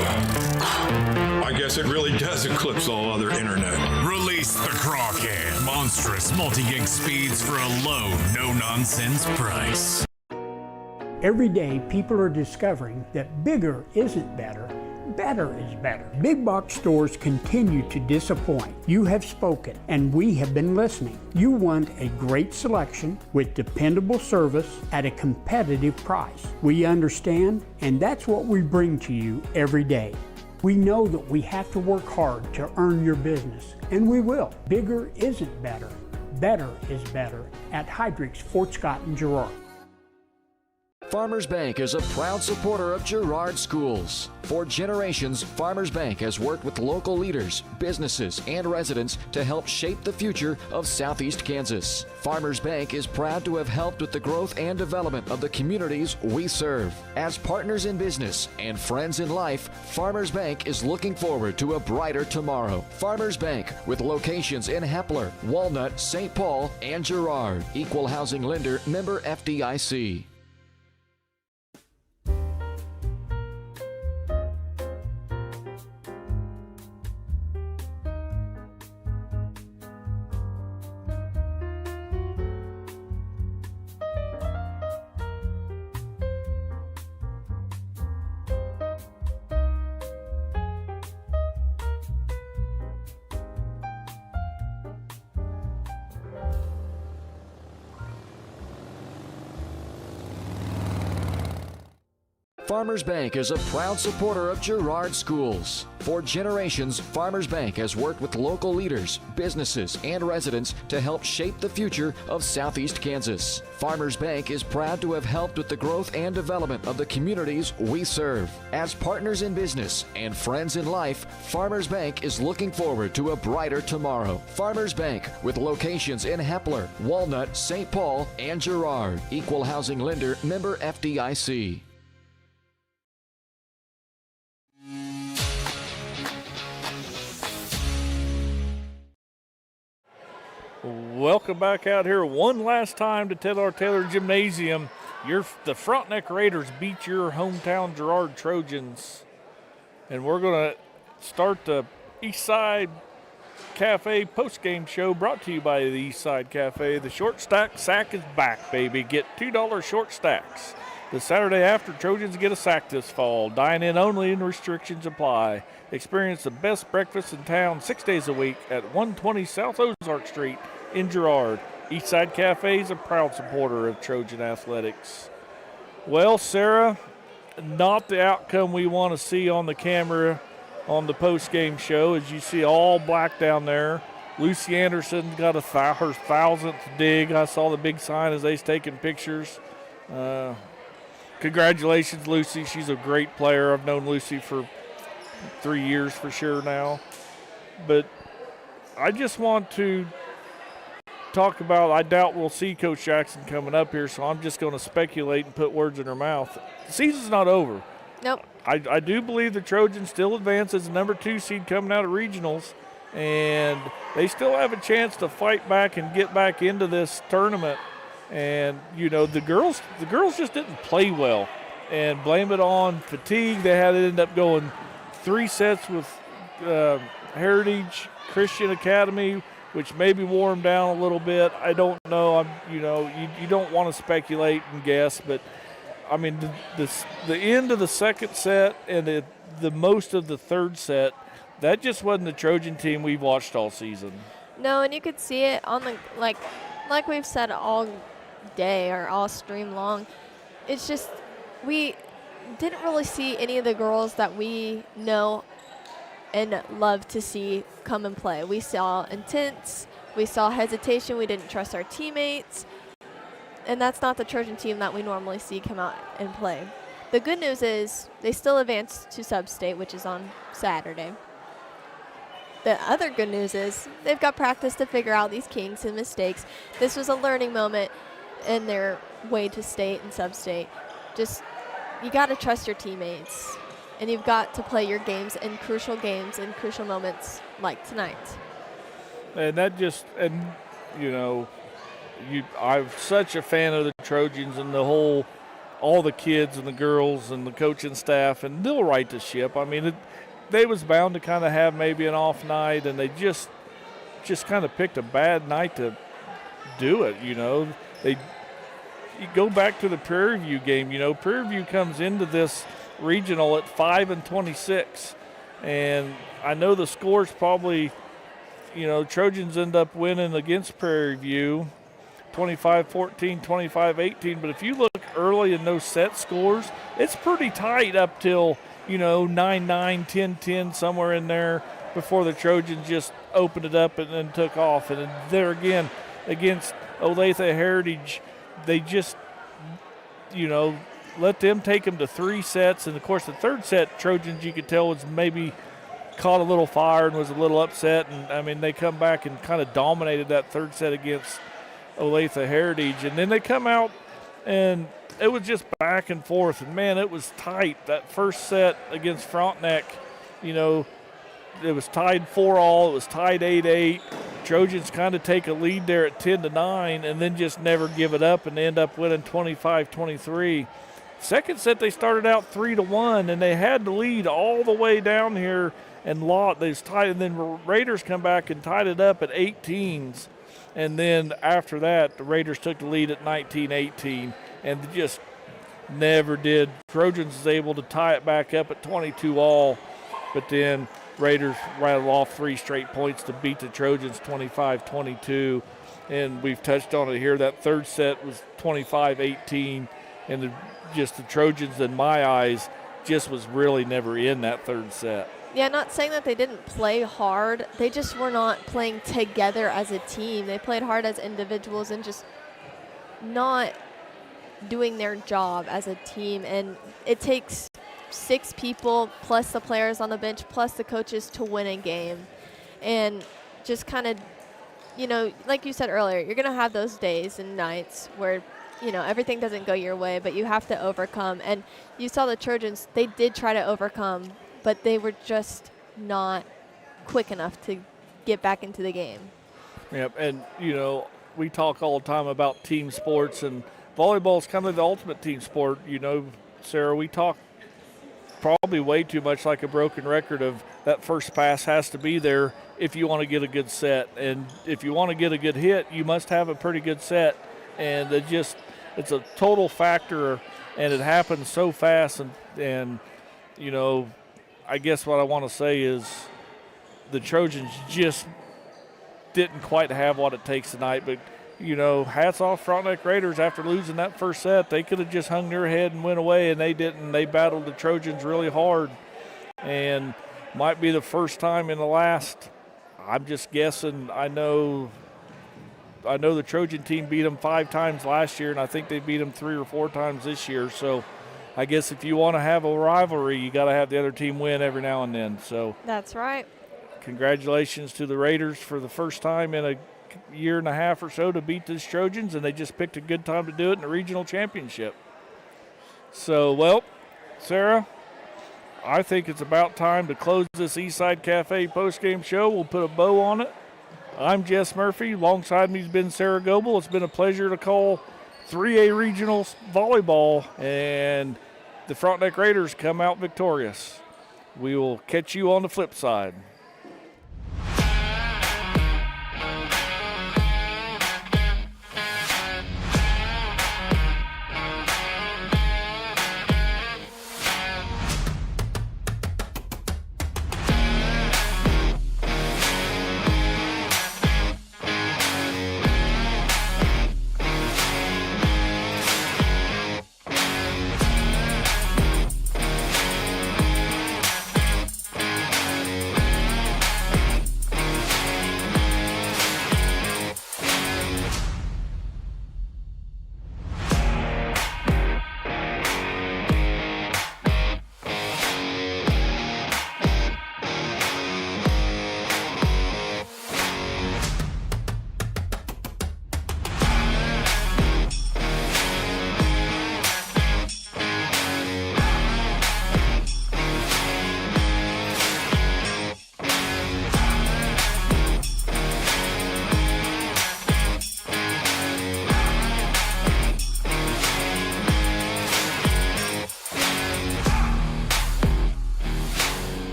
I guess it really does eclipse all other internet. Release the Crawcan. Monstrous multi-gig speeds for a low, no-nonsense price. Every day, people are discovering that bigger isn't better, better is better. Big box stores continue to disappoint. You have spoken, and we have been listening. You want a great selection with dependable service at a competitive price. We understand, and that's what we bring to you every day. We know that we have to work hard to earn your business, and we will. Bigger isn't better, better is better at Heidrich's, Fort Scott, and Girard. Farmers Bank is a proud supporter of Girard schools. For generations, Farmers Bank has worked with local leaders, businesses, and residents to help shape the future of Southeast Kansas. Farmers Bank is proud to have helped with the growth and development of the communities we serve. As partners in business and friends in life, Farmers Bank is looking forward to a brighter tomorrow. Farmers Bank, with locations in Hepler, Walnut, St. Paul, and Girard. Equal housing lender, member FDIC. Farmers Bank is a proud supporter of Girard schools. For generations, Farmers Bank has worked with local leaders, businesses, and residents to help shape the future of Southeast Kansas. Farmers Bank is proud to have helped with the growth and development of the communities we serve. As partners in business and friends in life, Farmers Bank is looking forward to a brighter tomorrow. Farmers Bank, with locations in Hepler, Walnut, St. Paul, and Girard. Equal housing lender, member FDIC. Welcome back out here one last time to Taylor Gymnasium. The Frontenac Raiders beat your hometown Girard Trojans. And we're going to start the Eastside Cafe post-game show brought to you by the Eastside Cafe. The short stack sack is back, baby. Get $2 short stacks. The Saturday after, Trojans get a sack this fall. Dine in only and restrictions apply. Experience the best breakfast in town 6 days a week at 120 South Ozark Street in Girard. Eastside Cafe is a proud supporter of Trojan athletics. Well, Sarah, not the outcome we want to see on the camera on the post-game show. As you see, all black down there. Lucy Anderson got her 1,000th dig. I saw the big sign as they's taking pictures. Congratulations, Lucy. She's a great player. I've known Lucy for 3 years for sure now. But I just want to talk about, I doubt we'll see Coach Jackson coming up here, so I'm just going to speculate and put words in her mouth. The season's not over. Nope. I do believe the Trojans still advance as the number 2 seed coming out of regionals, and they still have a chance to fight back and get back into this tournament. And, you know, the girls just didn't play well, and blame it on fatigue. They had to end up going 3 sets with Heritage Christian Academy, which maybe wore them down a little bit. I don't know. You don't want to speculate and guess, but I mean, the end of the second set and the most of the third set, that just wasn't the Trojan team we've watched all season. No, and you could see it on the, like we've said all day or all stream long. It's just we didn't really see any of the girls that we know and love to see come and play. We saw intense, we saw hesitation, we didn't trust our teammates, and that's not the Trojan team that we normally see come out and play. The good news is they still advanced to sub-state, which is on Saturday. The other good news is they've got practice to figure out these kinks and mistakes. This was a learning moment in their way to state and sub-state. Just, you got to trust your teammates, and you've got to play your games in crucial moments like tonight. And that just, and you know, I'm such a fan of the Trojans and all the kids and the girls and the coaching staff, and they'll right the ship. I mean, they was bound to kind of have maybe an off night, and they just kind of picked a bad night to do it. You know, you go back to the Prairie View game. You know, Prairie View comes into this regional at 5-26, and I know the score's probably, you know, Trojans end up winning against Prairie View 25-14, 25-18, but if you look early in those set scores, it's pretty tight up till, you know, 9-9, 10-10, somewhere in there before the Trojans just opened it up and then took off. And there again, against Olathe-Heritage, they just, you know, let them take them to 3 sets. And, of course, the third set, Trojans, you could tell, was maybe caught a little fire and was a little upset. And, I mean, they come back and kind of dominated that third set against Olathe-Heritage. And then they come out, and it was just back and forth. And, man, it was tight. That first set against Frontenac, you know, it was tied 4-all. It was tied 8-8. Trojans kind of take a lead there at 10-9 and then just never give it up, and they end up winning 25-23. Second set, they started out 3-1, and they had the lead all the way down here and lost. They was tied, and then Raiders come back and tied it up at 18s. And then after that, the Raiders took the lead at 19-18, and just never did. Trojans was able to tie it back up at 22-all, but then Raiders rattled off 3 straight points to beat the Trojans 25-22. And we've touched on it here. That third set was 25-18, and the Trojans, in my eyes, just was really never in that third set. Yeah, not saying that they didn't play hard. They just were not playing together as a team. They played hard as individuals and just not doing their job as a team. And it takes 6 people plus the players on the bench plus the coaches to win a game. And just kind of, you know, like you said earlier, you're going to have those days and nights where, you know, everything doesn't go your way, but you have to overcome. And you saw the Trojans, they did try to overcome, but they were just not quick enough to get back into the game. Yep, and, you know, we talk all the time about team sports, and volleyball is kind of the ultimate team sport. You know, Sarah, we talk probably way too much like a broken record of that first pass has to be there if you want to get a good set. And if you want to get a good hit, you must have a pretty good set. And it's a total factor, and it happens so fast. And you know, I guess what I want to say is the Trojans just didn't quite have what it takes tonight. But, you know, hats off Frontenac Raiders after losing that first set. They could have just hung their head and went away, and they didn't. They battled the Trojans really hard. And might be the first time in the last, I'm just guessing. I know the Trojan team beat them 5 times last year, and I think they beat them 3 or 4 times this year. So I guess if you want to have a rivalry, you got to have the other team win every now and then. So that's right. Congratulations to the Raiders for the first time in a year and a half or so to beat these Trojans, and they just picked a good time to do it in the regional championship. So, well, Sarah, I think it's about time to close this Eastside Cafe postgame show. We'll put a bow on it. I'm Jess Murphy. Alongside me has been Sarah Goebel. It's been a pleasure to call 3A Regional Volleyball, and the Frontenac Raiders come out victorious. We will catch you on the flip side.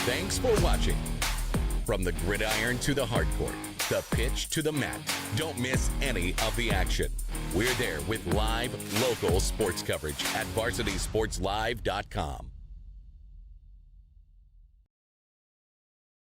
Thanks for watching. From the gridiron to the hardcourt, the pitch to the mat, don't miss any of the action. We're there with live, local sports coverage at VarsitySportsLive.com.